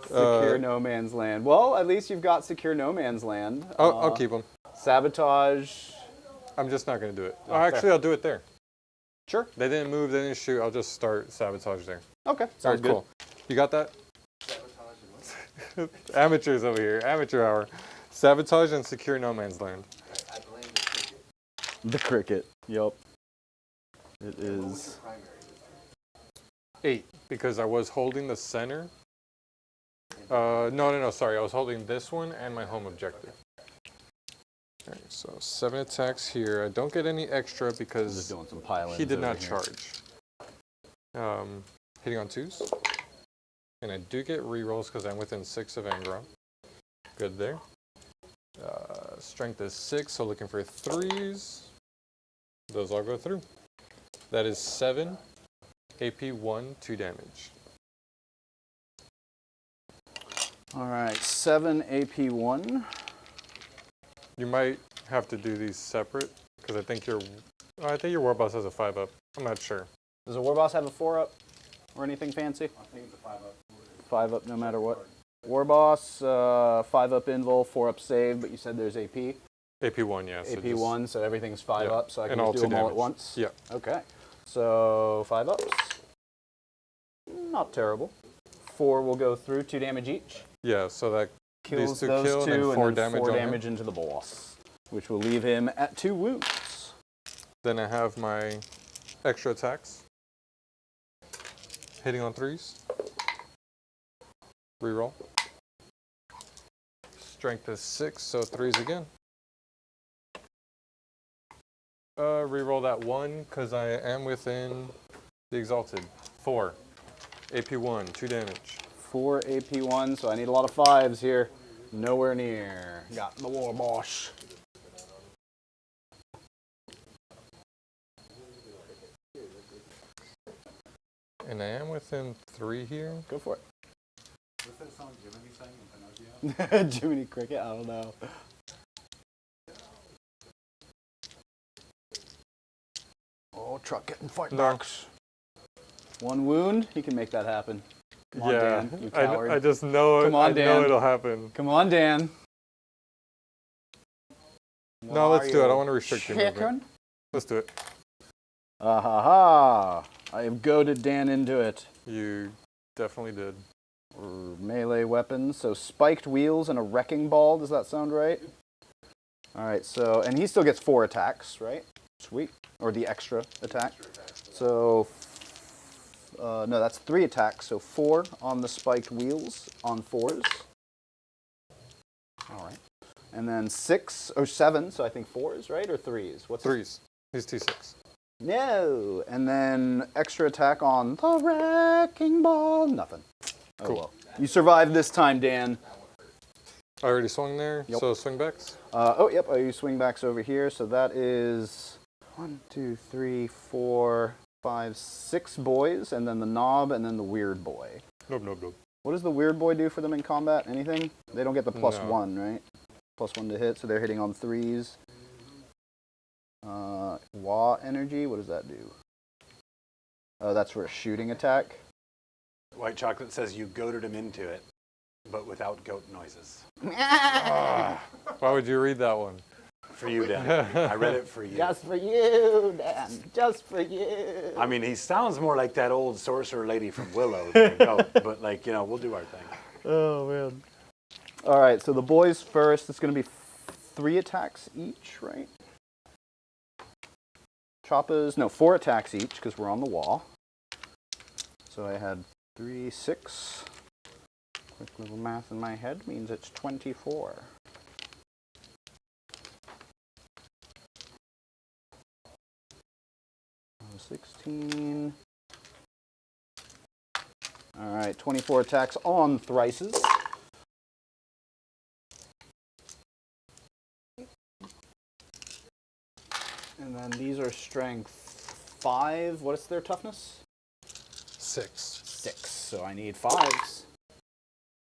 Secure no man's land. Well, at least you've got secure no man's land. I'll keep them. Sabotage. I'm just not going to do it. Oh, actually, I'll do it there. Sure. They didn't move, they didn't shoot. I'll just start sabotage there. Okay. All Sounds right, cool. You got that? Amateurs over here. Amateur hour. Sabotage and secure no man's land. I blame the cricket. good. The cricket. Yup. It is. 8, because I was holding the center. No, sorry. I was holding this one and my home objective. All right, so 7 attacks here. I don't get any extra Just because doing some piling. he did not charge. Hitting on 2s. And I do get rerolls because I'm within 6 of Angron. Good there. Strength is 6, so looking for 3s. Those all go through. That is 7. AP 1, 2 damage. All right. 7 AP1. You might have to do these separate because I think your war boss has a 5-up. I'm not sure. Does a war boss have a 4-up or anything fancy? I think it's a 5-up. 5-up no matter what. War boss, 5-up invul, 4-up save, but you said there's AP. AP1, yeah. So AP1, so everything's 5-up, so I can and just do all them all at 2 once? Yeah. Okay. So 5-ups. Not terrible. 4 will go through, 2 damage each. Yeah, so that Kills these 2 those kill, 2, and then 4 and then damage 4 on him. damage into the boss, which will leave him at 2 wounds. Then I have my extra attacks. Hitting on 3s. Reroll. Strength is 6, so 3s again. Reroll that 1 because I am within the Exalted. 4. AP1, 2 damage. 4 AP1, so I need a lot of 5s here. Nowhere near. Got the war boss. And I am within 3 here. Go for it. What's that song Jiminy sang in Pinocchio? Jiminy Cricket, I don't know. Oh, truck getting fight marks. 1 wound, he can make that happen. Come on, Dan, you coward. I just know Come on, I know Dan. it'll happen. Come on, Dan. No, let's do it. I want to restrict your movement. Chicken? Let's do it. Ah ha ha! I have goaded Dan into it. You definitely did. Melee weapons, so spiked wheels and a wrecking ball. Does that sound right? All right, so, and he still gets 4 attacks, right? Sweet. Or the extra attack. So, no, that's 3 attacks. So 4 on the spiked wheels on 4s. All right. And then 6 or 7, so I think 4s, right? Or 3s? What's 3s. He's T6. No. And then extra attack on the wrecking ball. Nothing. Oh, Cool. well. You survived this time, Dan. I already swung there, Yep. so swing backs. Oh, yep. You swing backs over here. So that is 1, 2, 3, 4, 5, 6 boys, and then the knob, and then the weird boy. Nope. What does the weird boy do for them in combat? Anything? They don't get the plus No. 1, right? Plus 1 to hit, so they're hitting on 3s. Wah energy, what does that do? Oh, that's for a shooting attack. White Chocolate says you goaded him into it, but without goat noises. Why would you read that one? For you, Dan. I read it for you. Just for you, Dan. Just for you. I mean, he sounds more like that old sorcerer lady from Willow than a goat, but like, you know, we'll do our thing. Oh, man. All right, so the boys first. It's going to be 3 attacks each, right? Choppas, no, 4 attacks each because we're on the wall. So I had 3, 6. Quick little math in my head means it's 24. Oh, 16. All right, 24 attacks on thrices. And then these are strength 5. What is their toughness? 6. 6. So I need 5s.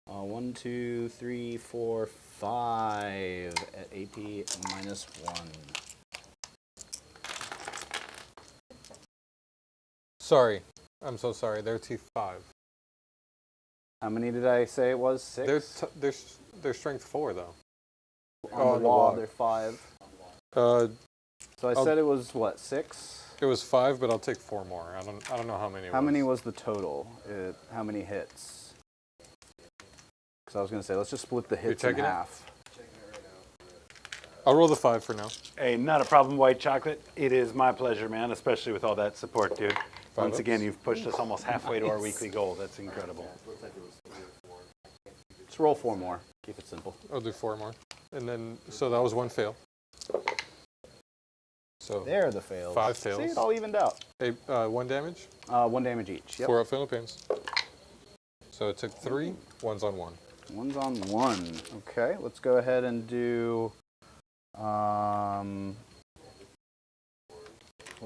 1, 2, 3, 4, 5 at AP -1. Sorry. I'm so sorry. They're T5. How many did I say it was? 6? They're strength 4 though. On the wall, they're 5. Uh, So I said it was, what, 6? it was 5, but I'll take 4 more. I don't know how many. How many was the total? How many hits? Because I was going to say, let's just split the hits in checking it? half. I'll roll the 5 for now. Hey, not a problem, White Chocolate. It is my pleasure, man, especially with all that support, dude. Once again, you've pushed us almost halfway to our weekly goal. That's incredible. Just roll 4 more. Keep it simple. I'll do 4 more. And then, so that was 1 fail. So There are the fails. 5 fails. See, it all evened out. 1 damage. 1 damage each. Yep. 4 up Philippines. So it took 3. 1's on 1. 1's on 1. Okay, let's go ahead and do... what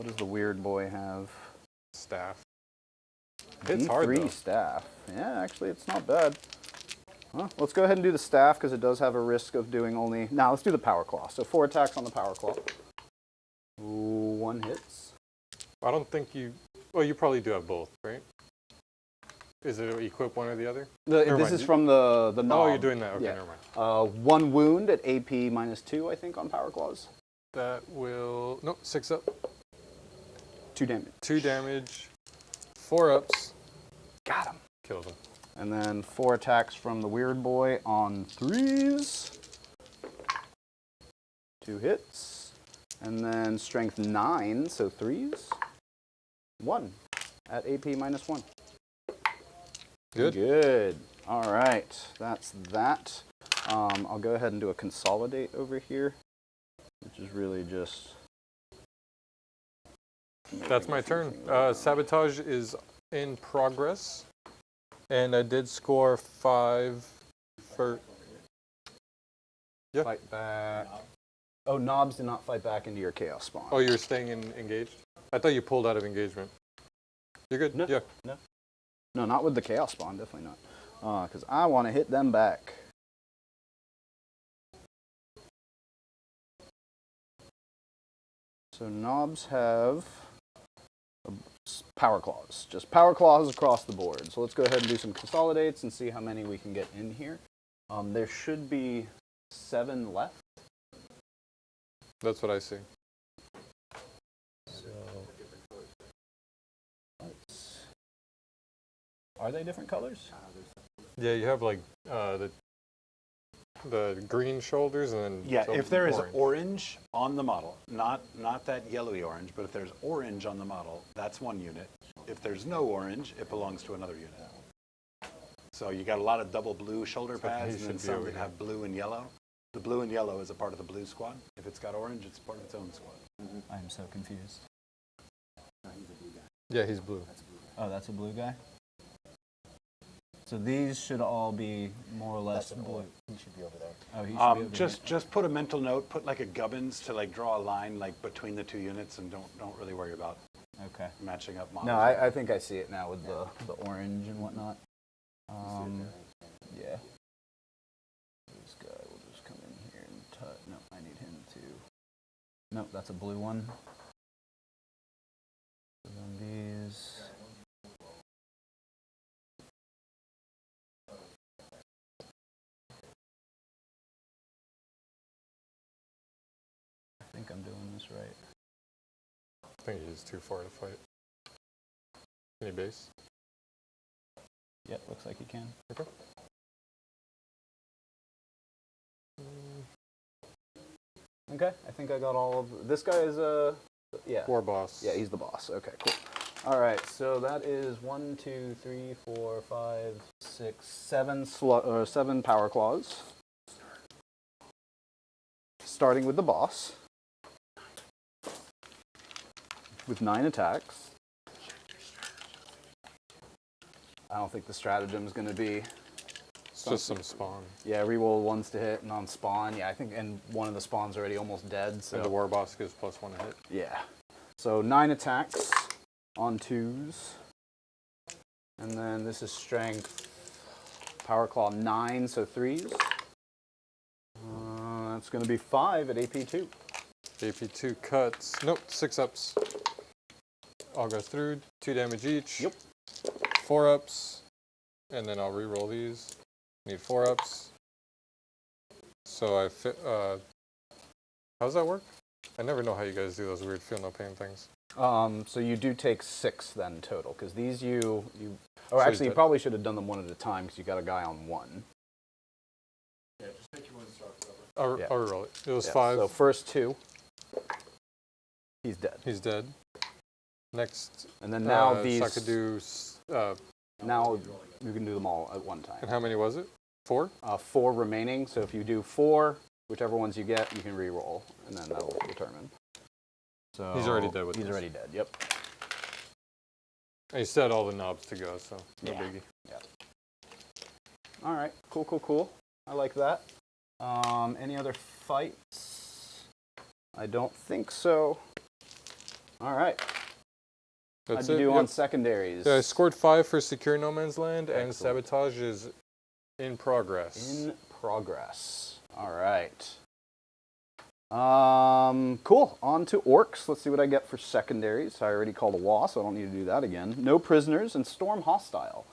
does the weird boy have? Staff. It's hard D3 though. staff. Yeah, actually, it's not bad. Well, let's go ahead and do the staff because it does have a risk of doing only... Now, let's do the power claw. So 4 attacks on the power claw. 1 hits. I don't think you. Well, you probably do have both, right? Is it equip one or the other? This mind. is from the knob. Oh, you're doing that. Okay, Yeah. never mind. 1 wound at AP -2, I think, on power claws. That will. No, 6 up. 2 damage. 2 damage. 4 ups. Got him. Kills him. And then 4 attacks from the weird boy on 3s. 2 hits. And then strength 9, so 3s. 1 at AP -1. Good. Good. All right. That's that. I'll go ahead and do a consolidate over here, which is really just... That's my turn. Sabotage is in progress. And I did score 5 for. Yeah. Fight back. Oh, knobs did not fight back into your chaos spawn. Oh, you're staying engaged? I thought you pulled out of engagement. You're good? No. Yeah. No, not with the chaos spawn. Definitely not. Because I want to hit them back. So knobs have power claws. Just power claws across the board. So let's go ahead and do some consolidates and see how many we can get in here. There should be 7 left. That's what I see. So, are they different colors? Yeah, you have like the green shoulders and then. Yeah, if there is orange. orange on the model, not that yellowy orange, but if there's orange on the model, that's 1 unit. If there's no orange, it belongs to another unit. So you got a lot of double blue shoulder pads and then some that have blue and yellow. The blue and yellow is a part of the blue squad. If it's got orange, it's part of its own squad. I'm so confused. Yeah, he's blue. Oh, that's a blue guy? So these should all be more or less blue. He should be over there. Oh, he should be over Just put a mental note, put like a gubbins to like draw a line like between the 2 units and don't really worry about there. Okay. matching up models. No, I think I see it now with the orange and whatnot. Yeah. This guy will just come in here and touch. No, I need him to. Nope, that's a blue one. So then these. I think I'm doing this right. I think he's too far to fight. Any base? Yep, looks like you can. Okay. Okay, I think I got all of this guy is yeah. War boss. Yeah, he's the boss. Okay, cool. All right, so that is 1, 2, 3, 4, 5, 6, 7 power claws. Starting with the boss. With 9 attacks. I don't think the stratagem is going to be... It's just some spawn. Yeah, reroll 1s to hit and on spawn. Yeah, I think, and one of the spawns already almost dead. So And the war boss gives +1 a hit. yeah. So 9 attacks on 2s. And then this is strength. Power claw 9, so 3s. That's going to be 5 at AP2. AP2 cuts. Nope, 6 ups. all goes through. 2 damage each. Yep. 4 ups. And then I'll re-roll these. Need 4 ups. So I fit. How does that work? I never know how you guys do those weird feel no pain things. So you do take 6 then total, because these you. Oh, So actually, you you probably should have done them one at a time because you got a guy on 1. I'll, Yeah. I'll re-roll it. It was Yeah, 5. So first 2, he's dead. He's dead. Next. And then now So these. I could do. Now you can do them all at one time. And how many was it? 4? 4 remaining. So if you do 4, whichever ones you get, you can re-roll, and then that'll determine. So He's already dead with He's this. already dead. Yep. I set all the knobs to go, so no Yeah. biggie. Yeah. All right. Cool. Cool. Cool. I like that. Any other fights? I don't think so. All right. That's How'd you it. do on Yep. secondaries? Yeah, I scored 5 for Secure No Man's Land, and Excellent. Sabotage is in progress. In progress. All right. Cool. On to Orks. Let's see what I get for secondaries. I already called a WA, so I don't need to do that again. No prisoners and Storm Hostile.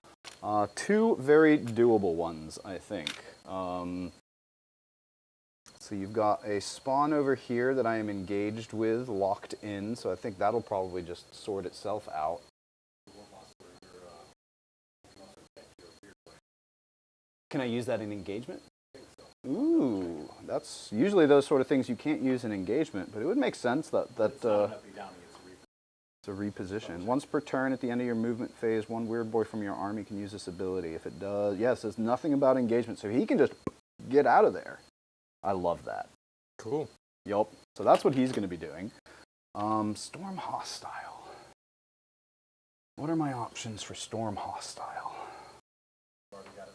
2 very doable ones, I think. So you've got a spawn over here that I am engaged with, locked in, so I think that'll probably just sort itself out. Can I use that in engagement? Ooh, that's usually those sort of things you can't use in engagement, but it would make sense that it's a reposition. Once per turn at the end of your movement phase, 1 weird boy from your army can use this ability. If it does, yes, there's nothing about engagement, so he can just get out of there. I love that. Cool. Yup. So that's what he's going to be doing. Storm Hostile. What are my options for Storm Hostile?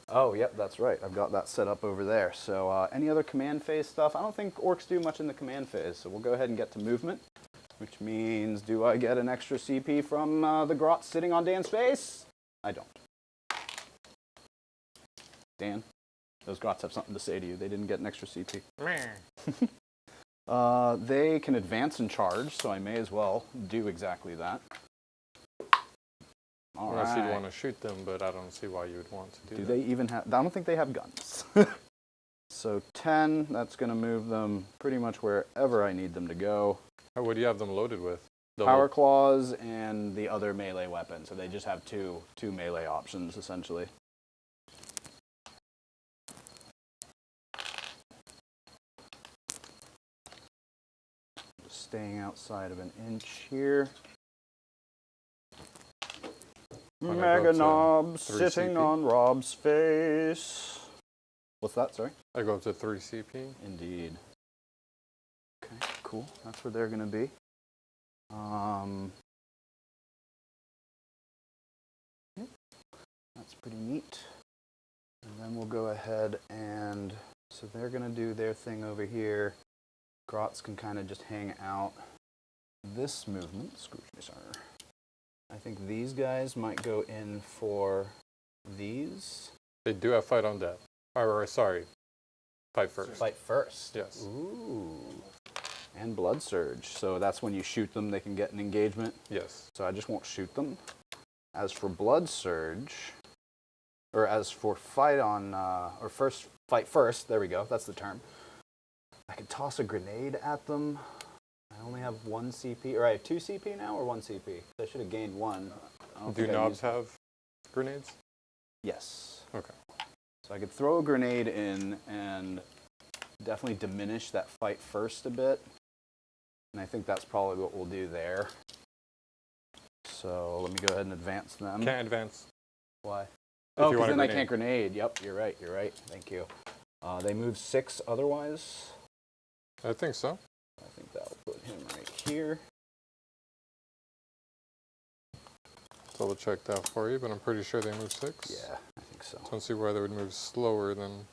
Oh, yep, that's right. I've got that set up over there. So any other command phase stuff? I don't think Orcs do much in the command phase, so we'll go ahead and get to movement, which means do I get an extra CP from the Grot sitting on Dan's face? I don't. Dan, those Grots have something to say to you. They didn't get an extra CP. They can advance and charge, so I may as well do exactly that. All Unless right. you'd want to shoot them, but I don't see why you would want to do Do that. they even have... I don't think they have guns. So 10, that's going to move them pretty much wherever I need them to go. What do you have them loaded with? Power Claws and the other melee weapon, so they just have two melee options, essentially. Just staying outside of an inch here. When I go Mega up to Knob 3 sitting CP. on Rob's face. What's that, sorry? I go up to 3 CP. Indeed. Okay, cool. That's where they're going to be. Yep. That's pretty neat. And then we'll go ahead and... So they're going to do their thing over here. Grots can kind of just hang out. This movement, Scrooge Misarner. I think these guys might go in for these. They do have Fight on Death. Or sorry, Fight First. Fight first. Yes. Ooh. And Blood Surge. So that's when you shoot them, they can get an engagement. Yes. So I just won't shoot them. As for Blood Surge, or as for Fight on, or first Fight First, there we go, that's the term. I could toss a grenade at them. I only have 1 CP, or I have 2 CP now, or 1 CP? I should have gained 1. I don't Do think I knobs used- have grenades? Yes. Okay. So I could throw a grenade in and definitely diminish that Fight First a bit. And I think that's probably what we'll do there. So let me go ahead and advance them. Can't advance. Why? If Oh, you because want a then I grenade. can't grenade. Yep, you're right, you're right. Thank you. They move 6 otherwise. I think so. I think that'll put him right here. Double check that for you, but I'm pretty sure they move 6. Yeah, I think so. Don't see why they would move slower than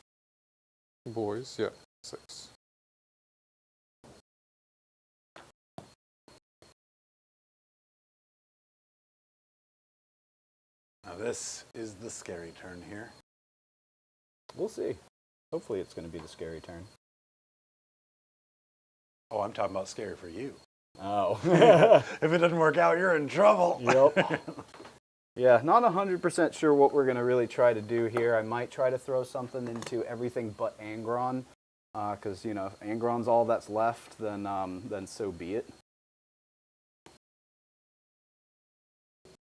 boys. Yeah, 6. Now this is the scary turn here. We'll see. Hopefully it's going to be the scary turn. Oh, I'm talking about scary for you. Oh. If it doesn't work out, you're in trouble. Yep. Yeah, not 100% sure what we're going to really try to do here. I might try to throw something into everything but Angron, because, you know, if Angron's all that's left, then so be it.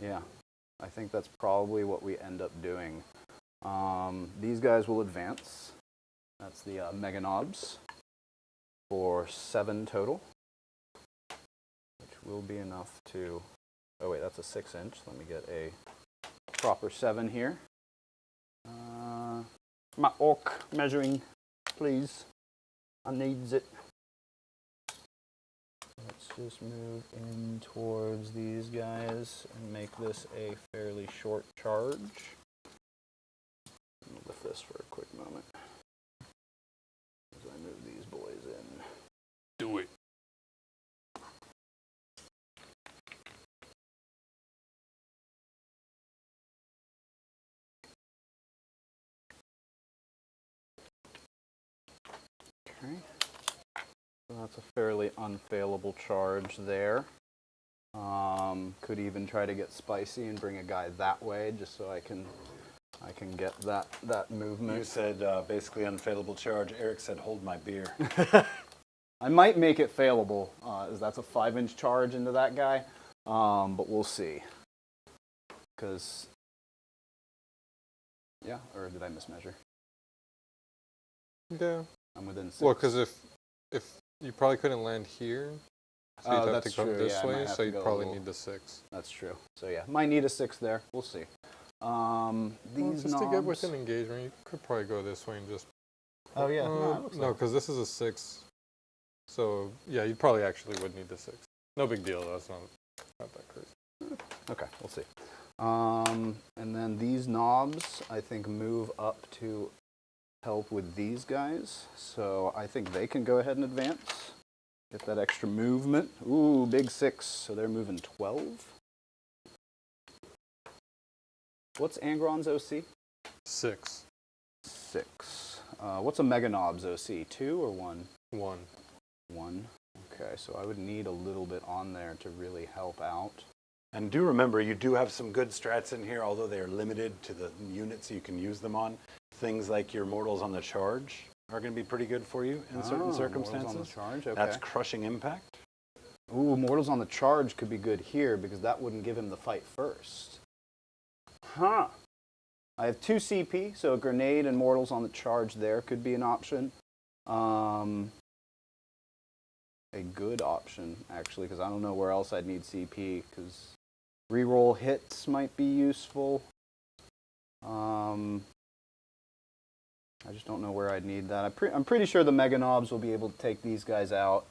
Yeah, I think that's probably what we end up doing. These guys will advance. That's the Mega Knobs for 7 total, which will be enough to... Oh wait, that's a 6-inch. Let me get a proper 7 here. My orc measuring, please. I needs it. Let's just move in towards these guys and make this a fairly short charge. I'll lift this for a quick moment as I move these boys in. Do it. Okay. So that's a fairly unfailable charge there. Could even try to get spicy and bring a guy that way just so I can get that movement. You said basically unfailable charge. Eric said hold my beer. I might make it failable, as that's a 5-inch charge into that guy, but we'll see. Because, yeah, or did I mismeasure? Yeah. I'm within 6. Well, because if you probably couldn't land here, so you'd Oh, have to that's come true. this Yeah, I might way, have so to you'd go a probably little- need the 6. That's true. So yeah, might need a 6 there. We'll see. Well, These just to get knobs- within engagement, you could probably go this way and just... Oh yeah, no, it looks no, like- because this is a 6. So, yeah, you probably actually would need the 6. No big deal, though. It's not that crazy. Okay, we'll see. And then these knobs, I think, move up to help with these guys. So I think they can go ahead and advance. Get that extra movement. Ooh, big 6. So they're moving 12. What's Angron's OC? 6. 6. What's a Mega Knob's OC? 2 or 1? 1. 1. Okay, so I would need a little bit on there to really help out. And do remember, you do have some good strats in here, although they are limited to the units you can use them on. Things like your mortals on the charge are going to be pretty good for you in certain Mortals circumstances. on the charge, okay. That's crushing impact. Ooh, Mortals on the charge could be good here because that wouldn't give him the fight first. Huh. I have 2 CP, so a grenade and Mortals on the charge there could be an option. A good option, actually, because I don't know where else I'd need CP, because reroll hits might be useful. I just don't know where I'd need that. I'm pretty sure the Mega Knobs will be able to take these guys out.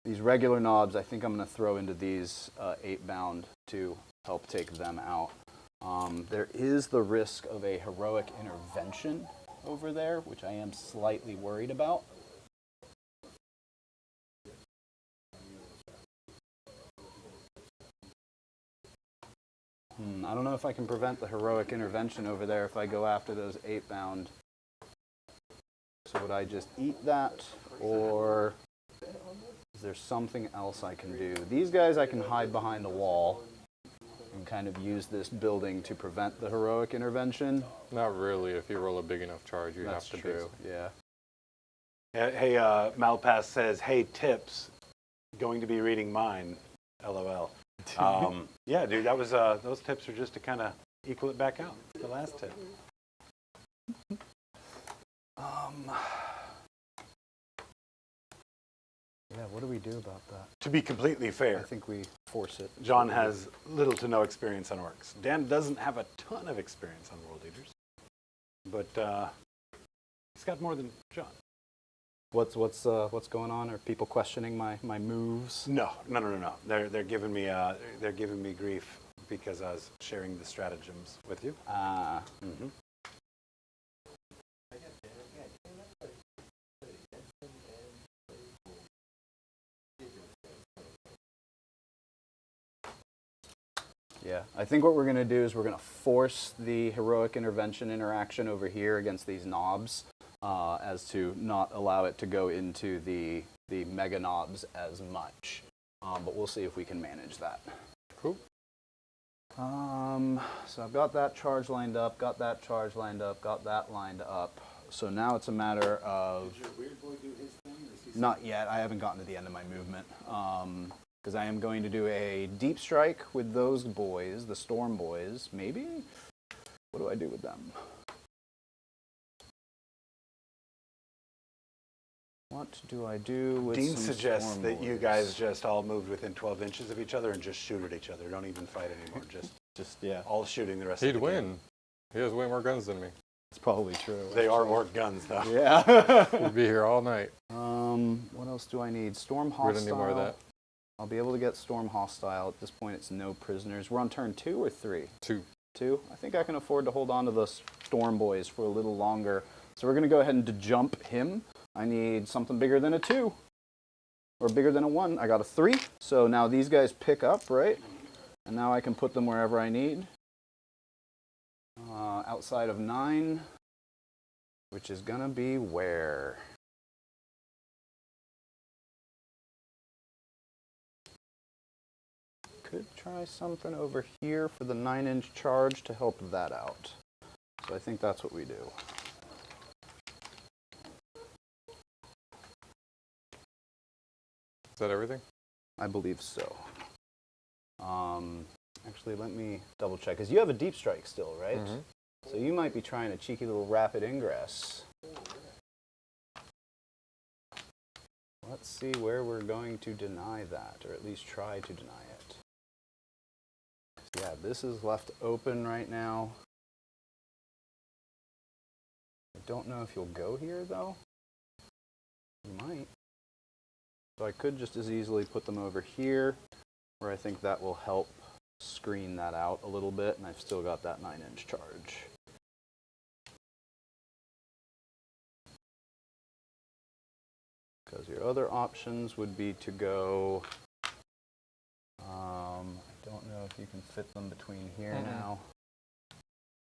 These regular knobs, I think I'm going to throw into these 8-bound to help take them out. There is the risk of a heroic intervention over there, which I am slightly worried about. I don't know if I can prevent the heroic intervention over there if I go after those 8-bound. So would I just eat that, or is there something else I can do? These guys I can hide behind the wall and kind of use this building to prevent the heroic intervention. Not really. If you roll a big enough charge, you That's have to true, do. yeah. Hey, Malpass says, hey, tips. Going to be reading mine. LOL. Yeah, dude, that was those tips are just to kind of equal it back out. The last tip. Yeah, what do we do about that? To be completely I fair, think we force it. John has little to no experience on orcs. Dan doesn't have a ton of experience on world eaters, but he's got more than John. What's going on? Are people questioning my moves? No. They're giving me grief because I was sharing the stratagems with you. Mm-hmm. Yeah, I think what we're going to do is we're going to force the heroic intervention interaction over here against these knobs, as to not allow it to go into the mega knobs as much. but we'll see if we can manage that. Cool. So I've got that charge lined up, got that charge lined up, got that lined up. So now it's a matter of... Does your weird boy do his thing? Or is he Not yet. I haven't gotten to the end of my movement. Because I am going to do a deep strike with those boys, the storm boys, maybe? What do I do with them? What do I do with Dean some suggests storm that you boys? guys just all moved within 12 inches of each other and just shoot at each other. Don't even fight anymore. Just yeah, all shooting the rest of He'd the win. game. He has way more guns than me. it's probably true. They are orc guns, though. Yeah. We'd be here all night. What else do I need? Storm We're hostile. gonna need more of that. I'll be able to get storm hostile. At this point, it's no prisoners. We're on turn 2 or 3? 2. 2. I think I can afford to hold on to the storm boys for a little longer. So we're going to go ahead and jump him. I need something bigger than a 2. Or bigger than a 1. I got a 3. So now these guys pick up, right? And now I can put them wherever I need. Outside of 9. Which is going to be where? Could try something over here for the 9-inch charge to help that out. So I think that's what we do. Is that everything? I believe so. Actually, let me double check, because you have a deep strike still, right? Mm-hmm. So you might be trying a cheeky little rapid ingress. Let's see where we're going to deny that, or at least try to deny it. Yeah, this is left open right now. I don't know if you'll go here, though. You might. So I could just as easily put them over here, where I think that will help screen that out a little bit, and I've still got that 9-inch charge. Because your other options would be to go... I don't know if you can fit them between here now.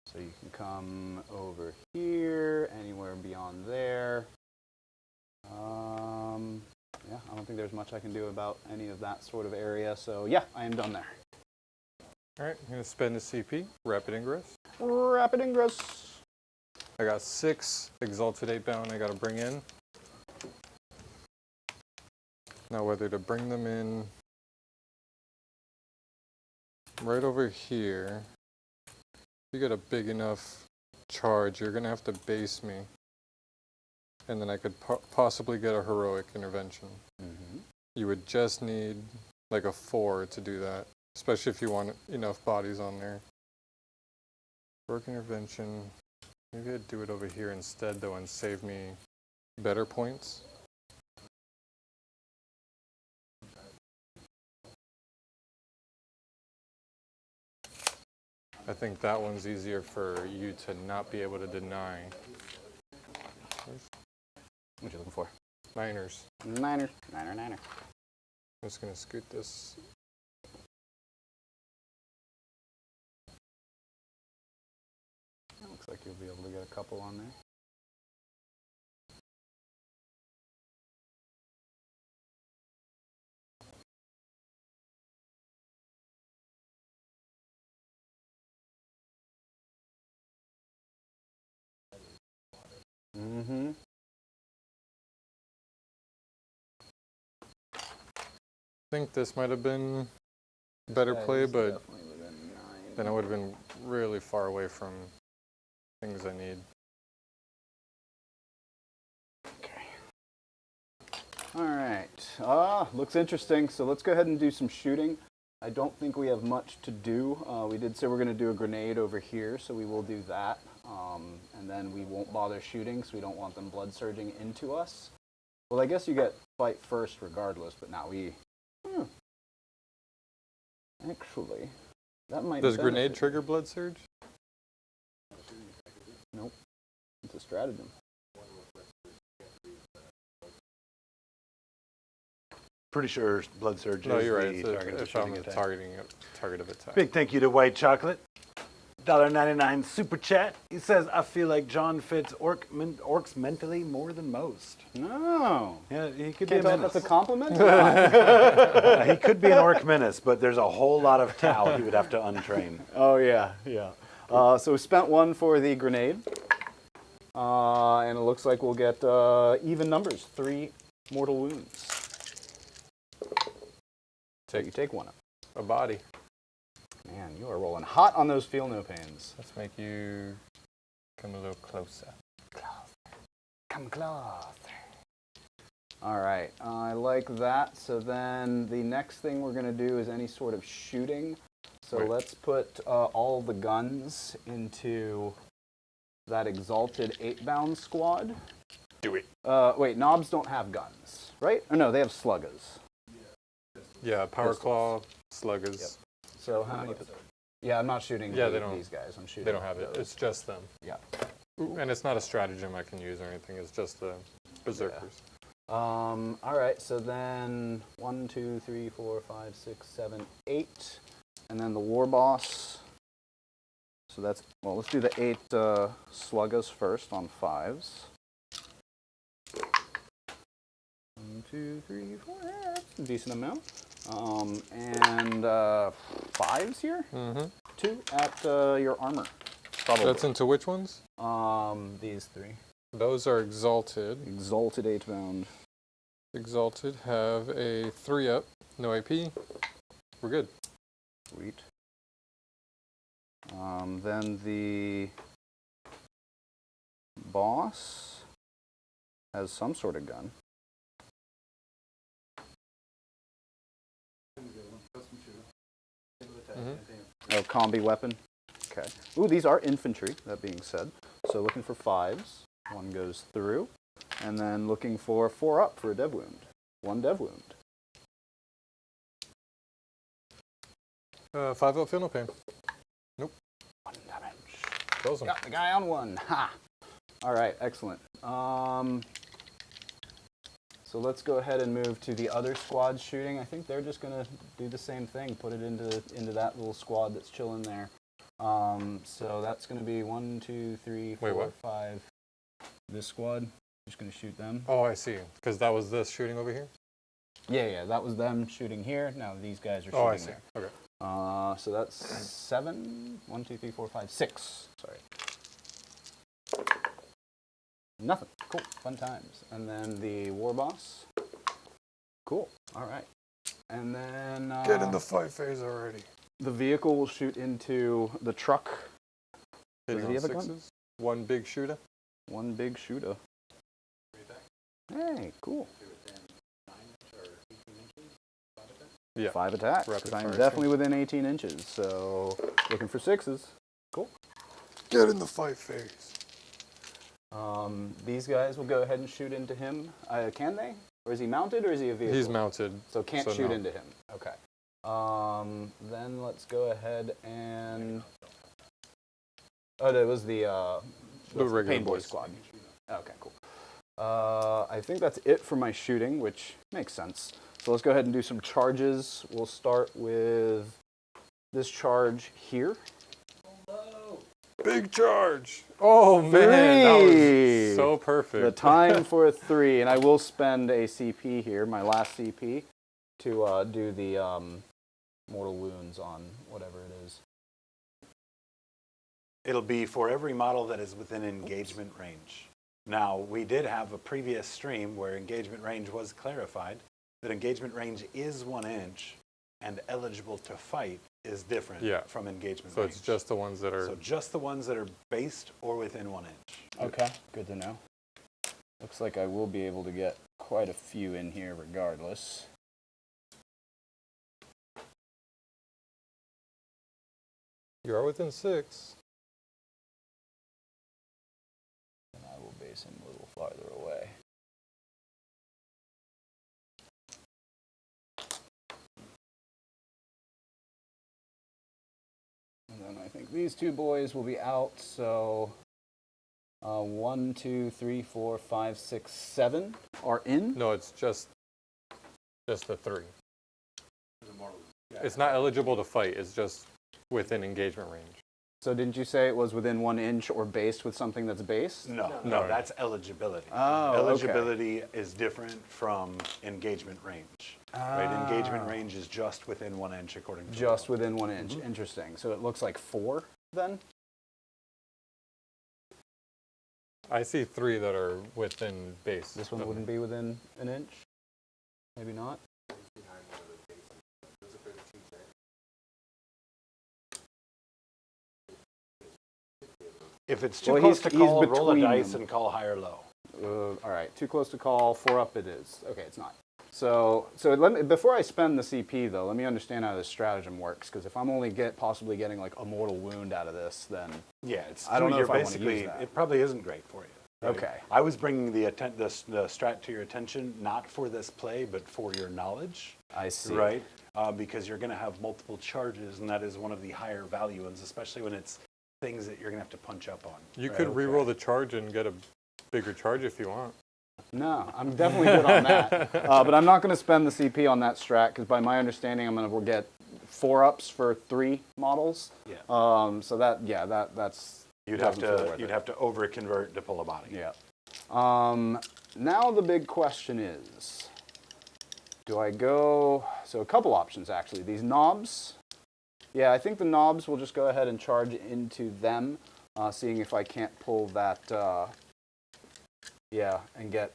So you can come over here, anywhere beyond there. Yeah, I don't think there's much I can do about any of that sort of area. So yeah, I am done there. All right, I'm going to spend a CP, Rapid Ingress. Rapid ingress. I got 6 Exalted 8-bound I got to bring in. Now whether to bring them in right over here. If you get a big enough charge, you're going to have to base me. And then I could possibly get a heroic intervention. Mm-hmm. You would just need like a 4 to do that, especially if you want enough bodies on there. Heroic intervention. Maybe I'd do it over here instead though and save me better points. I think that one's easier for you to not be able to deny. What you looking for? Niners. Niner. I'm just going to scoot this. Looks like you'll be able to get a couple on there. Mm-hmm. I think this might have been better play, but then I would have been really far away from things I need. All right. Looks interesting. So let's go ahead and do some shooting. I don't think we have much to do. We did say we're going to do a grenade over here, so we will do that. And then we won't bother shooting, so we don't want them blood surging into us. Well, I guess you get fight first regardless, but now we... Actually, that might Does benefit grenade you. trigger blood surge? Nope. It's a stratagem. Pretty sure blood surge No, is you're right. the It's target of if I'm shooting attack. targeting a target of attack. Big thank you to White Chocolate. $1.99 super chat. He says, I feel like John fits orcs mentally more than most. No. Yeah, he could Can't be a tell if menace. that's a compliment? He could be an orc menace, but there's a whole lot of Tau he would have to untrain. Oh, yeah, yeah. So we spent one for the grenade. And it looks like we'll get even numbers, 3 mortal wounds. So you take one up. A body. Man, you are rolling hot on those feel no pains. Let's make you come a little closer. Come closer. All right, I like that. So then the next thing we're going to do is any sort of shooting. So Wait. let's put all the guns into that exalted 8-bound squad. Do it. Wait, knobs don't have guns, right? Or no, they have sluggers. Yeah, power claw, sluggers. Yep. So how many? Yeah, I'm not shooting Yeah, they don't- these guys. I'm shooting. They don't have it. those. It's just them. Yeah. And it's not a stratagem I can use or anything. It's just the berserkers. All right. So then 1, 2, 3, 4, 5, 6, 7, 8, and then the war boss. So that's well. Let's do the 8 sluggers first on 5s. 1, 2, 3, 4. Yeah, that's a decent amount. And 5s here. Mm-hmm. 2 at your armor. Probably. That's into which ones? These 3. Those are exalted. Exalted 8-bound. Exalted have a 3-up, no AP. We're good. Sweet. Then the boss has some sort of gun. Oh, combi weapon. Okay. Ooh, these are infantry, that being said. So looking for 5s. 1 goes through. And then looking for 4 up for a dev wound. 1 dev wound. 5-up feel no pain. 1 damage. Kills him. Got the guy on 1. Ha! All right, excellent. So let's go ahead and move to the other squad shooting. I think they're just going to do the same thing, put it into that little squad that's chilling there. So that's going to be 1, 2, 3, 4, Wait, what? 5. This squad, just going to shoot them. Oh, I see. Because that was this shooting over here? Yeah, that was them shooting here. Now these guys are shooting Oh, I see. there. Okay. So that's 7. 1, 2, 3, 4, 5, 6. Sorry. Nothing. Cool. Fun times. And then the war boss. Cool. All right. And then Get in the fight phase already. the vehicle will shoot into the truck. Hitting he on have a gun? 6s. 1 big shooter. 1 big shooter. Hey, cool. Yeah. 5 attacks. Rapid 'Cause I'm fire definitely within 18 inches. So looking for 6s. Cool. Get in the fight phase. These guys will go ahead and shoot into him. Can they? Or is he mounted or is he a vehicle? He's mounted. So can't so shoot no. into him. Okay. Then let's go ahead and... Oh, that was the regular Pain Boy boys. squad. Okay, cool. I think that's it for my shooting, which makes sense. So let's go ahead and do some charges. We'll start with this charge here. Big charge. Oh, man. That 3. was so perfect. The time for a 3, and I will spend a CP here, my last CP, to do the mortal wounds on whatever it is. It'll be for every model that is within engagement range. Now, we did have a previous stream where engagement range was clarified, that engagement range is 1 inch, and eligible to fight is different from engagement So range. it's just the ones that are... So just the ones that are based or within 1 inch. Okay, good to know. Looks like I will be able to get quite a few in here regardless. You are within 6. And I will base him a little farther away. And then I think these 2 boys will be out, so 1, 2, 3, 4, 5, 6, 7 are in. No, it's just the 3. It's not eligible to fight. It's just within engagement range. So didn't you say it was within 1 inch or based with something that's based? No, No. that's eligibility. Oh, okay. Eligibility is different from engagement range. Right? Engagement range is just within 1 inch according to the Just law. within 1 inch. Interesting. So it looks like 4 then? I see 3 that are within base. This one wouldn't be within 1 inch? Maybe not? If it's too Well, close he's- to he's call, roll a between dice them. and call high or low. All right, too close to call, 4 up it is. Okay, it's not. So let me, before I spend the CP though, let me understand how this stratagem works, because if I'm only possibly getting like a mortal wound out of this, then Yeah, it's. I don't know you're if I wanna basically. use that. It probably isn't great for you. right? Okay. I was bringing the strat to your attention not for this play, but for your knowledge. I see. Right, because you're going to have multiple charges, and that is one of the higher value ones, especially when it's things that you're going to have to punch up on. You right? could re-roll the charge and get a bigger charge if you want. No, I'm definitely good on that. But I'm not going to spend the CP on that strat, because by my understanding, I'm going to get 4-ups for 3 models. Yeah. So that's You'd have doesn't feel worth to it. over convert to pull a body. Yeah. Now the big question is, do I go? So a couple options actually. These knobs. Yeah, I think the knobs will just go ahead and charge into them, seeing if I can't pull that. Yeah, and get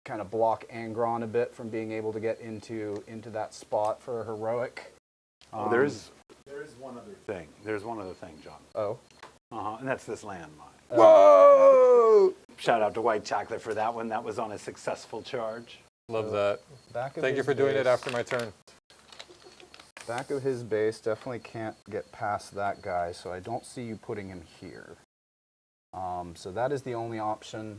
kind of block Angron a bit from being able to get into that spot for a heroic. There is one other thing. There's one other thing, John. Oh. And that's this landmine. Whoa! Shout out to White Chocolate for that one. That was on a successful charge. Love that. Back of Thank you his for doing it base. after my turn. Back of his base, definitely can't get past that guy, so I don't see you putting him here. So that is the only option.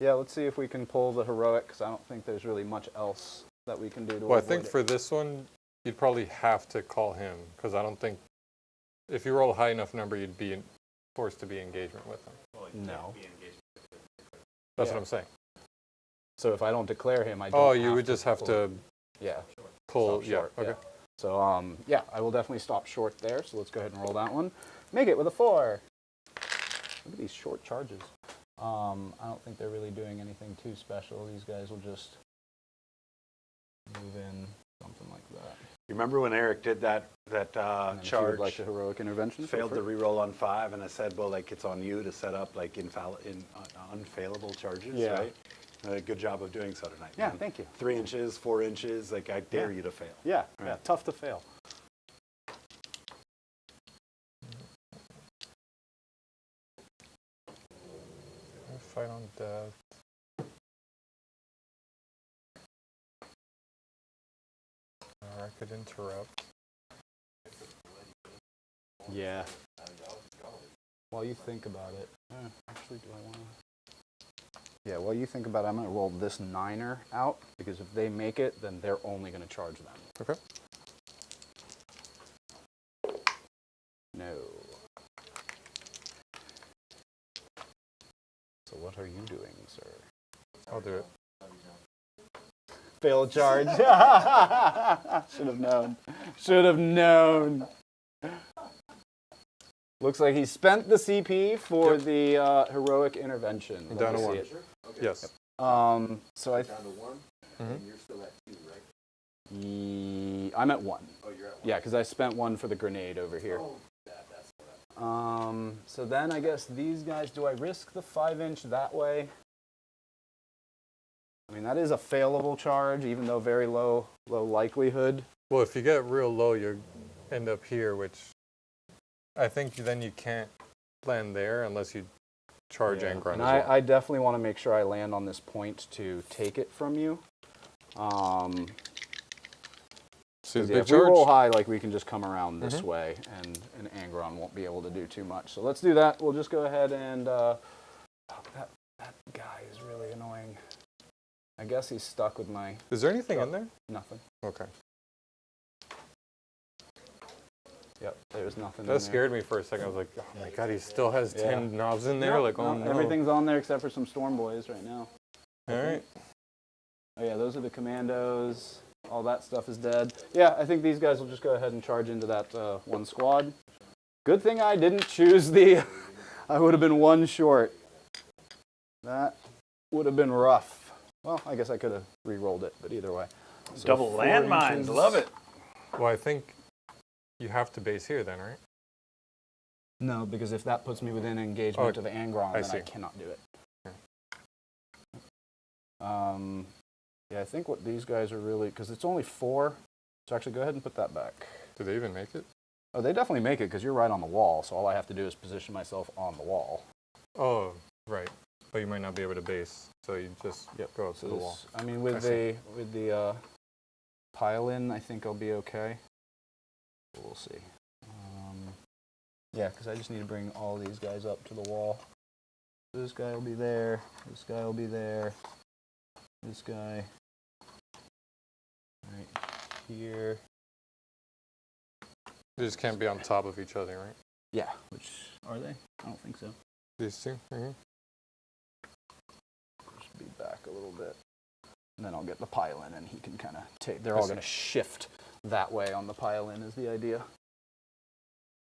Yeah, let's see if we can pull the heroic, because I don't think there's really much else that we can do to Well, I avoid think it. for this one, you'd probably have to call him, because I don't think, if you roll a high enough number, you'd be forced to be engagement with him. No. That's Yeah. what I'm saying. So if I don't declare him, I don't Oh, you would just have pull to him. Yeah. pull, Stop yeah, short, okay. So, yeah, I will definitely stop short there, so let's go ahead and roll that one. Make it with a 4. Look at these short charges. I don't think they're really doing anything too special. These guys will just move in, something like that. You remember when Eric did that And then if you would charge? like the heroic intervention? feel Failed free. to re-roll on 5, and I said, well, like, it's on you to set up, like, unfailable charges, Yeah. right? Good job of doing so tonight. Yeah, man. thank you. 3 inches, 4 inches, like, I dare you to fail. Yeah, Right. yeah, tough to fail. Fight on death. Or I could interrupt. Yeah. While you think about it, actually, do I want to? Yeah, while you think about it, I'm going to roll this 9er out, because if they make it, then they're only going to charge them. Okay. No. So what are you doing, sir? I'll do it. Fail charge. Should have known. Should have known. Looks like he spent the CP for the heroic intervention. Let Down me to see 1. it. Yes. So I. Down to 1, Mhm. and you're still at 2, right? I'm at 1. Oh, you're at 1. Yeah, because I spent 1 for the grenade over here. Oh, that's what So then I guess these guys, do I risk the 5-inch that way? I mean, that is a failable charge, even though very low likelihood. Well, if you get real low, you end up here, which I think then you can't land there unless you charge Angron as And well. I definitely want to make sure I land on this point to take it from you. See the Yeah, big if we roll charge? high, like we can just come around this way, and Angron won't be able to do too much. So let's do that. We'll just go ahead and that guy is really annoying. I guess he's stuck with my Is there anything in there? nothing. Okay. Yep, there's nothing. That scared me for a second. I was like, oh my god, he still has 10 knobs in there? Like, oh no. Everything's on there except for some Storm Boys right now. Alright. Oh yeah, those are the commandos. All that stuff is dead. Yeah, I think these guys will just go ahead and charge into that one squad. Good thing I didn't choose the... I would have been one short. That would have been rough. Well, I guess I could have re-rolled it, but either way. So Double 4 landmines, inches. love it. Well, I think you have to base here then, right? No, because if that puts me within engagement of Angron, then I see. cannot do it. Yeah, I think what these guys are really... Because it's only 4. So actually, go ahead and put that back. Do they even make it? Oh, they definitely make it because you're right on the wall. So all I have to do is position myself on the wall. Oh, right. But you might not be able to base, so you just go up to the wall. I mean, with the pile-in, I think I'll be okay. We'll see. Yeah, because I just need to bring all these guys up to the wall. This guy will be there. This guy will be there. This guy right here. They just can't be on top of each other, right? Yeah. Which are they? I don't think so. These two right here. Just be back a little bit, and then I'll get the pile-in, and he can kind of take. They're all going to shift that way on the pile-in. Is the idea.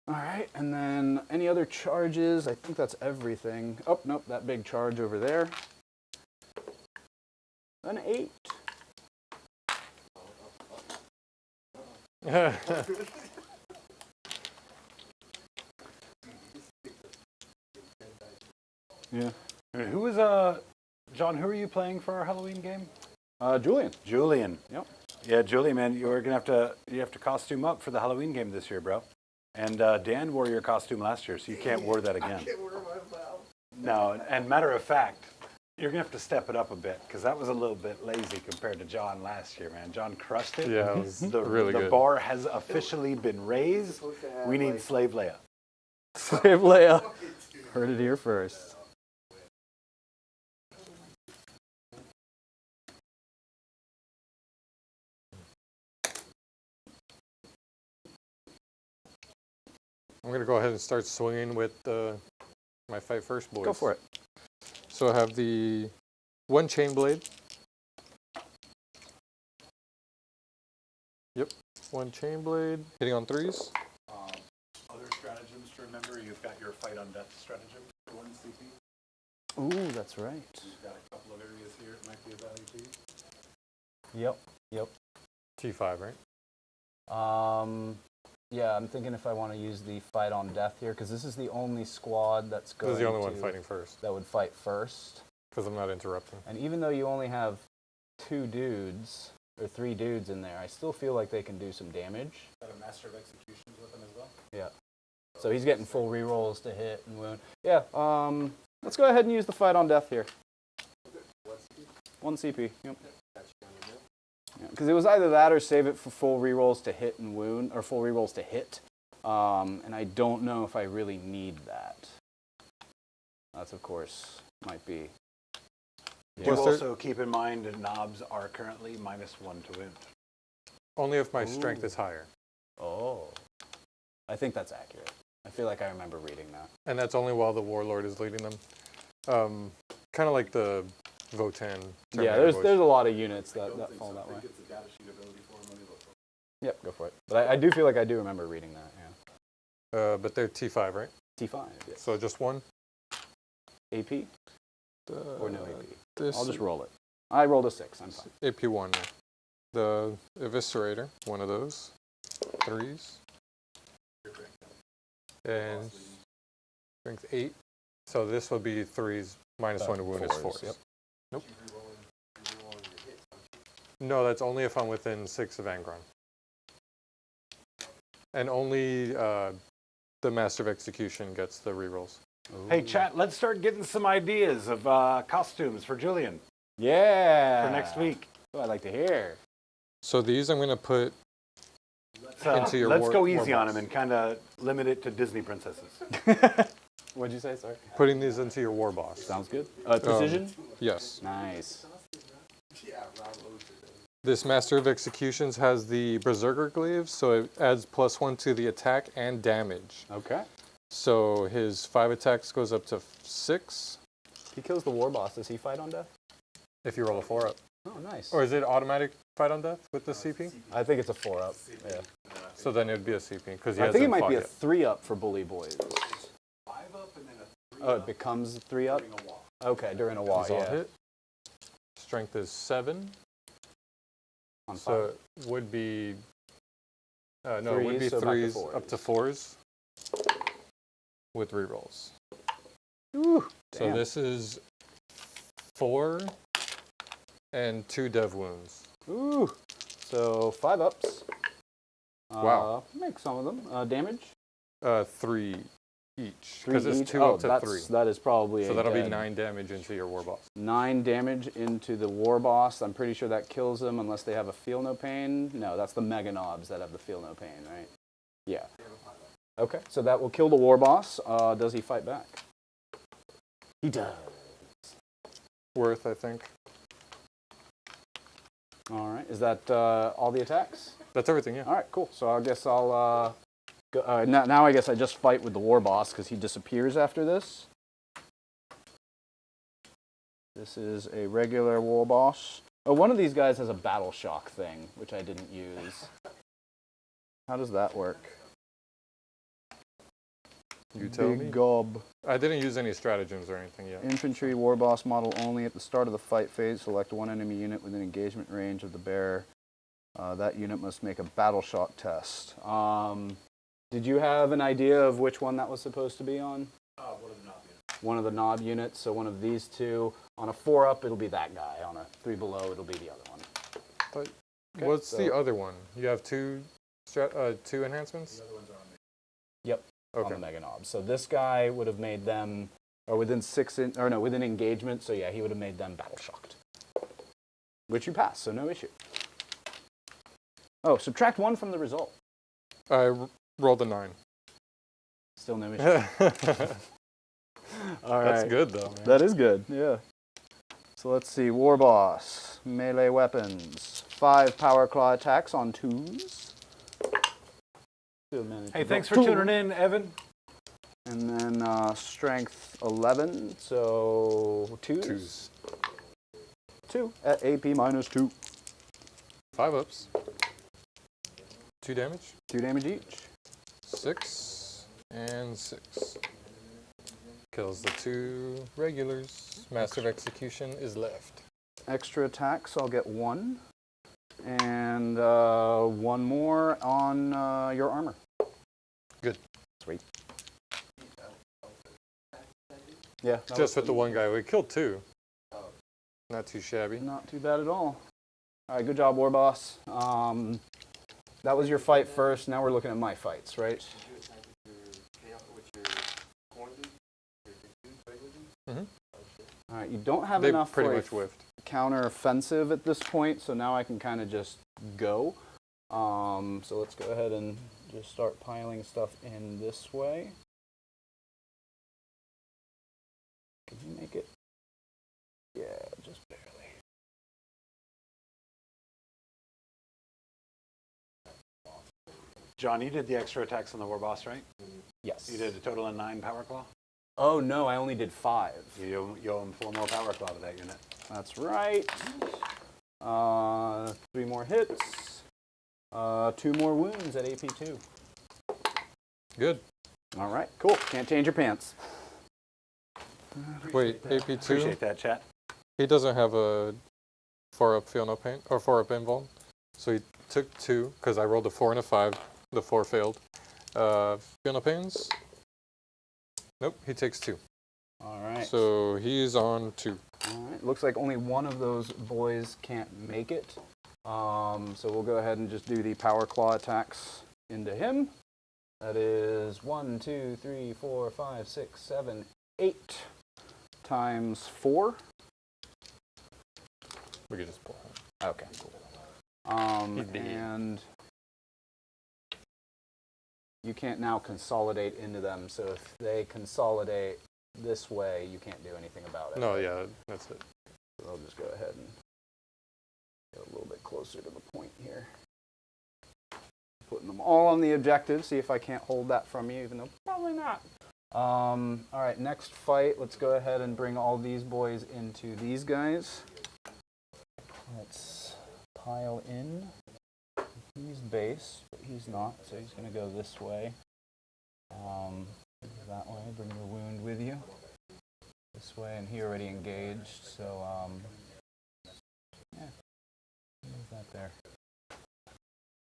All right, and then any other charges? I think that's everything. Oh, nope, that big charge over there. An 8. Yeah. And who was John? Who are you playing for our Halloween game? Julian. Julian. Yep. Yeah, Julian, man, you have to costume up for the Halloween game this year, bro. And Dan wore your costume last year, so you can't wear that again. I can't wear myself. No, and matter of fact, you're gonna have to step it up a bit because that was a little bit lazy compared to John last year, man. John crushed it. Yeah, it was The really good. bar has officially been raised. We need Slave Leia. Slave Leia. Heard it here first. I'm going to go ahead and start swinging with my Fight First boys. Go for it. So I have the 1 chain blade. Yep, 1 chain blade, hitting on 3s. Other stratagems to remember, you've got your fight on death stratagem for 1 CP. Ooh, that's right. You've got a couple of areas here it might be of value to you. Yep. Yep. T5, right? Yeah, I'm thinking if I want to use the fight on death here, because this is the only squad that's going This is the only one fighting first, that would fight first. because I'm not interrupting. And even though you only have 2 dudes, or 3 dudes in there, I still feel like they can do some damage. Got a Master of Executions with them as well? Yeah. So he's getting full rerolls to hit and wound. Yeah, let's go ahead and use the fight on death here. 1 CP, yep. Because it was either that or save it for full rerolls to hit and wound, or full rerolls to hit. And I don't know if I really need that. That's, of course, might be. Do also keep in mind that knobs are currently -1 to wound. Only if my strength is higher. Oh. I think that's accurate. I feel like I remember reading that. And that's only while the Warlord is leading them. Kind of like the Votan. Yeah, there's a lot of units that fall that way. Yep, go for it. But I do feel like I do remember reading that, yeah. But they're T5, right? T5, yes. So just 1? AP? Or no AP? This I'll just roll it. I rolled a 6, I'm fine. AP1. Yeah. The Eviscerator, 1 of those. 3s. And strength 8. So this will be 3s, -1 to wound is 4s. Yep. Nope. No, that's only if I'm within 6 of Angron. And only the Master of Execution gets the rerolls. Hey, chat, let's start getting some ideas of costumes for Julian Yeah! for next week. Oh, I'd like to hear. So these I'm going to put into your let's go war easy on box. him and kind of limit it to Disney princesses. What'd you say, sorry? Putting these into your war boss. Sounds good. Precision? Yes. Nice. This Master of Executions has the Berzerker Glaive, so it adds +1 to the attack and damage. Okay. So his 5 attacks goes up to 6 He kills the war boss. Does he fight on death? if you roll a 4 up. Oh, nice. Or is it automatic fight on death with the CP? I think it's a 4-up. Yeah. So then it'd be a CP because I think it might be a 3-up for Bully Boys. 5-up and then a 3-up. Oh, it becomes 3-up? During a walk. Okay, during a wall, Is all yeah. hit. Strength is 7. On So it would be no, it would be Threes, so back to 3s fours. up to 4s with rerolls. Ooh, So damn. this is 4 and 2 dev wounds. Ooh. So 5-ups. Wow. Make some of them. Damage? 3 each 3 because it's each? 2 up to that's, 3. That is probably So a that'll be dead. 9 damage into your war boss. 9 damage into the war boss. I'm pretty sure that kills them unless they have a feel no pain. No, that's the mega knobs that have the feel no pain, right? Yeah. Okay, so that will kill the war boss. Does he fight back? He does. Worth, I think. All right. Is that all the attacks? That's everything, yeah. All right, cool. So I guess I'll go, now I guess I just fight with the war boss because he disappears after this. This is a regular war boss. Oh, one of these guys has a battle shock thing, which I didn't use. How does that work? You tell Big me. gob. I didn't use any stratagems or anything yet. Infantry war boss model only. At the start of the fight phase, select one enemy unit within engagement range of the bear. That unit must make a battle shock test. Did you have an idea of which one that was supposed to be on? One of the knob units. One of the knob units, so one of these two. On a 4-up, it'll be that guy. On a 3 below, it'll be the other one. But Okay, what's so- the other one? You have 2 enhancements? The other ones are on me. Yep. On Okay. the mega knob. So this guy would have made them, or within within engagement. So yeah, he would have made them battle shocked, which you pass, so no issue. Oh, subtract 1 from the result. I rolled a 9. Still no issue. That's All right. good though, man. That is good. Yeah. So let's see. War boss, melee weapons, 5 power claw attacks on 2s. Still managed Hey, to thanks for go tuning in, Evan. And then strength 11, so 2s. 2s. 2 at AP minus 2. 5 ups. 2 damage. 2 damage each. 6 and 6. Kills the 2 regulars. Master of Execution is left. Extra attacks, I'll get 1. And 1 more on your armor. Good. Sweet. Yeah. that Just was with the one guy. We killed 2. Not too shabby. not too bad at all. All right, good job, War Boss. That was your fight first. Now we're looking at my fights, right? Mm-hmm. All right, you don't have They enough pretty for a much whiffed. counter-offensive at this point, so now I can kind of just go. So let's go ahead and just start piling stuff in this way. Can you make it? Yeah, just barely. John, you did the extra attacks on the war boss, right? Yes. You did a total of 9 power claw. Oh no, I only did 5. You owe him 4 more power claw to that unit. That's right. 3 more hits. 2 more wounds at AP2. Good. All right, cool. Can't change your pants. Wait, AP2? Appreciate that, chat. He doesn't have a 4-up feel no pain, or 4-up invuln. So he took 2, because I rolled a 4 and a 5. The 4 failed. Feel no pains? Nope, he takes 2. All right. So he's on 2. All right. Looks like only one of those boys can't make it. So we'll go ahead and just do the power claw attacks into him. That is 1, 2, 3, 4, 5, 6, 7, 8 times 4. We could just pull him. Okay, cool. He's big. And you can't now consolidate into them, so if they consolidate this way, you can't do anything about it. No, yeah, that's it. So I'll just go ahead and get a little bit closer to the point here. Putting them all on the objective, see if I can't hold that from you, even though probably not. All right, next fight, let's go ahead and bring all these boys into these guys. Let's pile in. He's base, but he's not, so he's going to go this way. That way, bring your wound with you. This way, and he already engaged, so yeah, move that there.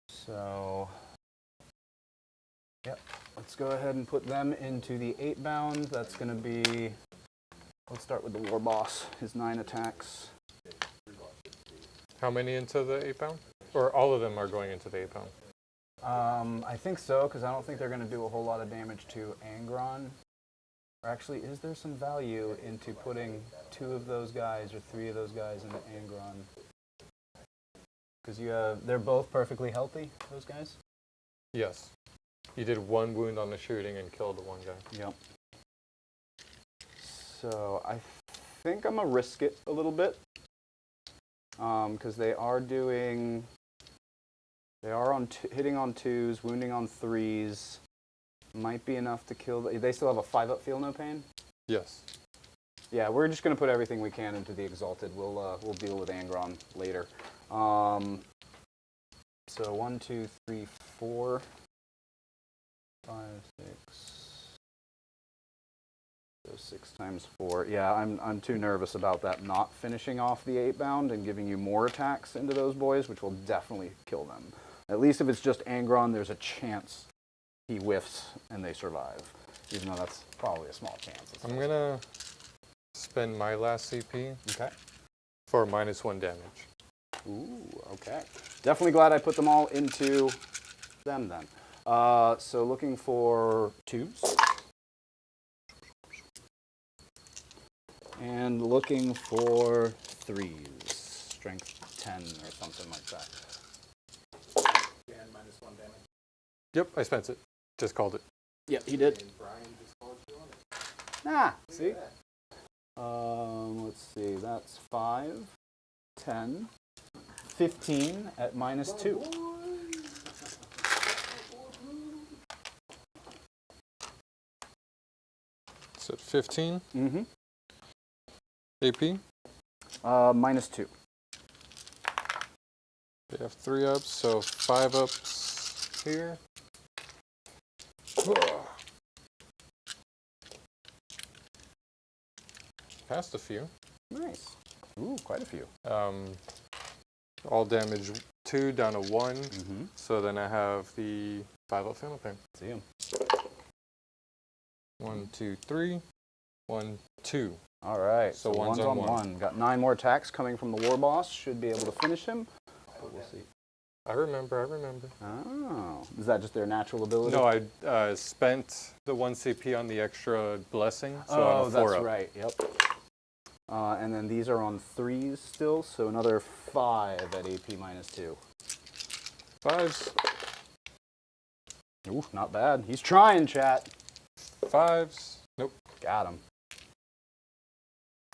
So, yep, let's go ahead and put them into the 8 bound. That's going to be, let's start with the war boss, his 9 attacks. How many into the 8 pound? Or all of them are going into the 8 pound? I think so, because I don't think they're going to do a whole lot of damage to Angron. Or actually, is there some value into putting 2 of those guys or 3 of those guys into Angron? Because they're both perfectly healthy, those guys? Yes. You did 1 wound on the shooting and killed the 1 guy. Yep. So I think I'm going to risk it a little bit. Because they are doing... They are hitting on 2s, wounding on 3s. Might be enough to kill... They still have a 5-up feel no pain? Yes. Yeah, we're just going to put everything we can into the Exalted. We'll deal with Angron later. So 1, 2, 3, 4, 5, 6... So 6 times 4. Yeah, I'm too nervous about that not finishing off the 8 bound and giving you more attacks into those boys, which will definitely kill them. At least if it's just Angron, there's a chance he whiffs and they survive, even though that's probably a small chance. I'm going to spend my last CP Okay. for -1 damage. Ooh, okay. Definitely glad I put them all into them then. So looking for 2s. And looking for 3s. Strength 10 or something like that. And -1 damage. Yep, I spent it. Just called it. Yeah, he did. And Brian just called you on it. Ah, see? Let's see, that's 5, 10, 15 at -2. So 15 Mm-hmm. AP. -2. They have 3 ups, so 5 ups here. Passed a few. Nice. Ooh, quite a few. All damage 2 down to 1. Mm-hmm. So then I have the 5-up final pain. See him. 1, 2, 3. 1, 2. All right, So so one's one's on on one. 1. Got 9 more attacks coming from the war boss. Should be able to finish him. But we'll see. I remember. Oh, is that just their natural ability? No, I spent the 1 CP on the extra blessing, so oh, I'm a 4 that's up. right. Yep. And then these are on 3s still, so another 5 at AP -2. 5s. Ooh, not bad. He's trying, chat. 5s. Nope. Got him.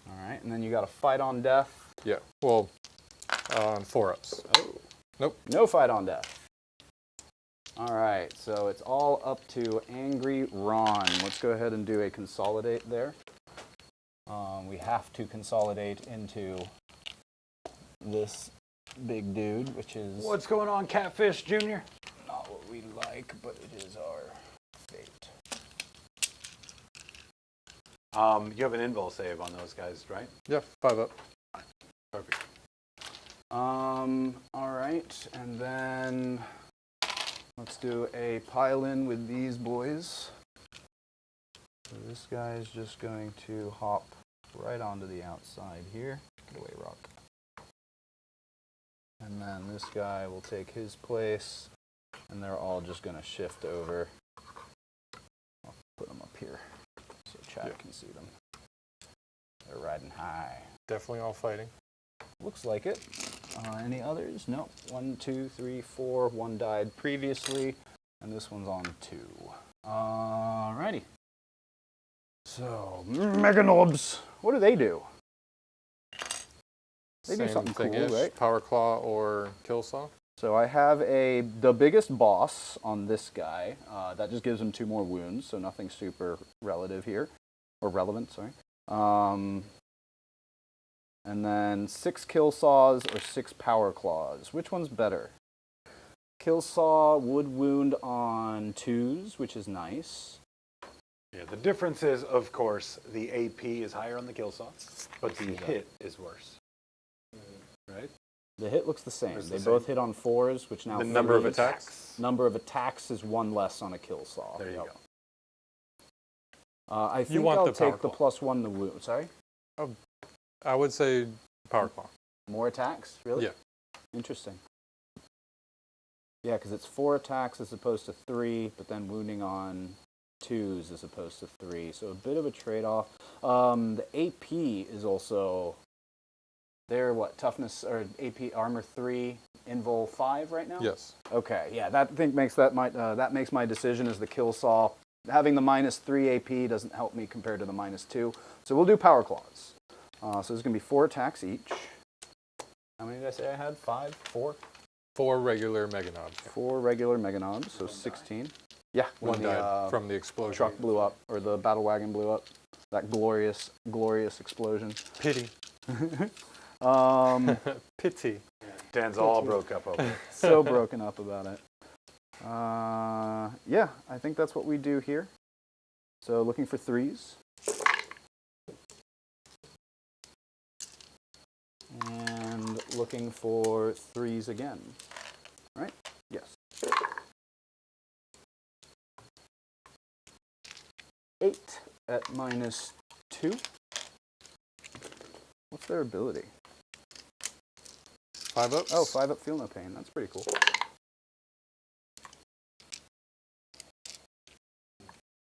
All right, and then you got a fight on death. Yeah. Well, 4 ups. Oh. Nope. No fight on death. All right, so it's all up to Angry Ron. Let's go ahead and do a consolidate there. We have to consolidate into this big dude, which is What's going on, Catfish Jr.? not what we like, but it is our fate. You have an invul save on those guys, right? Yeah, 5 up. Perfect. All right, and then let's do a pile-in with these boys. So this guy's just going to hop right onto the outside here. Get away, Rock. And then this guy will take his place, and they're all just going to shift over. I'll put them up here so chat can see them. They're riding high. Definitely all fighting. Looks like it. Any others? No. 1, 2, 3, 4. 1 died previously, and this one's on 2. Alrighty. So, Meganobs. What do they do? They do Same something cool, thing-ish, right? Power Claw or Kill Saw. So I have the biggest boss on this guy. That just gives him 2 more wounds, so nothing super relative here. Or relevant, sorry. And then 6 kill saws or 6 power claws. Which one's better? Kill saw would wound on 2s, which is nice. Yeah, the difference is, of course, the AP is higher on the kill saw, but the hit is worse. Right? The hit looks the same. It's They the both same. hit on 4s, which now The number of attacks. Number of attacks is 1 less on a kill saw. There you Yep. go. I think want I'll the power take the claw. +1 to wound. Sorry? I would say power claw. More attacks? Really? Yeah. Interesting. Yeah, because it's 4 attacks as opposed to 3, but then wounding on 2s as opposed to 3. So a bit of a trade-off. The AP is also... They're what, toughness, or AP armor 3, invul 5 right now? Yes. Okay, yeah, that makes my decision as the kill saw. Having the -3 AP doesn't help me compared to the -2. So we'll do power claws. So there's going to be 4 attacks each. How many did I say I had? 5? 4? 4 regular mega knobs. 4 regular mega knobs, so 16. Yeah, when One the died from the explosion. truck blew up, or the battle wagon blew up. That glorious, glorious explosion. Pity. Um, Pity. Dan's all broke up over it. so broken up about it. Yeah, I think that's what we do here. So looking for 3s. And looking for 3s again. Right? Yes. 8 at -2. What's their ability? 5 ups. Oh, 5 up, feel no pain. That's pretty cool.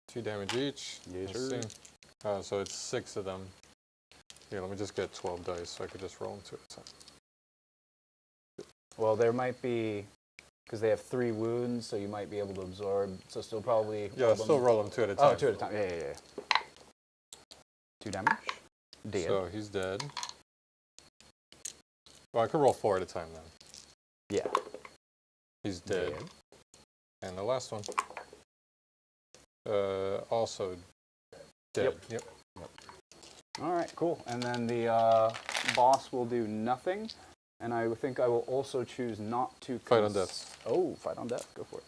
2 damage each. Yes, Let's sir. see. So it's 6 of them. Here, let me just get 12 dice so I could just roll them 2 at a time. Well, there might be, because they have 3 wounds, so you might be able to absorb. So still probably. Yeah, still roll them 2 at a time. Oh, 2 at a time. Yeah. 2 damage. Dead. So he's dead. Well, I could roll 4 at a time then. Yeah. He's dead. And the last one. Also dead. Yep. All right, cool. And then the boss will do nothing. And I think I will also choose not to... Fight on death. Oh, fight on death. Go for it.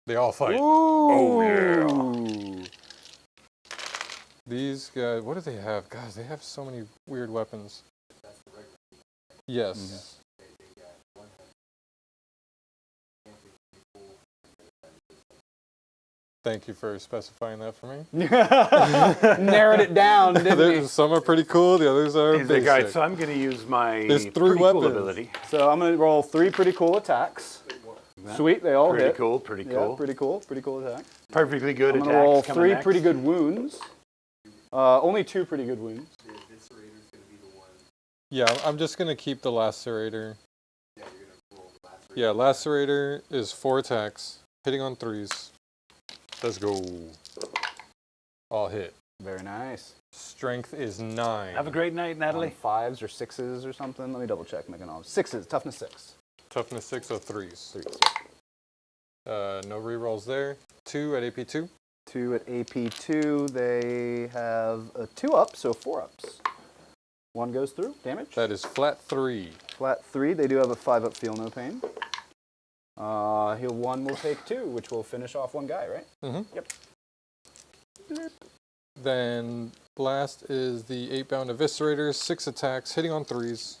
They all fight. Oh, yeah. These guys, what do they have? Guys, they have so many weird weapons. Yes. Thank you for specifying that for me. Narrowed it down, didn't he? Some are pretty cool, the others are He's the basic. guy, so I'm going to use my There's 3 pretty weapons. cool ability. So I'm going to roll 3 pretty cool attacks. Sweet, they all Pretty hit. cool, pretty Yeah, cool. pretty cool attack. Perfectly good I'm attacks. going to roll coming 3 next. pretty good wounds. Only 2 pretty good wounds. Yeah, I'm just going to keep the lacerator. Yeah, lacerator is 4 attacks, hitting on 3s. Let's go. All hit. Very nice. Strength is 9. Have a great night, Natalie. 5s or 6s or something. Let me double check. Making all 6s. Toughness 6. Toughness 6, so 3s. 3s. No rerolls there. 2 at AP 2. 2 at AP 2. They have a 2 up, so 4 ups. 1 goes through. Damage. That is flat 3. Flat 3. They do have a 5 up. Feel no pain. Heal 1 will take 2, which will finish off 1 guy, right? Mm-hmm. Yep. Then last is the 8-bound eviscerator, 6 attacks, hitting on 3s.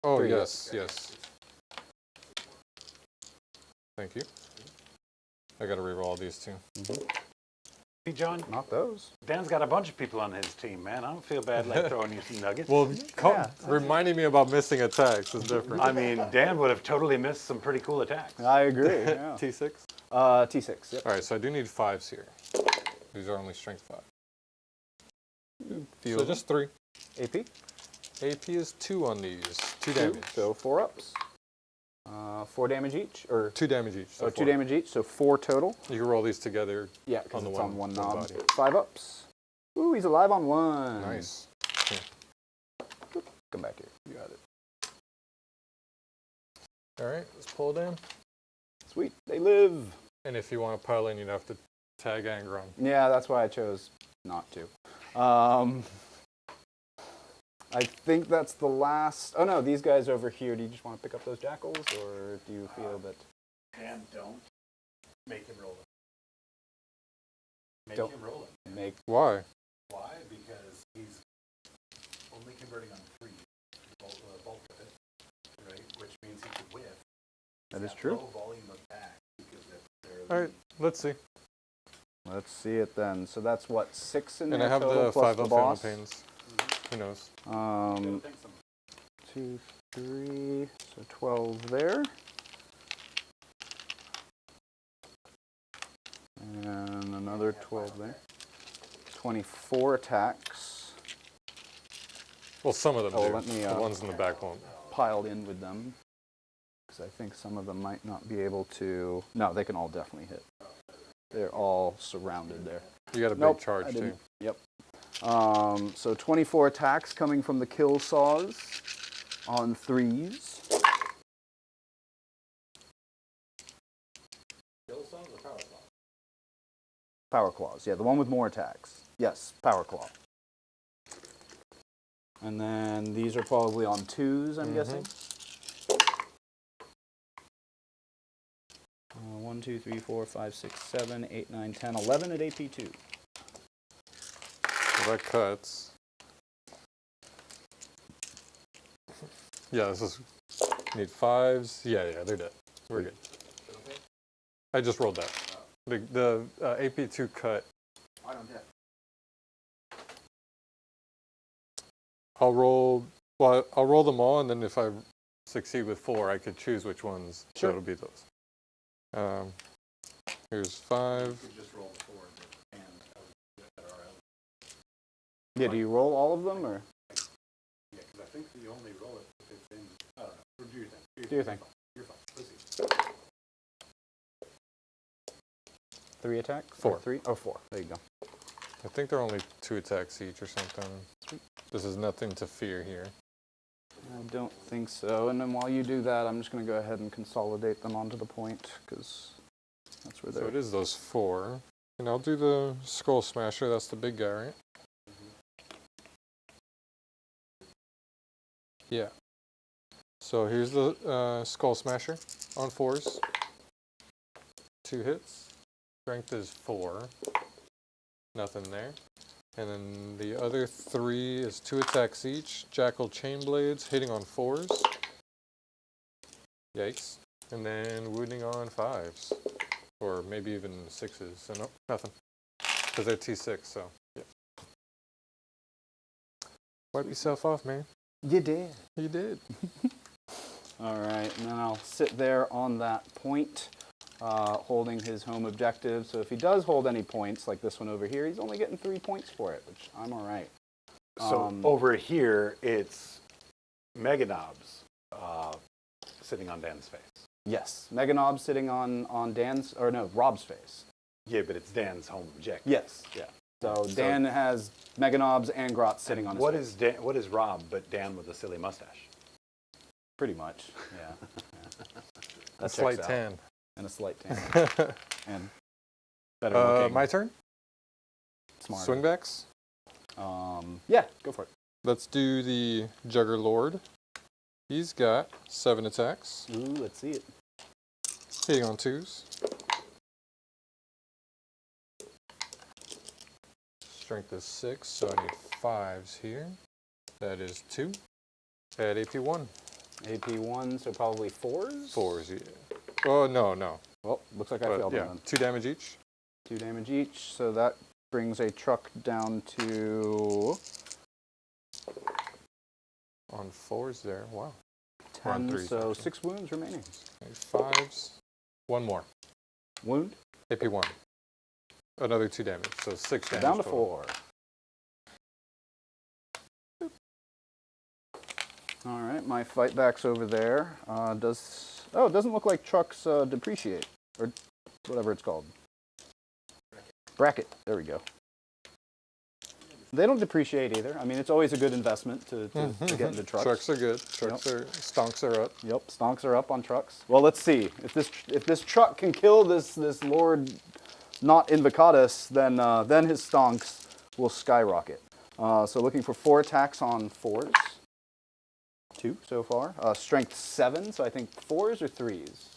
Oh, 3, yes. Thank you. I gotta reroll all these too. Hey, John, Not those. Dan's got a bunch of people on his team, man. I don't feel bad like throwing you some nuggets. Well, Yeah. reminding me about missing attacks is different. I mean, Dan would have totally missed some pretty cool attacks. I agree. Yeah. T6? T6. Yep. Alright, so I do need 5s here. These are only strength 5. Feel So just 3. AP. AP is 2 on these. 2 2, damage. so 4 ups. 4 damage each, or 2 damage each. So 2 4. damage each, so 4 total. You can roll these together. Yeah, because On the it's one- on 1 one knob. body. 5 ups. Ooh, he's alive on 1. Nice. Come back here. You got it. Alright, let's pull it in. Sweet. They live. And if you want to pile in, you'd have to Tag Angron. Yeah, that's why I chose not to. I think that's the last. Oh no, these guys over here. Do you just want to pick up those jackals, or do you feel that? And don't make him roll it. Make Don't him roll it. Make Why? Why? Because he's only converting on 3, the bulk of it, right? Which means he could whiff. that is That true. Low volume of attack because they're All right, let's see. Let's see it then. So that's what, 6 in And there I have total the plus 5 the up family boss. pains. Who knows? 2, 3, so 12 there. And another 12 there. 24 attacks Well, some of them Oh, do. let me, The ones in the back won't. piled in with them. Because I think some of them might not be able to. No, they can all definitely hit. They're all surrounded there. You got a big Nope, charge I too. didn't. Yep. So 24 attacks coming from the kill saws on 3s. Power claws, yeah, the one with more attacks. Yes, power claw. And then these are probably on 2s, I'm guessing. 1, 2, 3, 4, 5, 6, 7, 8, 9, 10, 11 at AP2. So that cuts. Yeah, this is. Need 5s. Yeah, they're dead. We're good. I just rolled that. The AP2 cut. I don't get. I'll roll. Well, I'll roll them all, and then if I succeed with 4, I could choose which ones. So Sure. it'll be those. Here's 5. just roll the 4 and that are out. Yeah, do you roll all of them, or? Yeah, because I think you only roll it if it's in. I don't know. Do your thing. Do your thing. You're fine. Let's see. 3 attack? 4. Or 3? Oh, 4. There you go. I think they're only 2 attacks each or something. This is nothing to fear here. I don't think so. And then while you do that, I'm just going to go ahead and consolidate them onto the point, because that's where So they're... it is those 4. And I'll do the Skull Smasher. That's the big guy, right? Yeah. So here's the Skull Smasher on 4s. 2 hits. Strength is 4. Nothing there. And then the other 3 is 2 attacks each. Jackal Chain Blades hitting on 4s. Yikes. And then wounding on 5s. Or maybe even 6s. So no, nothing. Because they're T6, so yeah. Wipe yourself off, man. You did. You did. All right, and then I'll sit there on that point, holding his home objective. So if he does hold any points, like this one over here, he's only getting 3 points for it, which I'm all right. So over here, it's Meganobs sitting on Dan's face. Yes, Meganob sitting on Dan's, or no, Rob's face. Yeah, but it's Dan's home objective. Yes, yeah. So Dan has Meganobs and Grot sitting on his What face. is Dan? What is Rob but Dan with a silly mustache? Pretty much, yeah. A That slight checks out. tan. And a slight tan. And better looking. My turn? Smarter. Swingbacks? Yeah, go for it. Let's do the Jugger Lord. He's got 7 attacks, Ooh, let's see it. hitting on 2s. Strength is 6, so I need 5s here. That is 2. At AP1. AP1, so probably 4s? 4s, yeah. Oh, no. Well, looks like I But failed yeah, one. 2 damage each. 2 damage each, so that brings a truck down to On 4s there, wow. Or on 10, 3s, so actually. 6 wounds remaining. 5s. 1 more. Wound, AP1. Another 2 damage, so 6 damage. down to total. 4. All right, my fight back's over there. It doesn't look like trucks depreciate, or whatever it's called. Bracket, there we go. They don't depreciate either. I mean, it's always a good investment to get into trucks. Trucks are good. Stonks are up. Yep, stonks are up on trucks. Well, let's see if this truck can kill this Lord not Invocatus, then his stonks will skyrocket. So looking for 4 attacks on 4s. 2 so far. Strength 7, so I think 4s or 3s?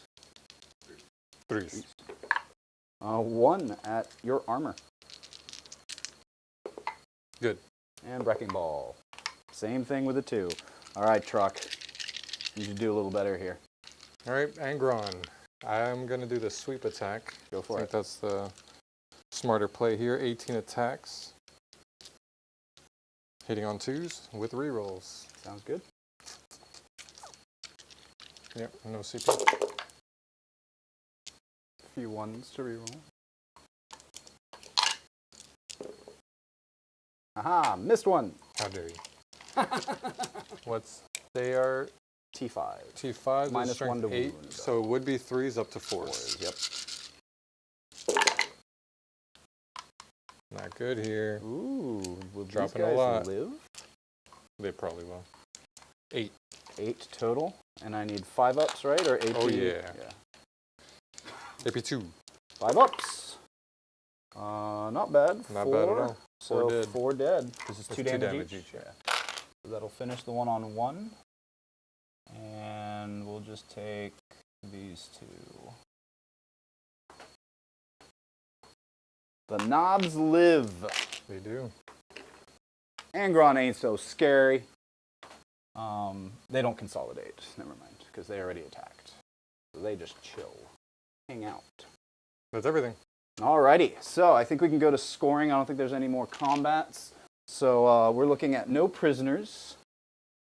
3s. 1 at your armor. Good. And Wrecking Ball. Same thing with a 2. All right, Truck. You should do a little better here. All right, Angron. I'm going to do the sweep attack. Go for I it. think that's the smarter play here. 18 attacks. Hitting on 2s with rerolls. Sounds good. Yep, no CP. A few 1s to reroll. Aha, missed one. How dare you? They are T5. T5, Minus strength 1 to 8, wound. so it would be 3s up to 4s. Yep. Not good here. Ooh, will Dropping these a guys lot. live? They probably will. 8. 8 total, and I need 5 ups, right? Or AP? Oh, yeah. AP2. 5 ups. Not bad. Not 4. bad at all. So 4 dead. 4 dead. This is That's 2 2 damage, damage each, yeah. So that'll finish the 1-on-1. And we'll just take these 2. The knobs live. They do. Angron ain't so scary. They don't consolidate. Never mind, because they already attacked. So they just chill. Hang out. That's everything. Alrighty, so I think we can go to scoring. I don't think there's any more combats. So we're looking at no prisoners.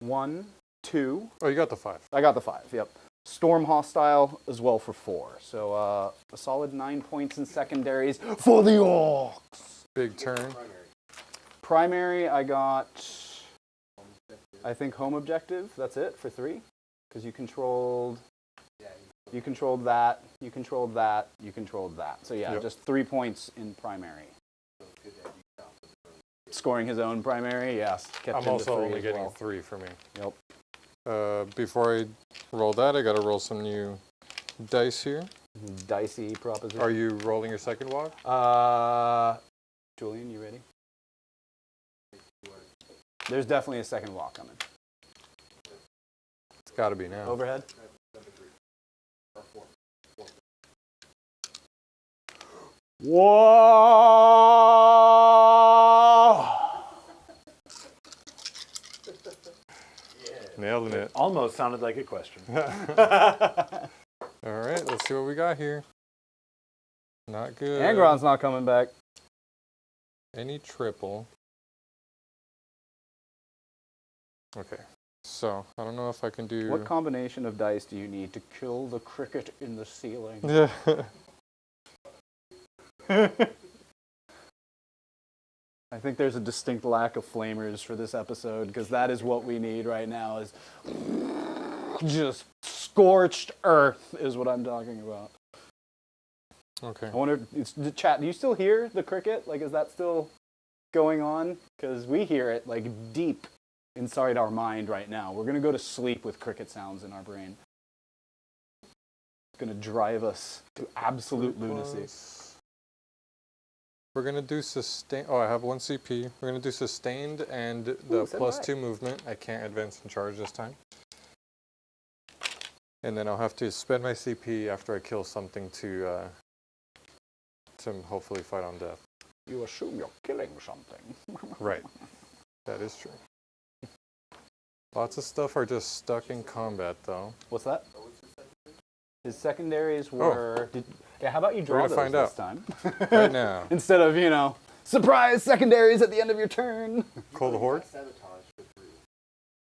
1, 2. Oh, you got the 5. I got the 5, yep. Storm hostile as well for 4. So a solid 9 points in secondaries for the Orks. Big turn. Primary, I got, I think, home objective. That's it for 3. Because you controlled that, you controlled that, you controlled that. So yeah, Yep. just 3 points in primary. Scoring his own primary, yes. Kept I'm him to also 3 only as getting well. 3 for me. Yep. Before I roll that, I got to roll some new dice here. Dicey proposition. Are you rolling your second walk? Julian, you ready? There's definitely a second walk coming. It's got to be now. Overhead. Whoa! Nailing it. Almost sounded like a question. All right, let's see what we got here. Not good. Angron's not coming back. Any triple. Okay, so I don't know if I can do. What combination of dice do you need to kill the cricket in the ceiling? Yeah. I think there's a distinct lack of flamers for this episode because that is what we need right now is just scorched earth is what I'm talking about. Okay. I wonder, the chat, do you still hear the cricket? Like, is that still going on? Because we hear it, like, deep inside our mind right now. We're going to go to sleep with cricket sounds in our brain. It's going to drive us to absolute lunacy. We're going to do sustain. Oh, I have 1 CP. We're going to do sustained and the Ooh, so plus do I. 2 movement. I can't advance and charge this time. And then I'll have to spend my CP after I kill something to hopefully fight on death. You assume you're killing something. Right. That is true. Lots of stuff are just stuck in combat, though. What's that? His secondaries were... Yeah, how about you draw gonna those find this out. time? Right now. Instead of, you know, surprise secondaries at the end of your turn. Call the Horde?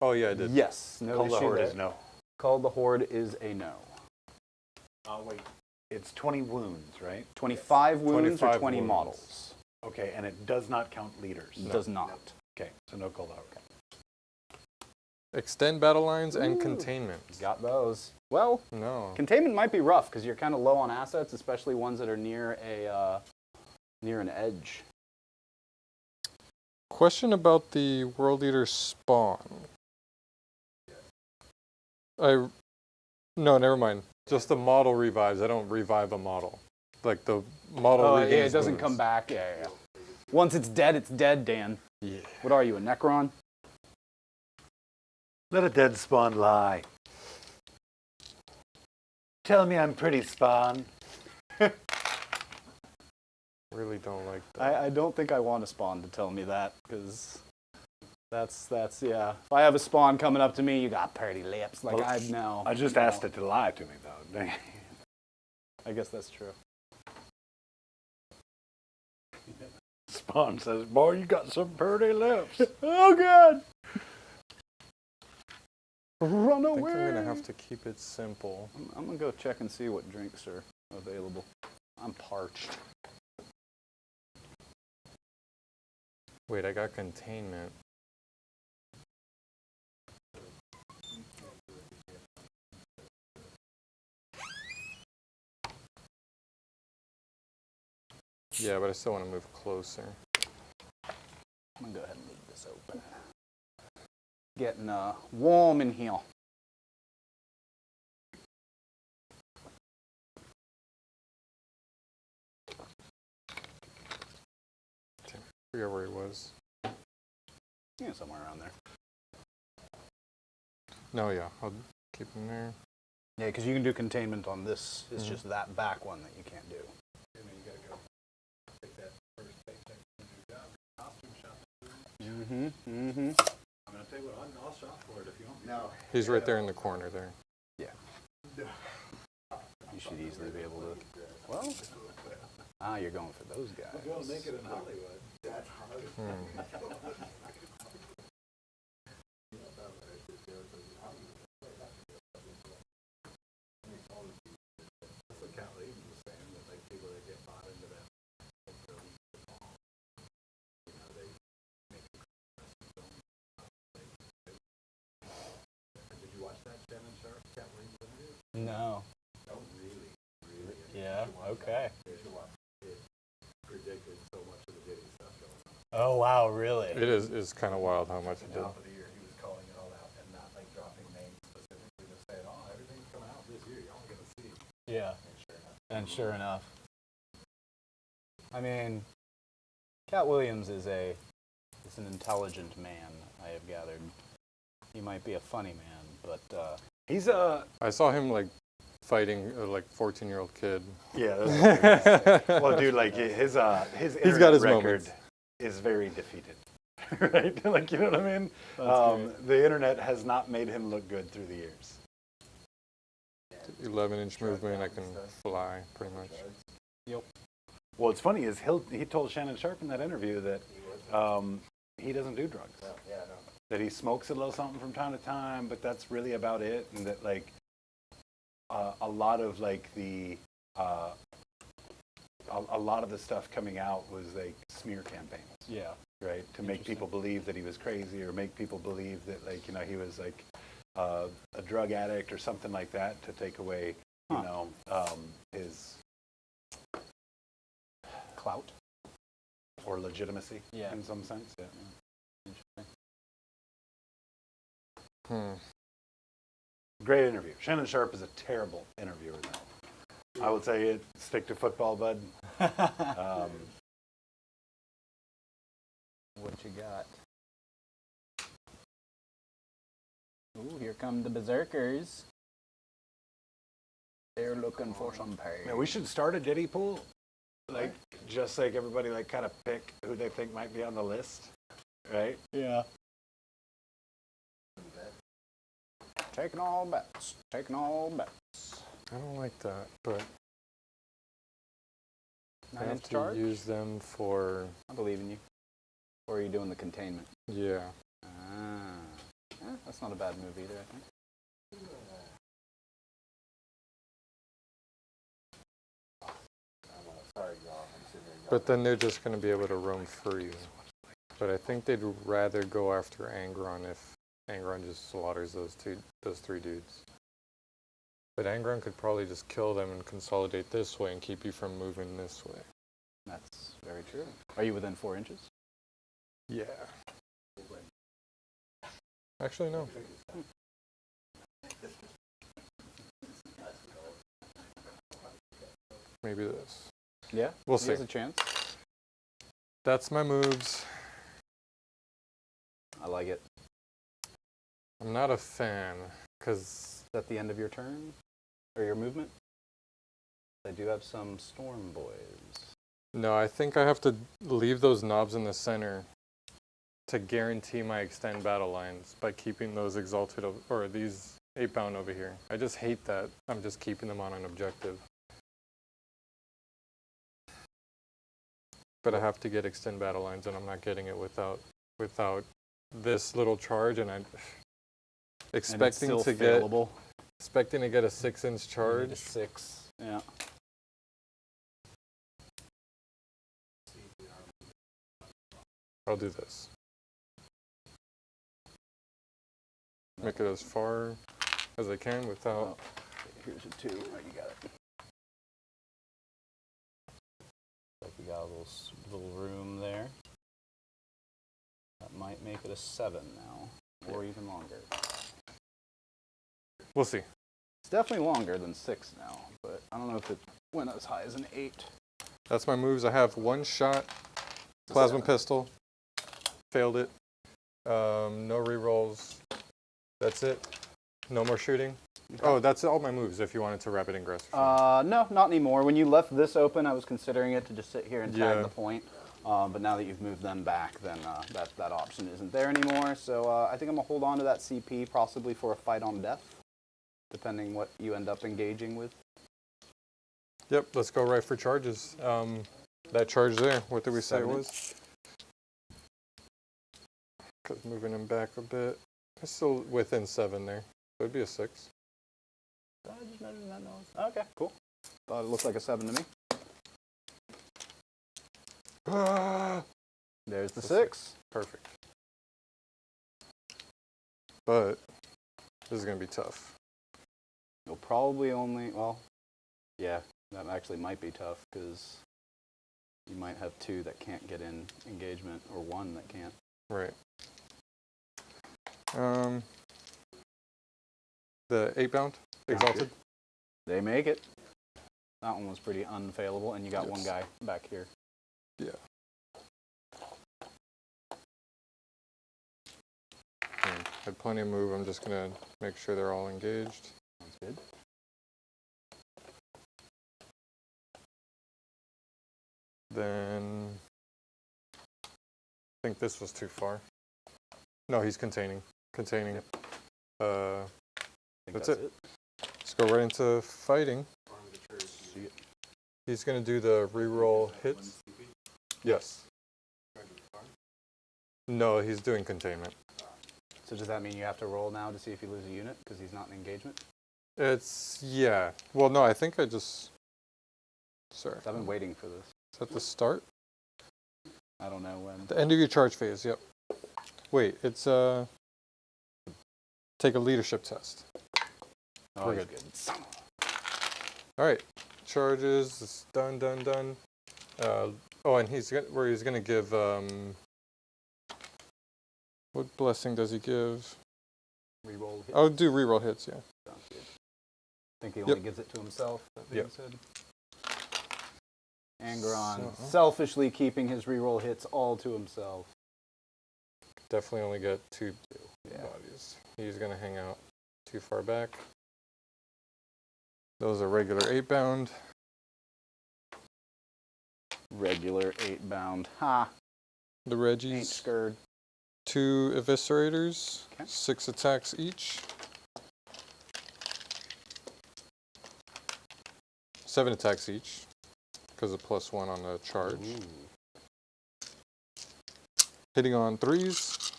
Oh, yeah, I did. Yes. No, Call they the Horde should. is no. Call the Horde is a no. Oh, wait. It's 20 wounds, right? 25 wounds or 25 20 wounds. models? Okay, and it does not count leaders. Does not. Okay, so no call the Horde. Extend battle lines and Ooh. containment. Got those. Well, No. containment might be rough because you're kind of low on assets, especially ones that are near an edge. Question about the World Eater spawn. No, never mind. Just the model revives. I don't revive a model. like the model Oh, regains yeah, it doesn't boost. come back. Yeah. Once it's dead, Dan. Yeah. What are you, a Necron? Let a dead spawn lie. Tell me I'm pretty, Spawn. Really don't like that. I don't think I want a Spawn to tell me that, because that's yeah. If I have a Spawn coming up to me, you got pretty lips. Like, Well, I know. I just asked it to lie to me, though. I guess that's true. Spawn says, boy, you got some pretty lips. Oh, God! Run I away! think I'm gonna have to keep it simple. I'm gonna go check and see what drinks are available. I'm parched. Wait, I got containment. Yeah, but I still want to move closer. I'm gonna go ahead and leave this open. Getting warm in here. Forget where he was. Yeah, somewhere around there. No, yeah, I'll keep him there. Yeah, because you can do containment on this. It's just that back one that you can't do. Mm-hmm. I'm going to tell you what, I'll shop for it if you want me. No. He's right there in the corner there. Yeah. You should easily be able to. Well, you're going for those guys. We'll make it in Hollywood. That's hard. That's what Cat Lee was saying, that like people that get bought into that, you know, they make Did you watch that Shannon Sharp, Cat Lee interview? No. Oh, really? Really? Yeah. Okay. You should watch it. It predicted so much of the Diddy stuff going on. Oh wow! Really? It is kind of wild how much it did. Top of the year, he was calling it all out and not like dropping names specifically, just saying, "Oh, everything's coming out this year. Y'all gonna see." Yeah. And sure enough. I mean, Cat Williams is an intelligent man. I have gathered. He might be a funny man, but He's a I saw him like fighting a like 14-year-old kid. yeah. That's well, dude, like his He's internet got his record moments. is very defeated, right? Like, you know what I mean? The internet has not made him look good through the years. 11-inch movement, I can fly pretty much. yep. Well, what's funny is he told Shannon Sharp in that interview that he doesn't do drugs. Yeah, no. That he smokes a little something from time to time, but that's really about it. And that like a lot of like the a lot of the stuff coming out was like smear campaigns, Yeah. right? To make people believe that he was crazy, or make people believe that like, you know, he was like a drug addict or something like that, to take away, you know, his Clout. or legitimacy Yeah. in some sense. Yeah. Interesting. Great interview. Shannon Sharp is a terrible interviewer, though. I would say stick to football, bud. What you got? Ooh, here come the Berserkers. They're looking for some pay. Man, we should start a Diddy pool. Like, just like everybody, like, kind of pick who they think might be on the list, right? Yeah. Taking all bets. Taking all bets. I don't like that, but I 9 have inch to charge? use them for, I believe in you. Or are you doing the containment? yeah. That's not a bad move either, I think. But then they're just going to be able to roam free. But I think they'd rather go after Angron if Angron just slaughters those three dudes. But Angron could probably just kill them and consolidate this way and keep you from moving this way. That's very true. Are you within 4 inches? Yeah. Actually, no. Maybe this. Yeah, We'll he see. has a chance. That's my moves. I like it. I'm not a fan, because Is that the end of your turn? Or your movement? I do have some Storm Boys. no, I think I have to leave those knobs in the center to guarantee my extend battle lines by keeping those exalted, or these 8-bound over here. I just hate that I'm just keeping them on an objective. But I have to get extend battle lines, and I'm not getting it without this little charge, and I'm expecting and it's to still failable. expecting to get a 6-inch charge. 6. Yeah. I'll do this. Make it as far as I can without. Oh, here's a 2. Oh, you got it. Like we got a little room there. That might make it a 7 now, or even longer. We'll see. It's definitely longer than 6 now, but I don't know if it went as high as an 8. That's my moves. I have 1 shot, plasma pistol, failed it. No rerolls. That's it. No more shooting. Okay. Oh, that's all my moves. If you wanted to rapid ingress. No, not anymore. When you left this open, I was considering it to just sit here and tag Yeah. the point. But now that you've moved them back, then that option isn't there anymore. So I think I'm going to hold on to that CP, possibly for a fight on death, depending what you end up engaging with. Yep. Let's go right for charges. That charge there. What did we say it 7 was? Cause moving him back a bit. It's still within 7 there. So it'd be a 6. I just measured that nose. Okay, cool. Thought it looked like a 7 to me. There's the 6. Perfect. But this is going to be tough. You'll probably only, well, yeah, that actually might be tough because you might have 2 that can't get in engagement or 1 that can't. Right. The 8-bound exalted. They make it. That one was pretty unfailable, and you got one guy back here. Yeah. Had plenty of move. I'm just gonna make sure they're all engaged. Sounds good. Then I think this was too far. No, he's containing. Containing. I think That's it. Let's go right into fighting. See it. He's gonna do the reroll hits. Yes. No, he's doing containment. So does that mean you have to roll now to see if you lose a unit because he's not in engagement? It's, yeah. Well, no, I think I just, sorry. I've been waiting for this. Is that the start? I don't know when. The end of your charge phase, yep. Wait, it's, take a leadership test. Oh, We're he's good. Alright, charges, it's done, done, done. Oh, and he's gonna give, what blessing does he give? Reroll hit. Oh, do reroll hits, yeah. Sounds good. I think he only gives it to himself, that being Yep. said. Angron, So- selfishly keeping his reroll hits all to himself. Definitely only get 2 Yeah. bodies. He's gonna hang out too far back. Those are regular 8-bound. Regular 8-bound. Ha! The Ain't Reggies. scared. 2 eviscerators. Okay. 6 attacks each. 7 attacks each. Because of +1 on the charge. Ooh. Hitting on 3s.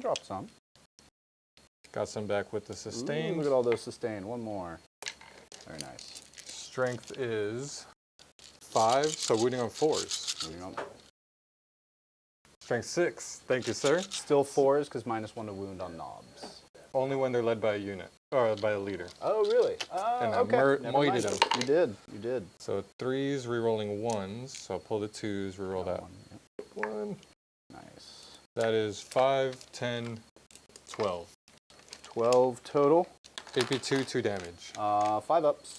Drop some. Got some back with the Ooh, sustain. look at all those sustained. One more. Very nice. Strength is 5, so wounding on 4s. Moving on. Strength 6. Thank you, sir. Still 4s because -1 to wound on knobs. Only when they're led by a unit. Or by a leader. Oh, really? And I Okay. Never moited mind. him. You did. You did. So 3s, rerolling 1s. So I'll pull the 2s, reroll that. One. Yep. 1. Nice. That is 5, 10, 12. 12 total. AP2, 2 damage. 5 ups.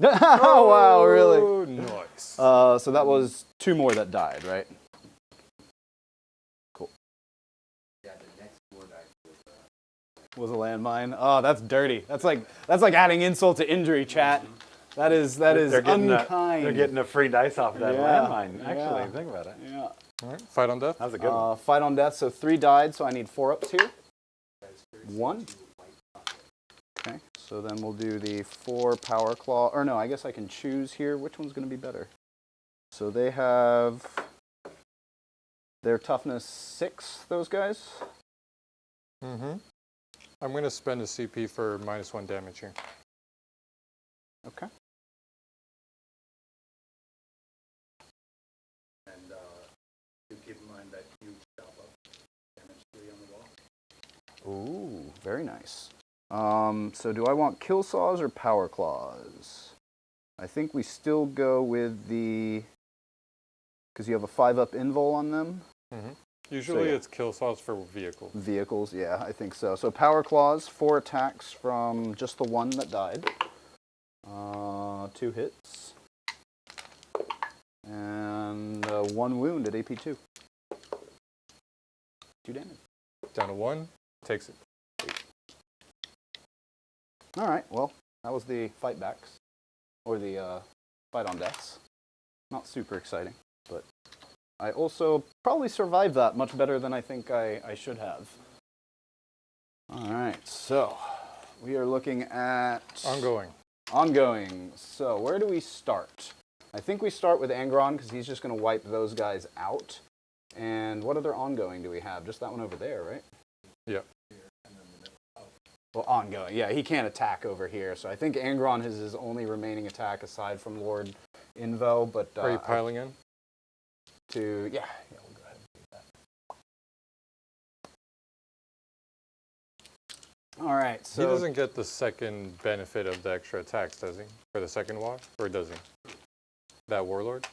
Oh, wow, really? Oh, nice. So that was 2 more that died, right? Cool. Yeah, the next 4 dice Was a landmine. Oh, that's dirty. That's like adding insult to injury, chat. That is unkind. They're getting a free dice off of that Yeah, landmine. Actually, yeah. think about it. Yeah. All right, fight on death. That was a good one. Fight on death. So 3 died. So I need 4-ups here. 1. Okay. So then we'll do the 4 power claw. Or no, I guess I can choose here. Which one's going to be better? So they have their toughness 6. Those guys. Mm-hmm. I'm going to spend a CP for -1 damage here. Okay. And do keep in mind that you chop up damage 3 on the wall. Ooh, very nice. So do I want kill saws or power claws? I think we still go with the, because you have a 5-up invul on them. Mm-hmm. Usually yeah. it's kill saws for vehicles. Vehicles, yeah, I think so. So power claws, 4 attacks from just the one that died. 2 hits. And 1 wound at AP 2. 2 damage. Down to 1, takes it. All right, well, that was the fight backs, or the fight on deaths. Not super exciting, but I also probably survived that much better than I think I should have. All right, so we are looking at ongoing. So where do we start? I think we start with Angron because he's just going to wipe those guys out. And what other ongoing do we have? Just that one over there, right? Yep. Well, ongoing. Yeah, he can't attack over here. So I think Angron is his only remaining attack aside from Lord Invo. But are you piling in? Yeah, we'll go ahead and do that. All right. So He doesn't get the second benefit of the extra attacks, does he? For the second walk, or does he? That warlord?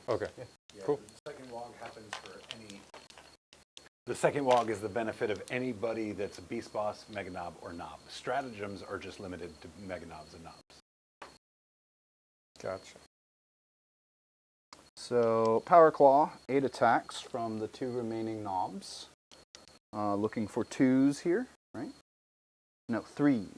Okay. Yeah, cool. The second log happens for any. The second log is the benefit of anybody that's a beast boss, mega knob, or knob. Stratagems are just limited to mega knobs and knobs. Gotcha. So Power Claw, 8 attacks from the 2 remaining knobs. Looking for 2s here, right? No, 3s.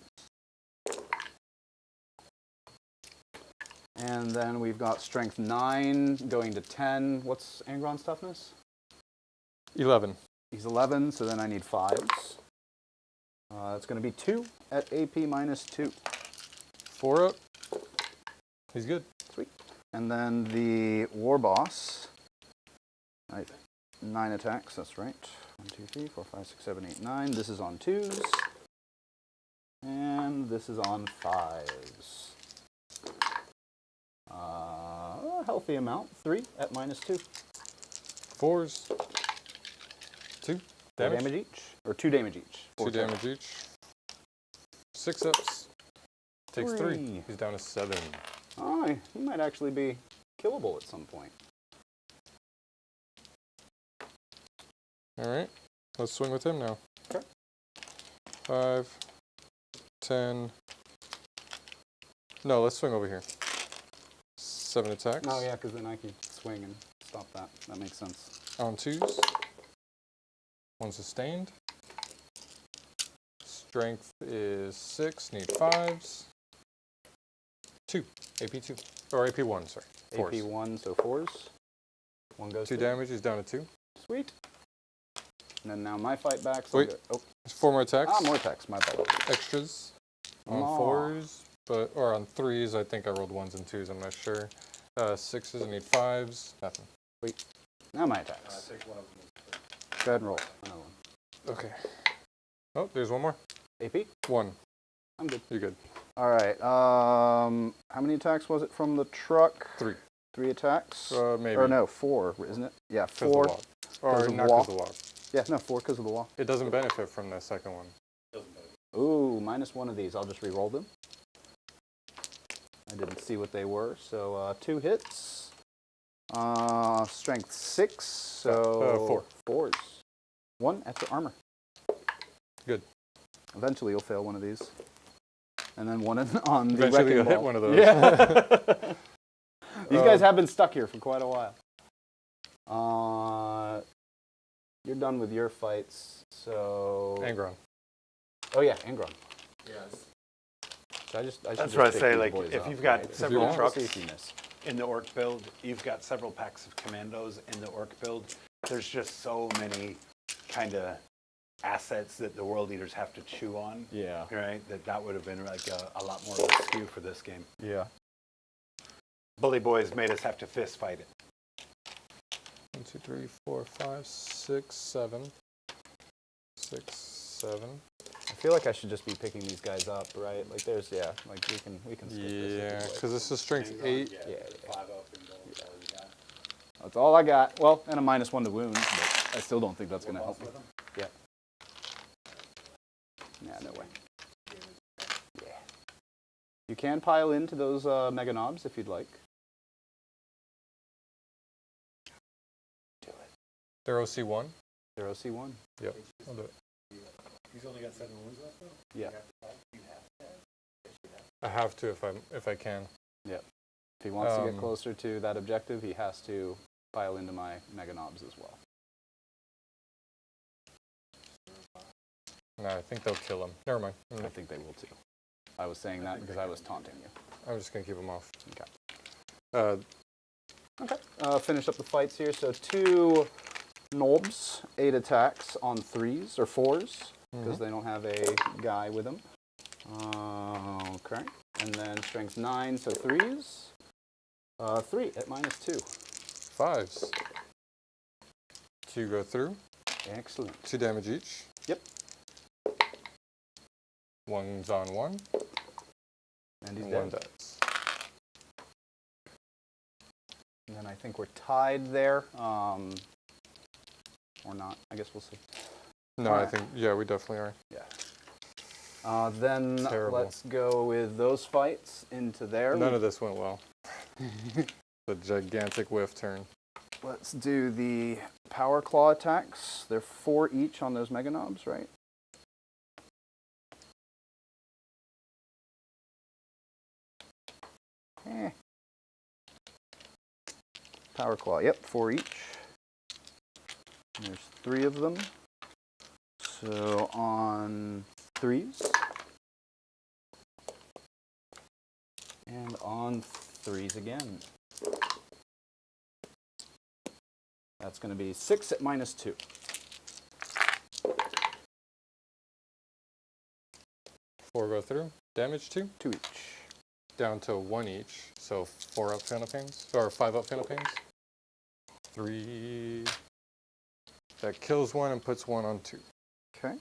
And then we've got Strength 9 going to 10. What's Angron's toughness? 11. He's 11, so then I need 5s. It's going to be 2 at AP -2. 4 up. He's good. Sweet. And then the War Boss. 9 attacks, that's right. 1, 2, 3, 4, 5, 6, 7, 8, 9. This is on 2s. And this is on 5s. A healthy amount. 3 at -2. 4s. 2 damage. 4 damage each? Or 2 damage each? 2 damage each. 6 ups. Takes 3. 3. He's down to 7. Oh, he might actually be killable at some point. Alright. Let's swing with him now. Okay. 5, 10. No, let's swing over here. 7 attacks. Oh, yeah, because then I can swing and stop that. That makes sense. On 2s. 1 sustained. Strength is 6. Need 5s. 2. AP 2. Or AP 1, sorry. 4s. AP 1, so 4s. 1 goes 2 to damage. He's down to 2. Sweet. And then now my fight back. Wait. Oh, 4 more attacks. more attacks. My bad. Extras. On Aw. 4s. Or on 3s. I think I rolled 1s and 2s. I'm not sure. 6s. I need 5s. Nothing. Sweet. Now my attacks. Take one of them. Go ahead and roll. Another one. Okay. Oh, there's one more. AP? 1. I'm good. You're good. All right. How many attacks was it from the truck? 3. 3 attacks? Maybe. Or no, 4, isn't it? Yeah, 'Cause of 4. the wall. Or of not wall. because of the wall. Yeah, no, 4 because of the wall. It doesn't benefit from the second one. Ooh, -1 of these. I'll just re-roll them. I didn't see what they were. So 2 hits. Strength 6. So 4. 4s. 1 at the armor. Good. Eventually you'll fail one of these. and then one on the Eventually wrecking you'll hit ball. one of those. Yeah. These guys have been stuck here for quite a while. You're done with your fights, so... Angron. Oh yeah, Angron. Yes. I should That's just what I pick say, these like, boys if up, you've got right? several Let's trucks see if you miss. in the orc build, you've got several packs of commandos in the orc build. There's just so many kind of assets that the world eaters have to chew on. Yeah. Right? That would have been like a lot more of a skew for this game. Yeah. Bully Boys made us have to fist fight it. 1, 2, 3, 4, 5, 6, 7. 6, 7. I feel like I should just be picking these guys up, right? Like there's, yeah, like we can skip this. if Yeah, you'd like. because this is strength 8. Yeah. That's all I got. Well, and a -1 to wounds, but I still don't think that's going to help me. Yeah. Yeah, no way. Yeah. You can pile into those mega knobs if you'd like. Do it. They're OC1. They're OC1. Yep. I'll do it. He's only got 7 wounds left, though? Yeah. I have to if I can. Yep. If he wants to get closer to that objective, he has to pile into my mega knobs as well. No, I think they'll kill him. Never mind. I think they will too. I was saying that because I was taunting you. I'm just going to keep them off. Okay. Finish up the fights here. So 2 knobs, 8 attacks on 3s or 4s because they don't have a guy with them. Okay. And then strength 9, so 3s. 3 at -2. 5s. 2 go through. Excellent. 2 damage each. Yep. 1's on 1. And he's And 1 dead. dies. And then I think we're tied there. Or not. I guess we'll see. No, I think, yeah, we definitely are. Yeah. Then Terrible. let's go with those fights into there. None of this went well. The gigantic whiff turn. Let's do the power claw attacks. They're 4 each on those mega knobs, right? Power claw, yep, 4 each. And there's 3 of them. So on 3s. And on 3s again. That's going to be 6 at -2. 4 go through. Damage 2. 2 each. Down to 1 each. So 4 up Fan of Pains. Or 5 up Fan of Pains. 3. That kills 1 and puts 1 on 2. Okay.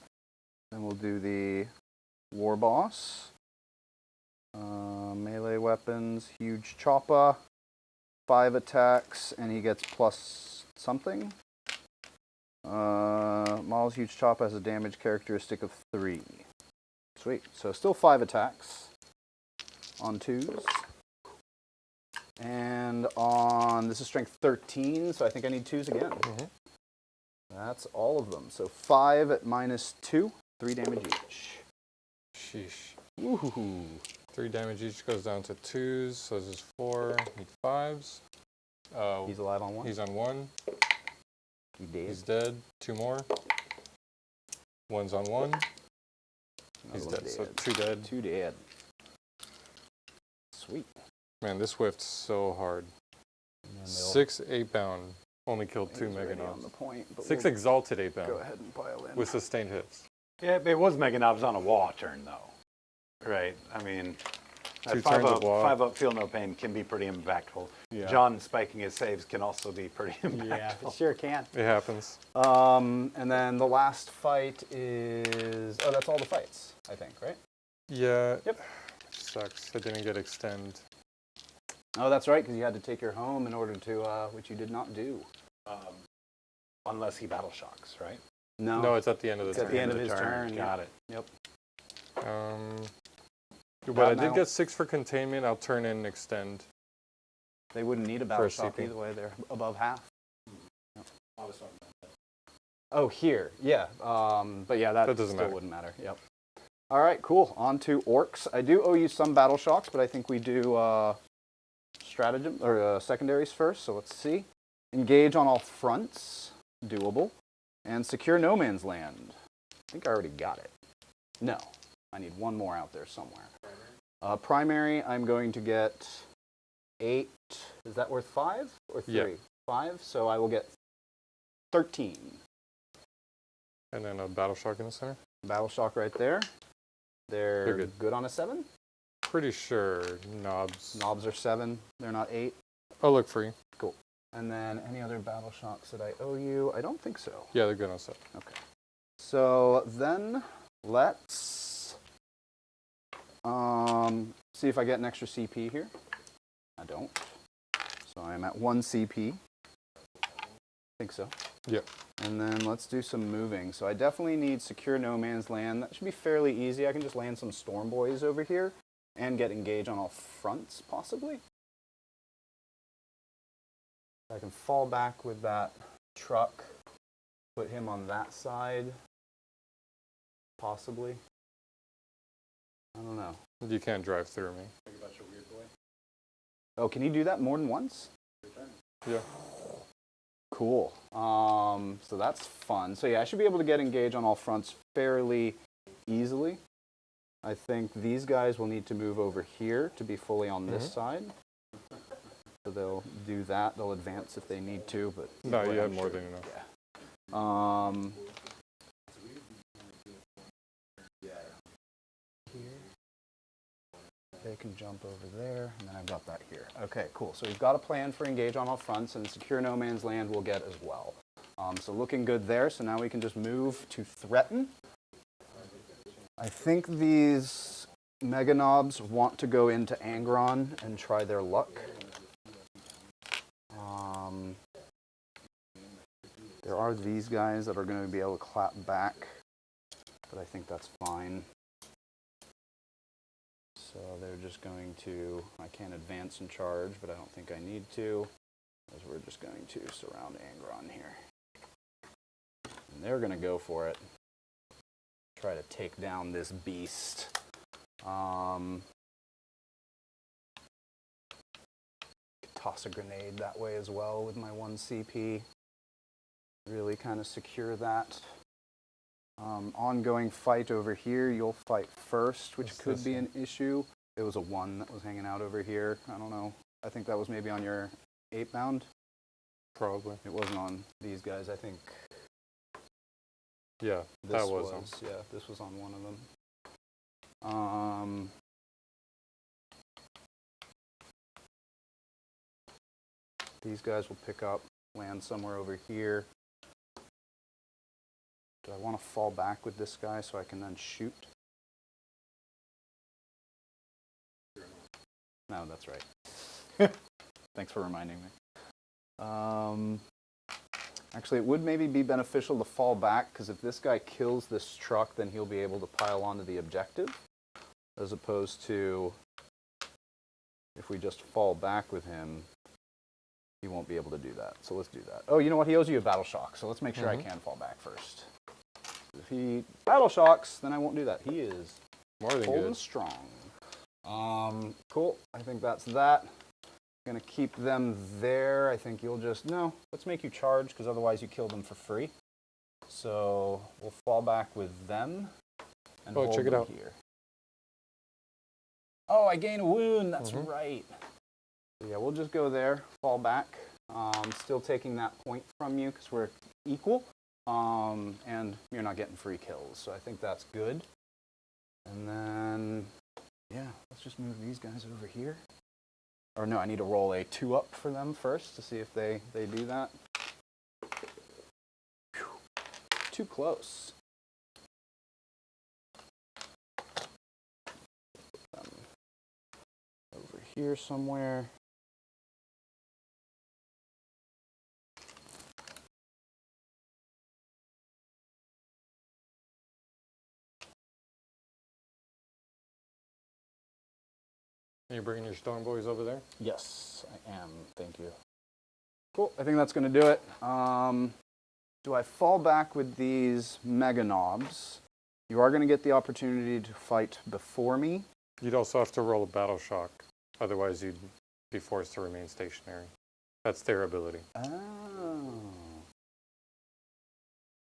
Then we'll do the War Boss. Melee weapons, huge chopper. 5 attacks, and he gets plus something. Maul's huge chopper has a damage characteristic of 3. Sweet. So still 5 attacks on 2s. And on, this is strength 13, so I think I need 2s again. That's all of them. So 5 at -2, 3 damage each. Sheesh. Woohoo. 3 damage each goes down to 2s. So this is 4. Need 5s. He's alive on 1. He's on 1. He dead. He's dead. 2 more. 1's on 1. He's Another one dead. So 2 dead. 2 dead. Sweet. Man, this whiffed so hard. And then they'll 6 8 bound. Only killed 2 He's mega already on knobs. the point, but 6 we'll exalted 8 go bound. ahead and pile in. With sustained hits. Yeah, it was Mega Knobs on a wall turn, though. Right? I mean, that 2 5 turns up, of wall. 5 up, feel no pain can be pretty impactful. Yeah. John spiking his saves can also be pretty impactful. Yeah, it sure can. It happens. And then the last fight is... Oh, that's all the fights, I think, right? Yeah. Yep. Sucks. I didn't get extend. Oh, that's right, because you had to take her home in order to, which you did not do. Unless he battle shocks, right? No. No, it's at the end of the It's turn. at the end of his turn. Got it. Yep. But I now- did get 6 for containment. I'll turn in and extend. They wouldn't need a battle a shock CP. either way. They're above half. I was talking about that. Oh, here. Yeah. But yeah, that That doesn't still matter. wouldn't matter. Yep. All right, cool. On to Orks. I do owe you some battle shocks, but I think we do stratagem or secondaries first. So let's see. Engage on all fronts, doable, and secure no man's land. I think I already got it. No, I need one more out there somewhere. Primary, I'm going to get 8. Is that worth 5 or 3? Yeah. 5. So I will get 13. And then a battle shock in the center. Battle shock right there. They're good on a 7. Pretty sure knobs. Knobs are 7. They're not 8. Oh, look free. Cool. And then any other battle shocks that I owe you? I don't think so. Yeah, they're good on set. Okay. So then let's see if I get an extra CP here. I don't. So I'm at 1 CP. I think so. Yep. And then let's do some moving. So I definitely need secure no man's land. That should be fairly easy. I can just land some storm boys over here and get engaged on all fronts, possibly. I can fall back with that truck, put him on that side, possibly. I don't know. You can't drive through me. Oh, can he do that more than once? Yeah. Cool. So that's fun. So yeah, I should be able to get engaged on all fronts fairly easily. I think these guys will need to move over here to be fully on this side. So they'll do that. They'll advance if they need to, but No, you have I'm more sure. than enough. Yeah. They can jump over there, and then I've got that here. Okay, cool. So we've got a plan for engage on all fronts, and secure no man's land we'll get as well. So looking good there. So now we can just move to threaten. I think these mega knobs want to go into Angron and try their luck. There are these guys that are going to be able to clap back, but I think that's fine. So they're just going to, I can't advance and charge, but I don't think I need to, as we're just going to surround Angron here. And they're going to go for it. Try to take down this beast. Toss a grenade that way as well with my 1 CP. Really kind of secure that. Ongoing fight over here. You'll fight first, which could be an issue. It was a 1 that was hanging out over here. I don't know. I think that was maybe on your 8-bound. Probably. It wasn't on these guys. I think Yeah, this that was on. Yeah, this was on one of them. These guys will pick up, land somewhere over here. Do I want to fall back with this guy so I can then shoot? No, that's right. Thanks for reminding me. Actually, it would maybe be beneficial to fall back, because if this guy kills this truck, then he'll be able to pile onto the objective, as opposed to if we just fall back with him, he won't be able to do that. So let's do that. Oh, you know what? He owes you a battle shock, so let's make sure I can fall back first. If he battle shocks, then I won't do that. He is More than old good. and strong. Cool. I think that's that. Gonna keep them there. I think you'll just, no, let's make you charge, because otherwise you kill them for free. So we'll fall back with them and hold check it them out. here. Oh, I gain a wound. That's right. So yeah, we'll just go there, fall back. Still taking that point from you because we're equal, and you're not getting free kills. So I think that's good. And then, yeah, let's just move these guys over here. Or no, I need to roll a 2-up for them first to see if they do that. Whew. Too close. Over here somewhere. Are you bringing your storm boys over there? Yes, I am. Thank you. Cool. I think that's going to do it. Do I fall back with these mega knobs You are going to get the opportunity to fight before me. You'd also have to roll a battle shock. Otherwise, you'd be forced to remain stationary. That's their ability. Oh.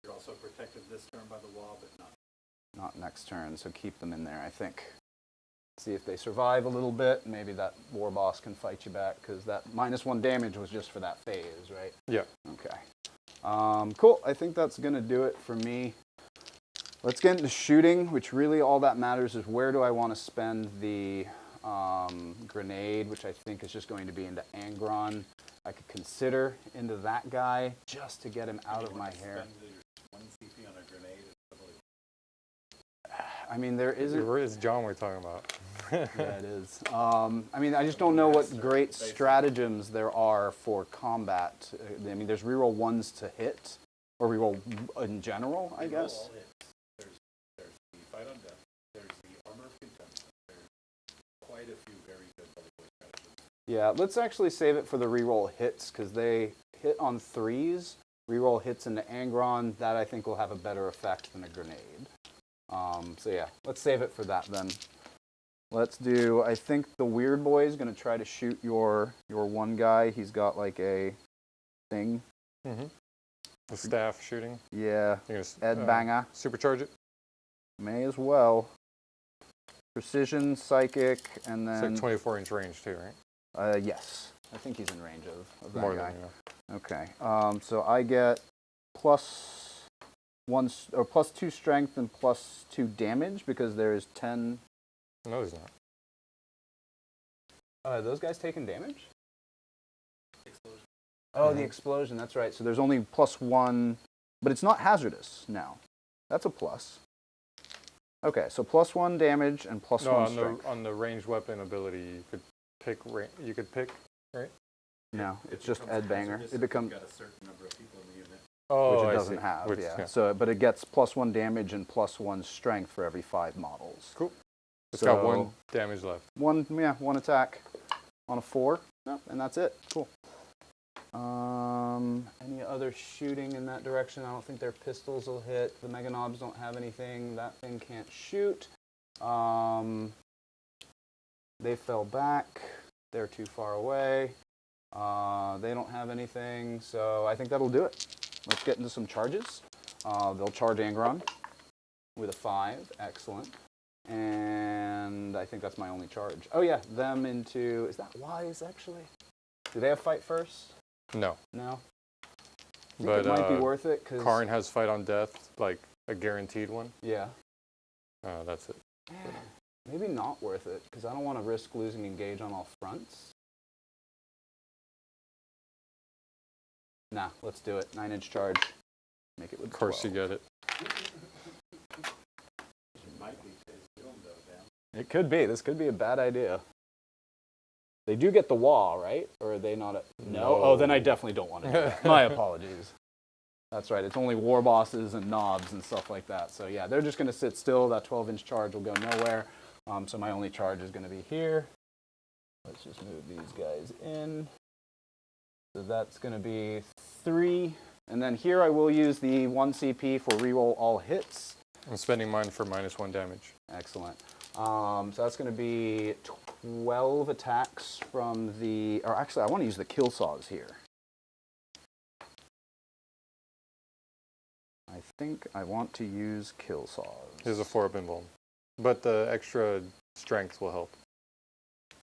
You're also protected this turn by the wall, but Not next turn, so keep them in there, I think. See if they survive a little bit. Maybe that war boss can fight you back, because that -1 damage was just for that phase, right? Yeah. Okay. Cool. I think that's going to do it for me. Let's get into shooting, which really all that matters is where do I want to spend the grenade, which I think is just going to be into Angron. I could consider into that guy just to get him out of my hair. One CP on a grenade is probably... I mean, there isn't... It's John we're talking about. Yeah, it is. I mean, I just don't know what great stratagems there are for combat. I mean, there's reroll 1s to hit, or reroll in general, I guess. There's the fight on death. There's the armor of contempt. There's quite a few very good Bully Boy stratagems. Yeah, let's actually save it for the reroll hits, because they hit on 3s. Reroll hits into Angron. That I think will have a better effect than a grenade. So yeah, let's save it for that then. Let's do, I think the weird boy is going to try to shoot your one guy. He's got like a thing. Mm-hmm. The staff shooting. Yeah, You're Ed Banger. Supercharge it. May as well. Precision, psychic, and It's then... like 24-inch range too, right? Yes. I think he's in range of that More guy. than enough. Okay. So I get +2 strength and +2 damage because there's 10... No, he's not. those guys taking damage? Explosion. Oh, the explosion. That's right. So there's only +1, but it's not hazardous now. That's a plus. Okay, so +1 damage and +1 strength. On the ranged weapon ability, you could pick. Right? No, it's just Ed Banger. It becomes... Got a certain number of people in the unit. Oh, which it I doesn't see. have, Which, yeah. So, but it gets +1 damage and +1 strength for every 5 models. Cool. It's So, got 1 damage left. One attack on a 4. No, and that's it. Cool. Any other shooting in that direction? I don't think their pistols will hit. The Mega Knobs don't have anything. That thing can't shoot. They fell back. They're too far away. They don't have anything, so I think that'll do it. Let's get into some charges. They'll charge Angron with a 5. Excellent. And I think that's my only charge. Oh yeah, them into... Is that wise, actually? Do they have fight first? No. No? I think But it might be worth it, because... Khorne has fight on death, like a guaranteed one. Yeah. That's it. Maybe not worth it, because I don't want to risk losing engage on all fronts. Nah, let's do it. 9-inch charge. Make it with Of course 12. you get it. It could be. This could be a bad idea. They do get the wall, right? Or are they not a... No? Oh, then I definitely don't want to do that. My apologies. That's right. It's only war bosses and knobs and stuff like that. So yeah, they're just going to sit still. That 12-inch charge will go nowhere. So my only charge is going to be here. Let's just move these guys in. So that's going to be 3. And then here I will use the 1 CP for reroll all hits. I'm spending mine for -1 damage. Excellent. So that's going to be 12 attacks from the... Or actually, I want to use the kill saws here. I think I want to use kill saws. Here's a 4-up invuln. But the extra strength will help.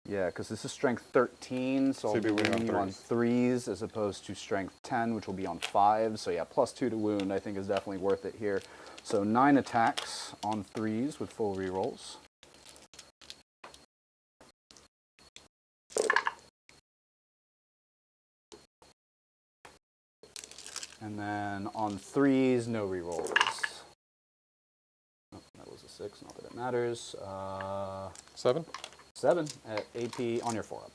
Yeah, because this is strength 13, so I'll you'll be be winning wounding on on 3s as opposed to strength 10, which will be on 5s. So yeah, +2 to wound I think is definitely worth it here. So 9 attacks on 3s with full rerolls. And then on 3s, no rerolls. Oh, that was a 6, not that it matters. 7? 7 at AP on your 4-up.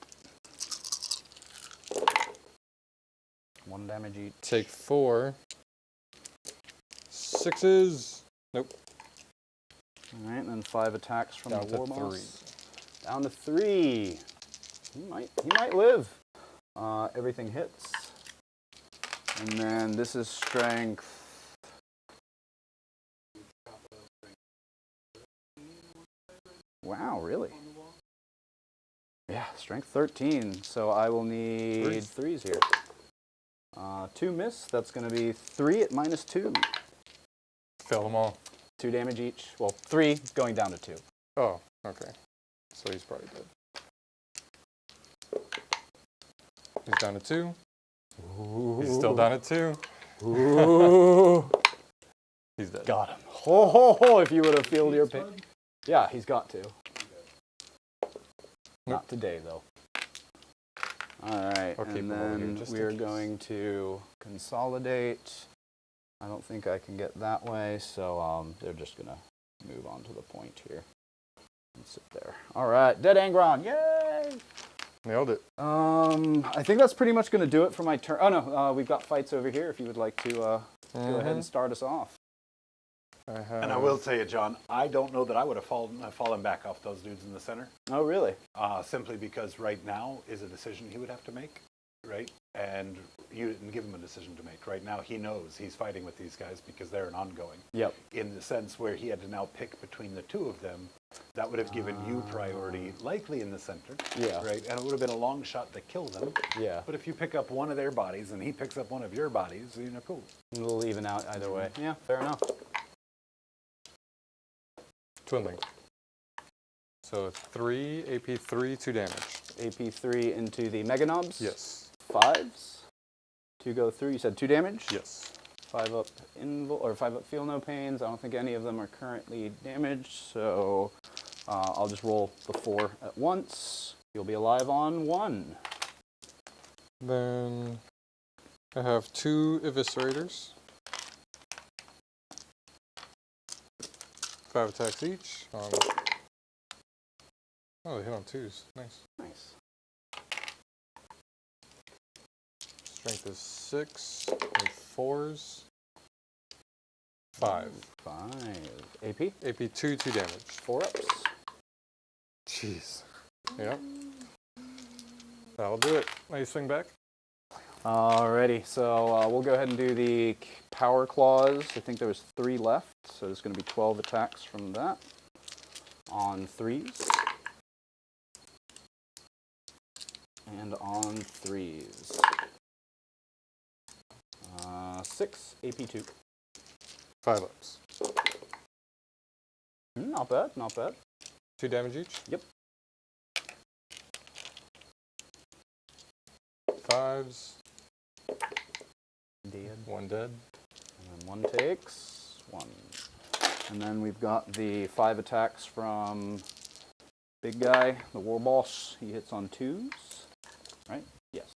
1 damage each. Take 4. 6s. Nope. All right, and then 5 attacks from Down the war to boss. Down to 3. He might live. Everything hits. And then this is strength Strength 13, so I will need threes here. 2 miss, that's going to be 3 at -2. Fill them all. 2 damage each. Well, 3 going down to 2. Oh, okay. So he's probably dead. He's down to 2. He's still down at 2. Ooh. He's dead. Got him. Ho, ho, ho, if you would have filled your pain. Yeah, he's got to. Not today, though. All right, I'll keep and him over here then just we in are case. going to consolidate. I don't think I can get that way, so they're just going to move on to the point here and sit there. All right, dead Angron, yay! Nailed it. I think that's pretty much going to do it for my turn. Oh, no, we've got fights over here if you would like to go ahead and start us off. And I will tell you, John, I don't know that I would have fallen back off those dudes in the center. Oh, really? Simply because right now is a decision he would have to make, right? And you didn't give him a decision to make. Right now he knows he's fighting with these guys because they're an ongoing. Yep. In the sense where he had to now pick between the two of them, that would have given you priority, likely in the center. Yeah. Right? And it would have been a long shot to kill them. Yeah. But if you pick up one of their bodies and he picks up one of your bodies, you know, cool. It'll even out either way. Yeah, fair enough. Twinling. So 3, AP 3, 2 damage. AP 3 into the Mega Knobs? Yes. 5s. 2 go through. You said 2 damage? Yes. 5 up or 5 up feel no pains. I don't think any of them are currently damaged, so I'll just roll the 4 at once. You'll be alive on 1. Then I have 2 eviscerators. 5 attacks each. Oh, they hit on 2s. Nice. Nice. Strength is 6 and 4s. 5. 5. AP? AP 2, 2 damage. 4 ups. Jeez. Yep. That'll do it. Now you swing back. Alrighty, so we'll go ahead and do the power claws. I think there was 3 left, so there's going to be 12 attacks from that on 3s. And on 3s. 6, AP 2. 5 ups. Not bad, not bad. 2 damage each. Yep. 5s. Dead. 1 dead. And then 1 takes 1. And then we've got the 5 attacks from big guy, the war boss. He hits on 2s, right? Yes.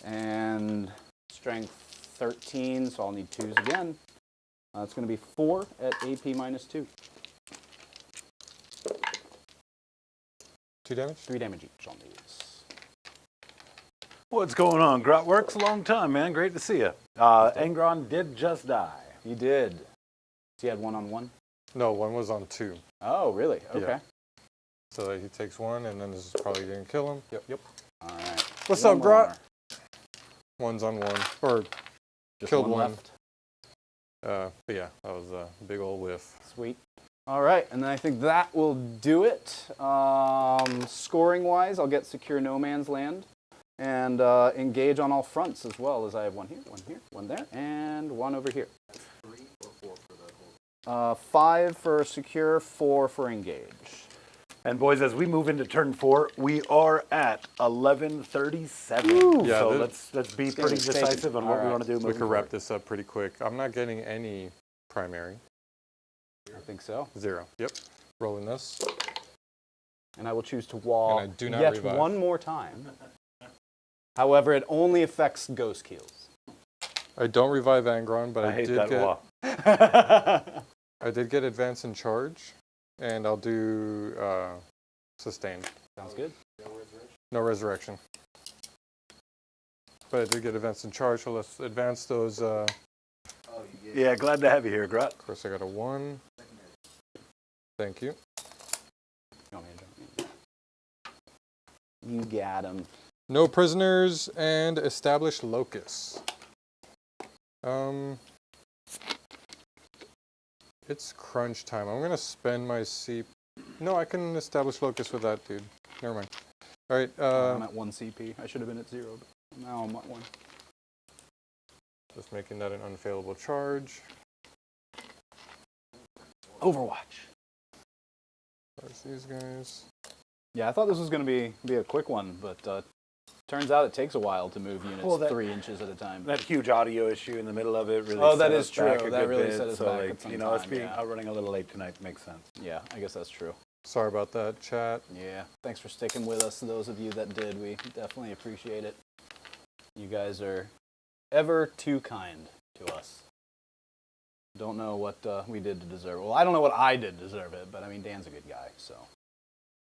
And strength 13, so I'll need 2s again. It's going to be 4 at AP -2. 2 damage. 3 damage each on these. What's going on, Grotworks? Long time, man. Great to see you. Angron did just die. He did. So he had 1-on-1? No, 1 was on 2. Oh, really? Okay. Yeah. So he takes 1, and then this is probably going to kill him. Yep. All right. What's One up, Grot? more. 1's on 1. Or Just killed 1 one. left. but yeah, that was a big old whiff. Sweet. All right, and then I think that will do it. Scoring-wise, I'll get secure no man's land and engage on all fronts as well, as I have 1 here, 1 there, and 1 over here. 3 or 4 for the whole. 5 for secure, 4 for engage. And boys, as we move into turn 4, we are at 11:37. Yeah, so this- let's be gonna pretty be shaky. decisive on what All we right. want to do. We moving could wrap forward. this up pretty quick. I'm not getting any primary. I think so. 0. Yep. Rolling this. And I will choose to wall And I do not yet revive. 1 more time. However, it only affects ghost kills. I don't revive Angron, but I I, hate did that get wall. I did get advance and charge, and I'll do sustained. Sounds good. No resurrection. But I did get advance and charge, so let's advance those. Of Yeah, glad to have you here, Grot. course, I got a 1. Thank you. You want me to jump in? You got him. No prisoners and establish locus. It's crunch time. I'm gonna spend my C. No, I can establish locus with that dude. Never mind. All right. I'm at 1 CP. I should have been at 0, but now I'm at 1. Just making that an unfailable charge. Overwatch. There's these guys. Yeah, I thought this was going to be a quick one, but turns out it takes a while to move units 3 inches at a time. That huge audio issue in the middle of it really Oh, that set is us back true. a That good really bit. set us So, back like, at some you know, us time, being yeah. out running a little late tonight makes sense. Yeah, I guess that's true. Sorry about that, chat. Yeah, thanks for sticking with us, those of you that did. We definitely appreciate it. You guys are ever too kind to us. Don't know what we did to deserve it. Well, I don't know what I did to deserve it, but I mean, Dan's a good guy, so.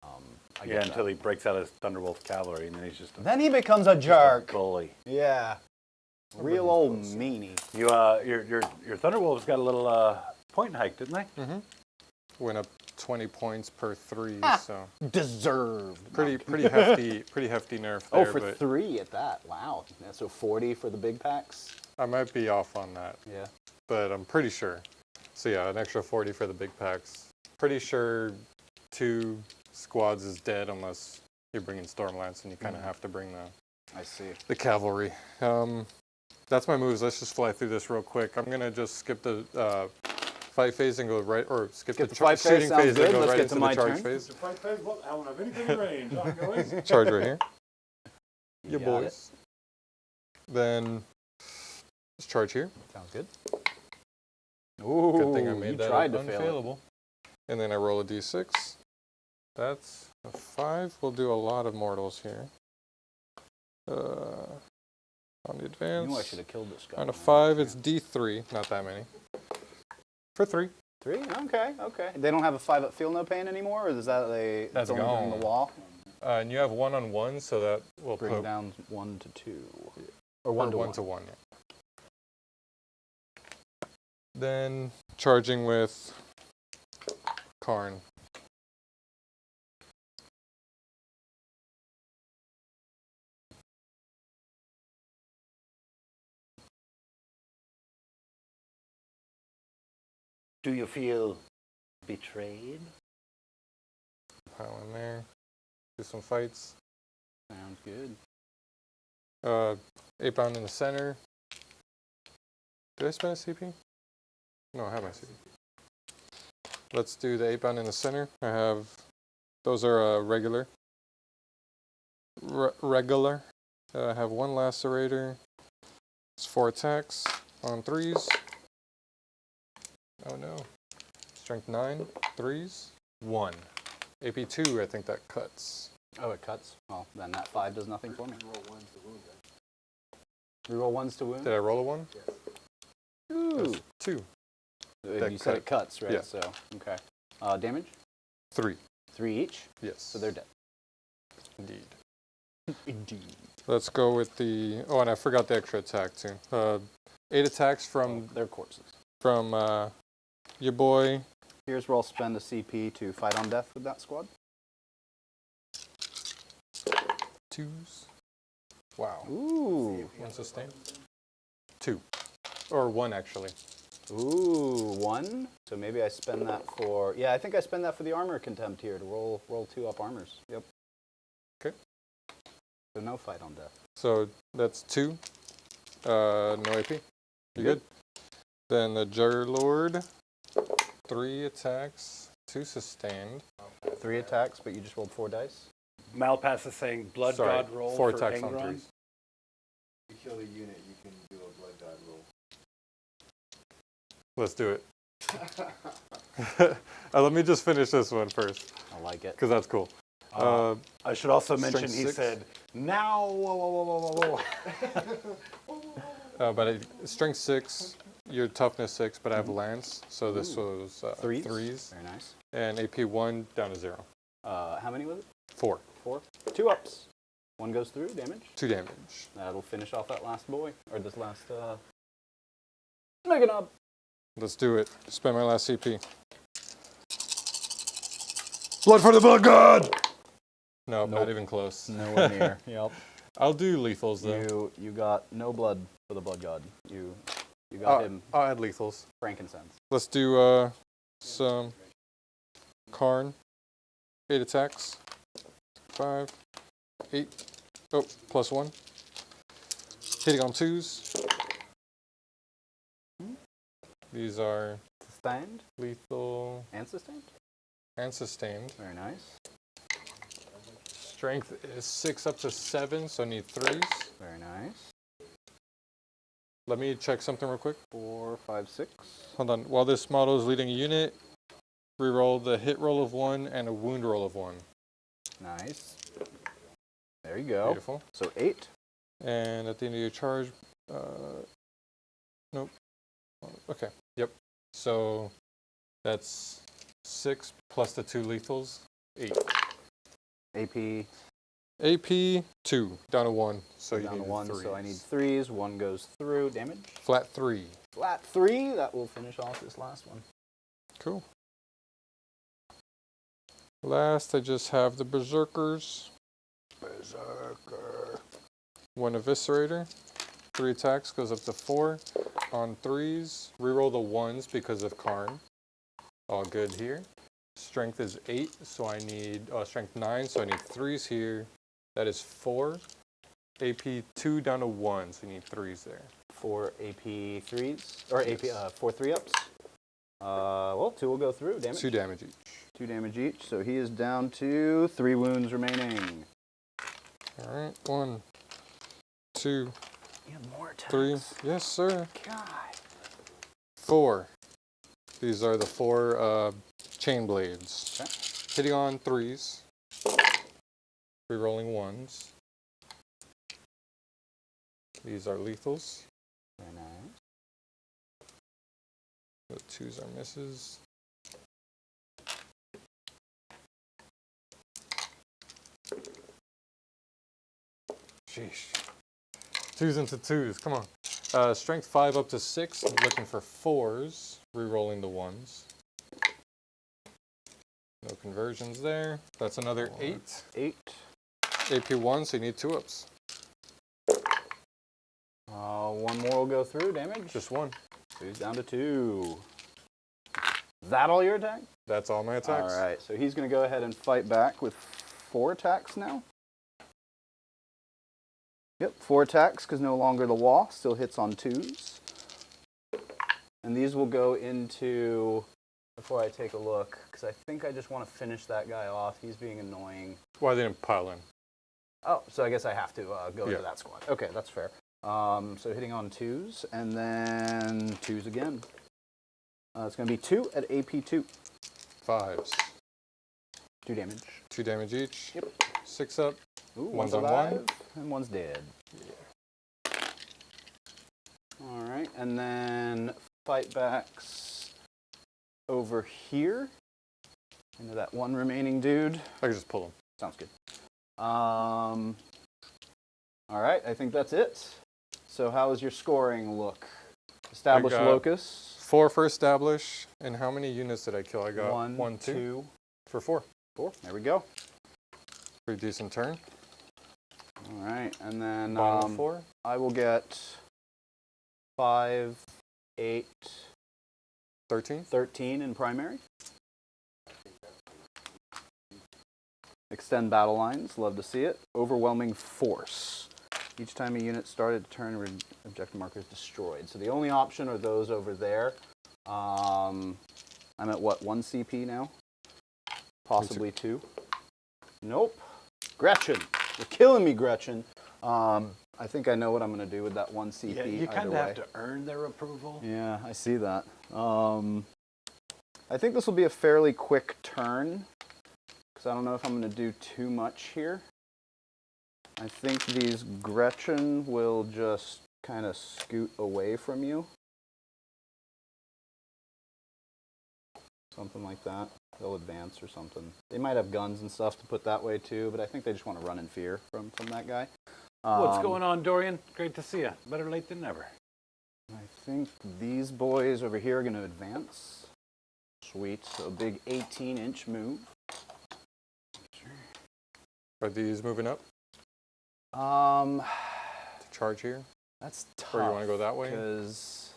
I Yeah, get until that. he breaks out his Thunderwolf cavalry, and then he's just a Then he becomes a jerk. bully. Yeah. Real old meanie. You, your Thunderwolves got a little point hike, didn't they? Mm-hmm. Went up 20 points per 3, so Deserved. pretty hefty nerf there. Oh, for but 3 at that. Wow. Yeah, so 40 for the big packs. I might be off on that, Yeah. but I'm pretty sure. So yeah, an extra 40 for the big packs. Pretty sure 2 squads is dead unless you're bringing Stormlance, and you kind of have to bring I see. the cavalry. That's my moves. Let's just fly through this real quick. I'm gonna just skip the fight phase and go right, or skip the fight phase, shooting sounds phase good. and go Let's right get into to the my charge turn. phase. Fight phase? Well, I don't have anything in range. I'm going. Charge right here. You Your got boys. Then just charge here. Sounds good. Ooh, Good thing I you made that tried to fail it. unfailable. And then I roll a d6. That's a 5. We'll do a lot of mortals here. On the I advance. knew I should have killed this guy. On a 5, it's d3. Not that many. For 3. 3? Okay, okay. They don't have a 5 up feel no pain anymore, or is that That's it's only during gone. the wall? And you have 1-on-1, so that will Bring put down 1 to 2. Or 1 to 1. 1 to 1. Yeah. Then charging with Khorne. Do you feel betrayed? Pile in there. Do some fights. Sounds good. 8 bound in the center. Did I spend a CP? No, I have my CP. Let's do the 8 bound in the center. I have, those are regular. Regular. I have 1 lacerator. It's 4 attacks on 3s. Oh no. Strength 9, 3s, 1. AP 2, I think that cuts. Oh, it cuts? Well, then that 5 does nothing for me. Reroll 1s to wound? Did I roll a 1? Ooh. That's 2. You said it cuts, right? Yeah. So, okay. Damage? 3. 3 each? Yes. So they're dead. Indeed. Indeed. Let's go with the... Oh, and I forgot the extra attack, too. 8 attacks from They're corpses. Your boy. Here's where I'll spend a CP to fight on death with that squad. 2s. Wow. Ooh. 1 sustain. 2. Or 1, actually. Ooh, 1. So maybe I spend that for... Yeah, I think I spend that for the armor contempt here to roll 2 up armors. Yep. Okay. So no fight on death. So that's 2. No AP. You good? Then the Juggerlord. 3 attacks. 2 sustained. 3 attacks, but you just rolled 4 dice? Malpass is saying Blood Sorry, God roll 4 for attacks on Angron. 3s. If you kill a unit, you can do a blood god roll. Let's do it. Let me just finish this one first, I like it. because that's cool. I should also mention Strength he 6. said, now, whoa. But strength 6, your toughness 6, but I have lance, so this was 3s? 3s. Very nice. And AP 1 down to 0. How many was it? 4. 4? 2 ups. 1 goes through, damage. 2 damage. That'll finish off that last boy. Or this last, Mega Knob. Let's do it. Spend my last CP. Blood for the blood god! No, not even close. Nowhere near. Yep. I'll do lethals though. You got no blood for the blood god. You got him I'll add lethals. frankincense. Let's do some Khorne. 8 attacks. 5. 8. Oh, +1. Hitting on 2s. These are Sustained lethal and sustained. and sustained. Very nice. Strength is 6 up to 7, so I need 3s. Very nice. Let me check something real quick. 4, 5, 6. Hold on. While this model is leading a unit, reroll the hit roll of 1 and a wound roll of 1. Nice. There you go. Beautiful. So 8. And at the end of your charge, nope. Okay. Yep. So that's 6 plus the 2 lethals, 8. AP AP 2 down to 1. So you down to need 1. threes. So I need 3s. 1 goes through. Damage. Flat 3. Flat 3. That will finish off this last one. Cool. Last, I just have the Berzerkers. Berzerker. 1 Eviscerator. 3 attacks, goes up to 4. On 3s, reroll the 1s because of Khorne. All good here. Strength is 8, so I need, strength 9, so I need 3s here. That is 4. AP 2 down to 1, so you need 3s there. 4 AP 3s. Or AP 4 3-ups. Well, 2 will go through. Damage. 2 damage each. 2 damage each. So he is down to 3 wounds remaining. Alright, 1, 2, You have more attacks. 3. Yes, sir. God. 4. These are the 4 chain blades. Okay. Hitting on 3s. Rerolling 1s. These are lethals. Very nice. The 2s are misses. Sheesh. 2s into 2s, come on. Strength 5 up to 6, I'm looking for 4s, rerolling the 1s. No conversions there. That's another 8. 8. AP 1, so you need 2 ups. 1 more will go through. Damage. Just 1. So he's down to 2. Is that all your attack? That's all my attacks. All right. So he's going to go ahead and fight back with 4 attacks now. Yep, 4 attacks because no longer the wall. Still hits on 2s. And these will go into, before I take a look, because I think I just want to finish that guy off. He's being annoying. Why they didn't pile in? Oh, so I guess I have to go Yeah. into that squad. Okay, that's fair. So hitting on 2s, and then 2s again. It's going to be 2 at AP 2. 5s. 2 damage. 2 damage each. Yep. 6 up. Ooh, One's one's on alive, 1. and one's dead. All right, and then fight backs over here into that one remaining dude. I can just pull them. Sounds good. All right, I think that's it. So how does your scoring look? Establish got locus. 4 for establish. And how many units did I kill? I got 1, 2 2, for 4. 4. There we go. Pretty decent turn. All right, and then Bottom 4. I will get 5, 8, 13. 13 in primary. Extend battle lines, love to see it. Overwhelming force. Each time a unit started to turn, objective marker is destroyed. So the only option are those over there. I'm at what, 1 CP now? Possibly 2. Nope. Gretchen. You're killing me, Gretchen. I think I know what I'm going to do with that 1 CP. Yeah, you kind of have to earn their approval. Yeah, I see that. I think this will be a fairly quick turn, because I don't know if I'm going to do too much here. I think these Gretchen will just kind of scoot away from you. Something like that. They'll advance or something. They might have guns and stuff to put that way too, but I think they just want to run in fear from that guy. What's going on, Dorian? Great to see you. Better late than never. I think these boys over here are going to advance. Sweet. So a big 18-inch move. Are these moving up Um, to charge here? that's tough. Or you want to go that way? Because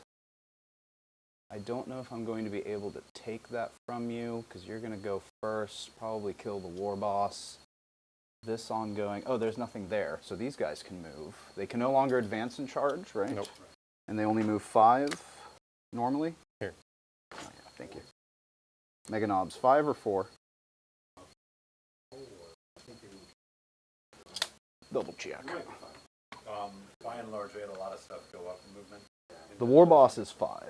I don't know if I'm going to be able to take that from you, because you're going to go first, probably kill the war boss. this ongoing. Oh, there's nothing there, so these guys can move. They can no longer advance and charge, right? Nope. And they only move 5 normally? Here. Oh, yeah, thank you. Mega Knobs, 5 or 4? Double check. By and large, we had a lot of stuff go up in movement. The War Boss is 5.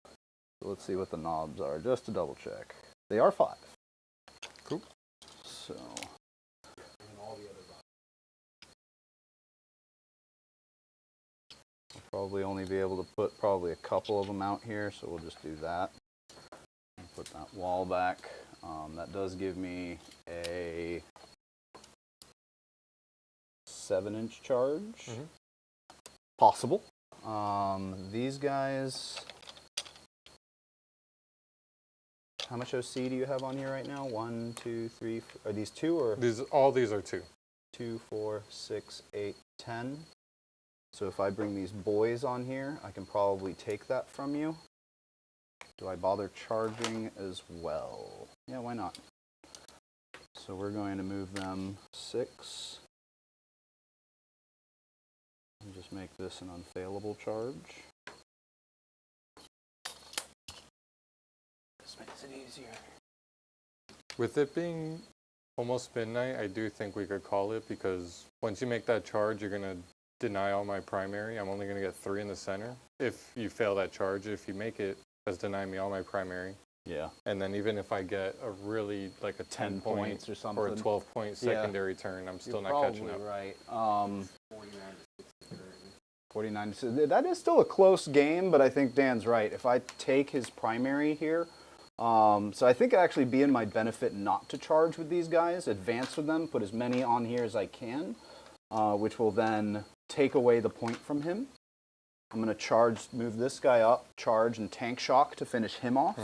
So let's see what the knobs are, just to double check. They are 5. Cool. So. I'll probably only be able to put probably a couple of them out here, so we'll just do that. Put that wall back. That does give me a 7-inch charge. Possible. These guys. How much OC do you have on here right now? 1, 2, 3. Are these 2 or? All these are 2. 2, 4, 6, 8, 10. So if I bring these Boyz on here, I can probably take that from you. Do I bother charging as well? Yeah, why not? So we're going to move them 6. And just make this an unfailable charge. This makes it easier. With it being almost midnight, I do think we could call it, because once you make that charge, you're going to deny all my primary. I'm only going to get 3 in the center. If you fail that charge, if you make it, that's denying me all my primary. Yeah. And then even if I get a really, like a 10 points or something. or a 12-point secondary turn, I'm still You're not catching up. right. 49. So that is still a close game, but I think Dan's right. If I take his primary here, so I think it'd actually be in my benefit not to charge with these guys, advance with them, put as many on here as I can, which will then take away the point from him. I'm going to charge, move this guy up, charge, and tank shock to finish him off.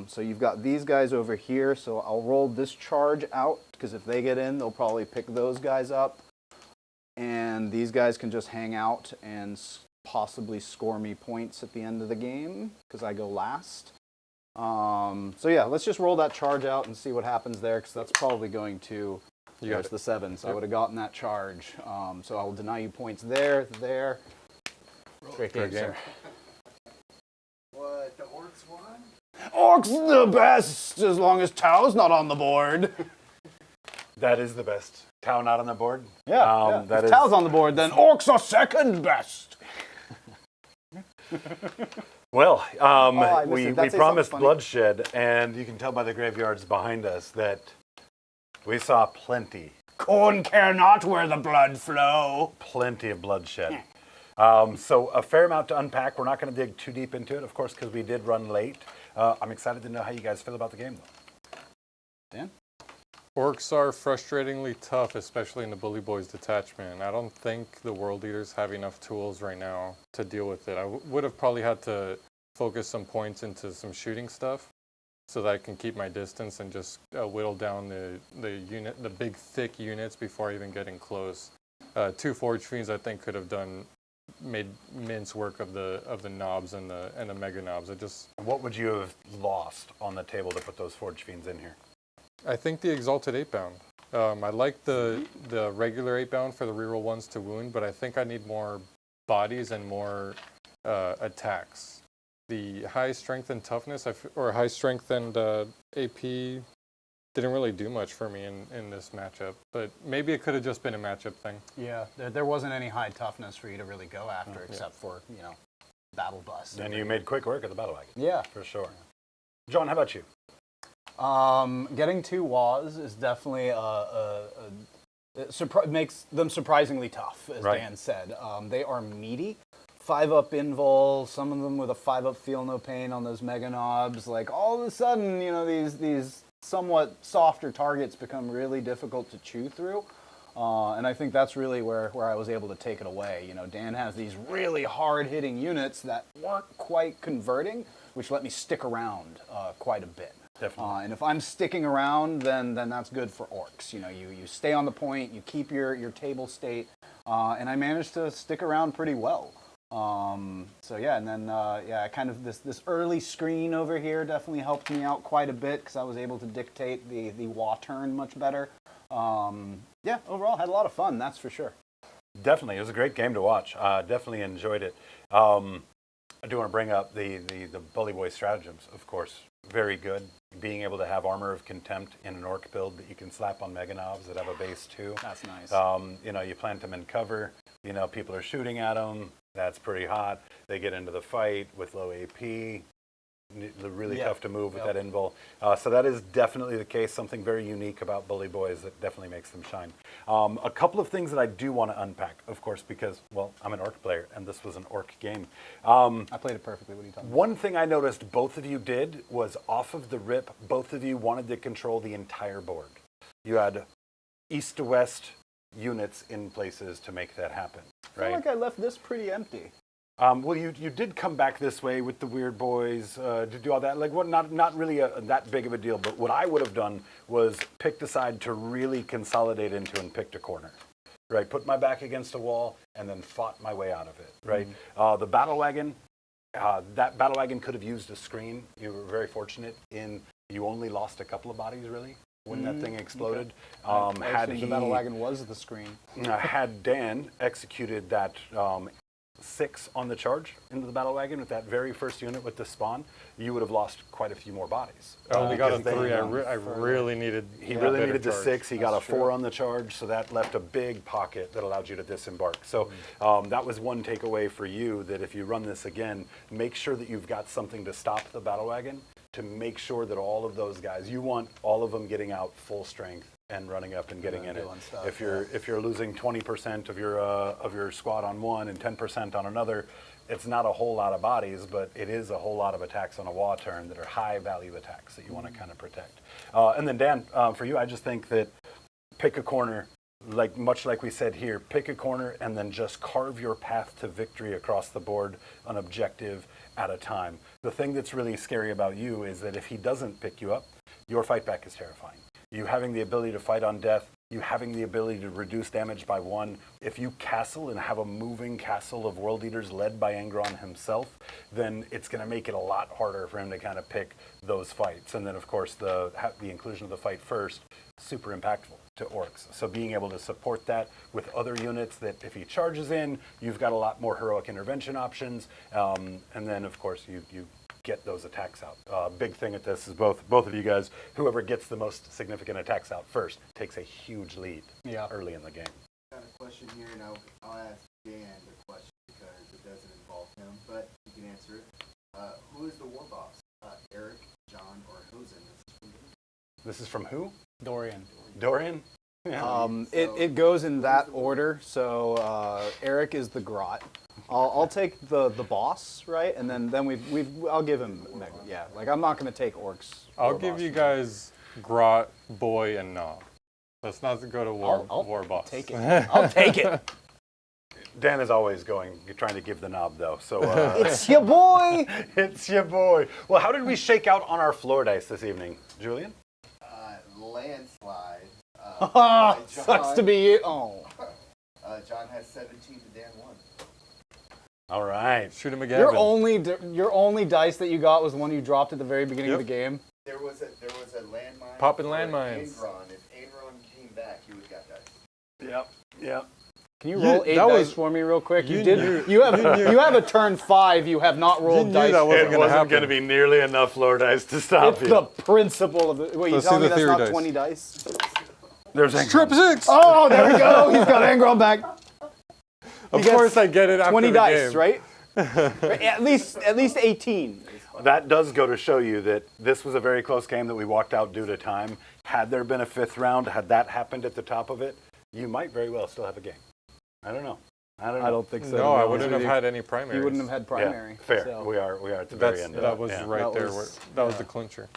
So you've got these guys over here, so I'll roll this charge out, because if they get in, they'll probably pick those guys up. And these guys can just hang out and possibly score me points at the end of the game, because I go last. So yeah, let's just roll that charge out and see what happens there, because that's probably going to... There's the 7, so I would have gotten that charge. So I will deny you points there. Great game, sir. What, the Orcs won? Orcs the best, as long as Tao's not on the board. That is the best. Tau not on the board? Yeah, that if is. Tao's on the board, then Orcs are second best. Well, I missed we it. That's promised something funny. bloodshed, and you can tell by the graveyards behind us that we saw plenty Khorne care not where the blood flow. plenty of bloodshed. So a fair amount to unpack. We're not going to dig too deep into it, of course, because we did run late. I'm excited to know how you guys feel about the game, though. Dan? Orcs are frustratingly tough, especially in the Bully Boys detachment. I don't think the World Eaters have enough tools right now to deal with it. I would have probably had to focus some points into some shooting stuff, so that I can keep my distance and just whittle down the big thick units before even getting close. 2 Forge Fiends, I think, could have made mince work of the knobs and the mega knobs. What would you have lost on the table to put those Forge Fiends in here? I think the Exalted 8-bound. I like the regular 8-bound for the reroll 1s to wound, but I think I need more bodies and more attacks. The high strength and toughness, or high strength and AP, didn't really do much for me in this matchup. But maybe it could have just been a matchup thing. Yeah, there wasn't any high toughness for you to really go after, except for, battle bus. And you made quick work of the battle wagon. Yeah. For sure. John, how about you? Getting 2 WAs is definitely makes them surprisingly tough, as Right. Dan said. They are meaty. 5-up invul, some of them with a 5-up feel no pain on those mega knobs. Like all of a sudden, these somewhat softer targets become really difficult to chew through. And I think that's really where I was able to take it away. Dan has these really hard-hitting units that weren't quite converting, which let me stick around quite a bit. Definitely. And if I'm sticking around, then that's good for Orcs. You stay on the point, you keep your table state, and I managed to stick around pretty well. So yeah, and then yeah, kind of this early screen over here definitely helped me out quite a bit because I was able to dictate the WA turn much better. Yeah, overall had a lot of fun, that's for sure. Definitely, it was a great game to watch. Definitely enjoyed it. I do want to bring up the Bully Boy stratagems, of course. Very good. Being able to have Armor of Contempt in an Orc build that you can slap on Mega Knobs that have a base too. That's nice. You know, you plant them in cover. You know, people are shooting at them. That's pretty hot. They get into the fight with low AP. They're really tough to move with that invul. So that is definitely the case. Something very unique about Bully Boys that definitely makes them shine. A couple of things that I do want to unpack, of course, because, well, I'm an Orc player, and this was an Orc game. I played it perfectly. What are you talking about? One thing I noticed both of you did was off of the rip, both of you wanted to control the entire board. You had east to west units in places to make that happen, I feel right? like I left this pretty empty. Well, you did come back this way with the Weird Boys to do all that. Like, what? Not really that big of a deal. But what I would have done was picked a side to really consolidate into and picked a corner, right? Put my back against a wall and then fought my way out of it, right? The battle wagon, that battle wagon could have used a screen. You were very fortunate in you only lost a couple of bodies really when that thing exploded. Had the battle wagon was the screen. Had Dan executed that 6 on the charge into the battle wagon with that very first unit with the spawn, you would have lost quite a few more bodies. I only got a because 3. I really needed. He really needed the charge. 6. He got a That's 4 true. on the charge, so that left a big pocket that allowed you to disembark. So that was one takeaway for you, that if you run this again, make sure that you've got something to stop the battle wagon, to make sure that all of those guys, you want all of them getting out full strength and running up and getting in it. doing stuff, If you're losing 20% of your squad on one and 10% on another, it's not a whole lot of bodies, but it is a whole lot of attacks on a WA turn that are high value attacks that you want to kind of protect. And then Dan, for you, I just think that pick a corner, much like we said here, pick a corner and then just carve your path to victory across the board, an objective at a time. The thing that's really scary about you is that if he doesn't pick you up, your fight back is terrifying. You having the ability to fight on death, you having the ability to reduce damage by 1. If you castle and have a moving castle of World Eaters led by Angron himself, then it's going to make it a lot harder for him to kind of pick those fights. And then, of course, the inclusion of the fight first, super impactful to Orcs. So being able to support that with other units that if he charges in, you've got a lot more heroic intervention options. And then, of course, you get those attacks out. Big thing at this is both of you guys, whoever gets the most significant attacks out first takes a huge lead early in the game. Got a question here, and I'll ask Dan the question because it doesn't involve him, but you can answer it. Who is the war boss? Eric, John, or Hosen? This is from who? Dorian. Dorian? It goes in that order. So Eric is the grot. I'll take the boss, right? And then I'll give him like I'm not gonna take Orcs. I'll give you guys Grot, Boy, and Knob. Let's not go to war boss. Take it. I'll take it. Dan is always you're trying to give the knob though, so. It's your boy. It's your boy. Well, how did we shake out on our floor dice this evening, Julian? Landslide. Sucks to be you. Oh. John has 17 to Dan 1. All right. Shoot him again. Your only dice that you got was the one you dropped at the very beginning of the game. There was a landmine. Popping for landmines. Angron. If Angron came back, he would have got dice. Yep. Can you roll 8 dice for me real quick? You You have a turn 5. You have not rolled dice. that wasn't It gonna wasn't happen. going to be nearly enough floor dice to stop It's you. the principle of it. Wait, you Let's telling see me the that's theory not dice. 20 dice? There's Angron. Trip 6. Oh, there we go. He's got Angron back. Of course, I get it after 20 the dice, game. right? At least 18. That does go to show you that this was a very close game that we walked out due to time. Had there been a 5th round, had that happened at the top of it, you might very well still have a game. I don't know. I don't think so. No, I wouldn't have had any primaries. You wouldn't have had primary. Yeah, fair. So. We are at the very end. That was right That there. was- That was the clincher.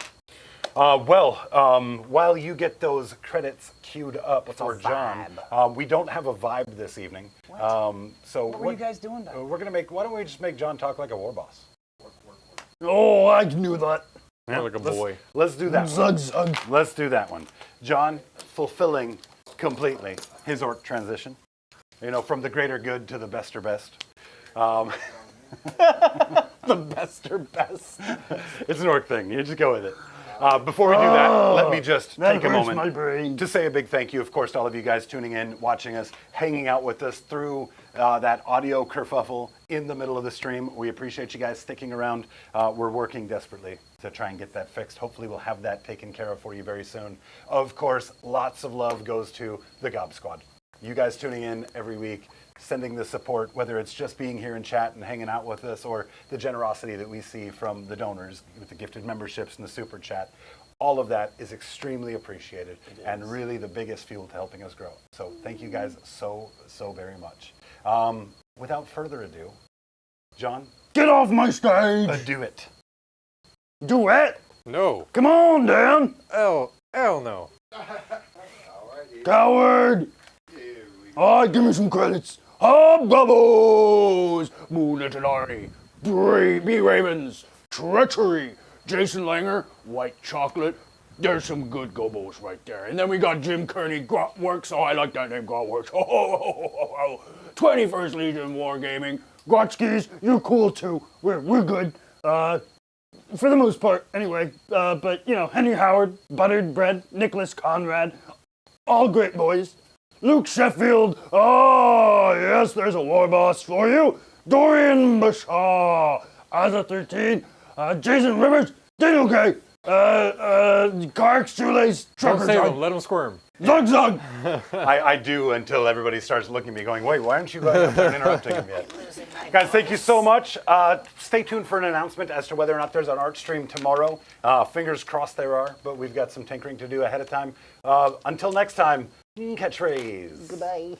While you get those credits queued up for John, we don't have a vibe this evening. So What were you guys doing back? We're gonna why don't we just make John talk like a war boss? Oh, I knew that. More like a boy. Let's do that. Zug. Let's do that one. John, fulfilling completely his orc transition. You know, from the greater good to the best. The best or best. It's an orc thing. You just go with it. Before we do that, let me just take a hurts moment my brain. to say a big thank you, of course, to all of you guys tuning in, watching us, hanging out with us through that audio kerfuffle in the middle of the stream. We appreciate you guys sticking around. We're working desperately to try and get that fixed. Hopefully we'll have that taken care of for you very soon. Of course, lots of love goes to the Gob Squad. You guys tuning in every week, sending the support, whether it's just being here in chat and hanging out with us or the generosity that we see from the donors with the gifted memberships and the super chat. All of that is extremely appreciated and really the biggest fuel to helping us grow. So thank you guys so very much. Without further ado, John, Get off my stage! do it. Do it! No. Come on, Dan! Hell no. Coward! Alright, give me some credits. Hobgoblins! Moonlit and Arnie. Bee Ravens. Treachery. Jason Langer. White Chocolate. There's some good gobos right there. And then we got Jim Kearney, Grotworks. Oh, I like that name, Grotworks. 21st Legion Wargaming. Grotskis, you're cool too. We're good. For the most part, anyway. But, you know, Henry Howard, Buttered Bread, Nicholas Conrad. All great boys. Luke Sheffield. Oh, yes, there's a war boss for you. Dorian Bashaw. Azza 13. Jason Rivers. Daniel Gay. Kark Shoelace. Don't Trucker save Zug. him. Let him squirm. Zug Zug. I do until everybody starts looking at me going, wait, why aren't you going up there and interrupting him yet? Guys, thank you so much. Stay tuned for an announcement as to whether or not there's an art stream tomorrow. Fingers crossed there are, but we've got some tinkering to do ahead of time. Until next time, catchphrase. Goodbye.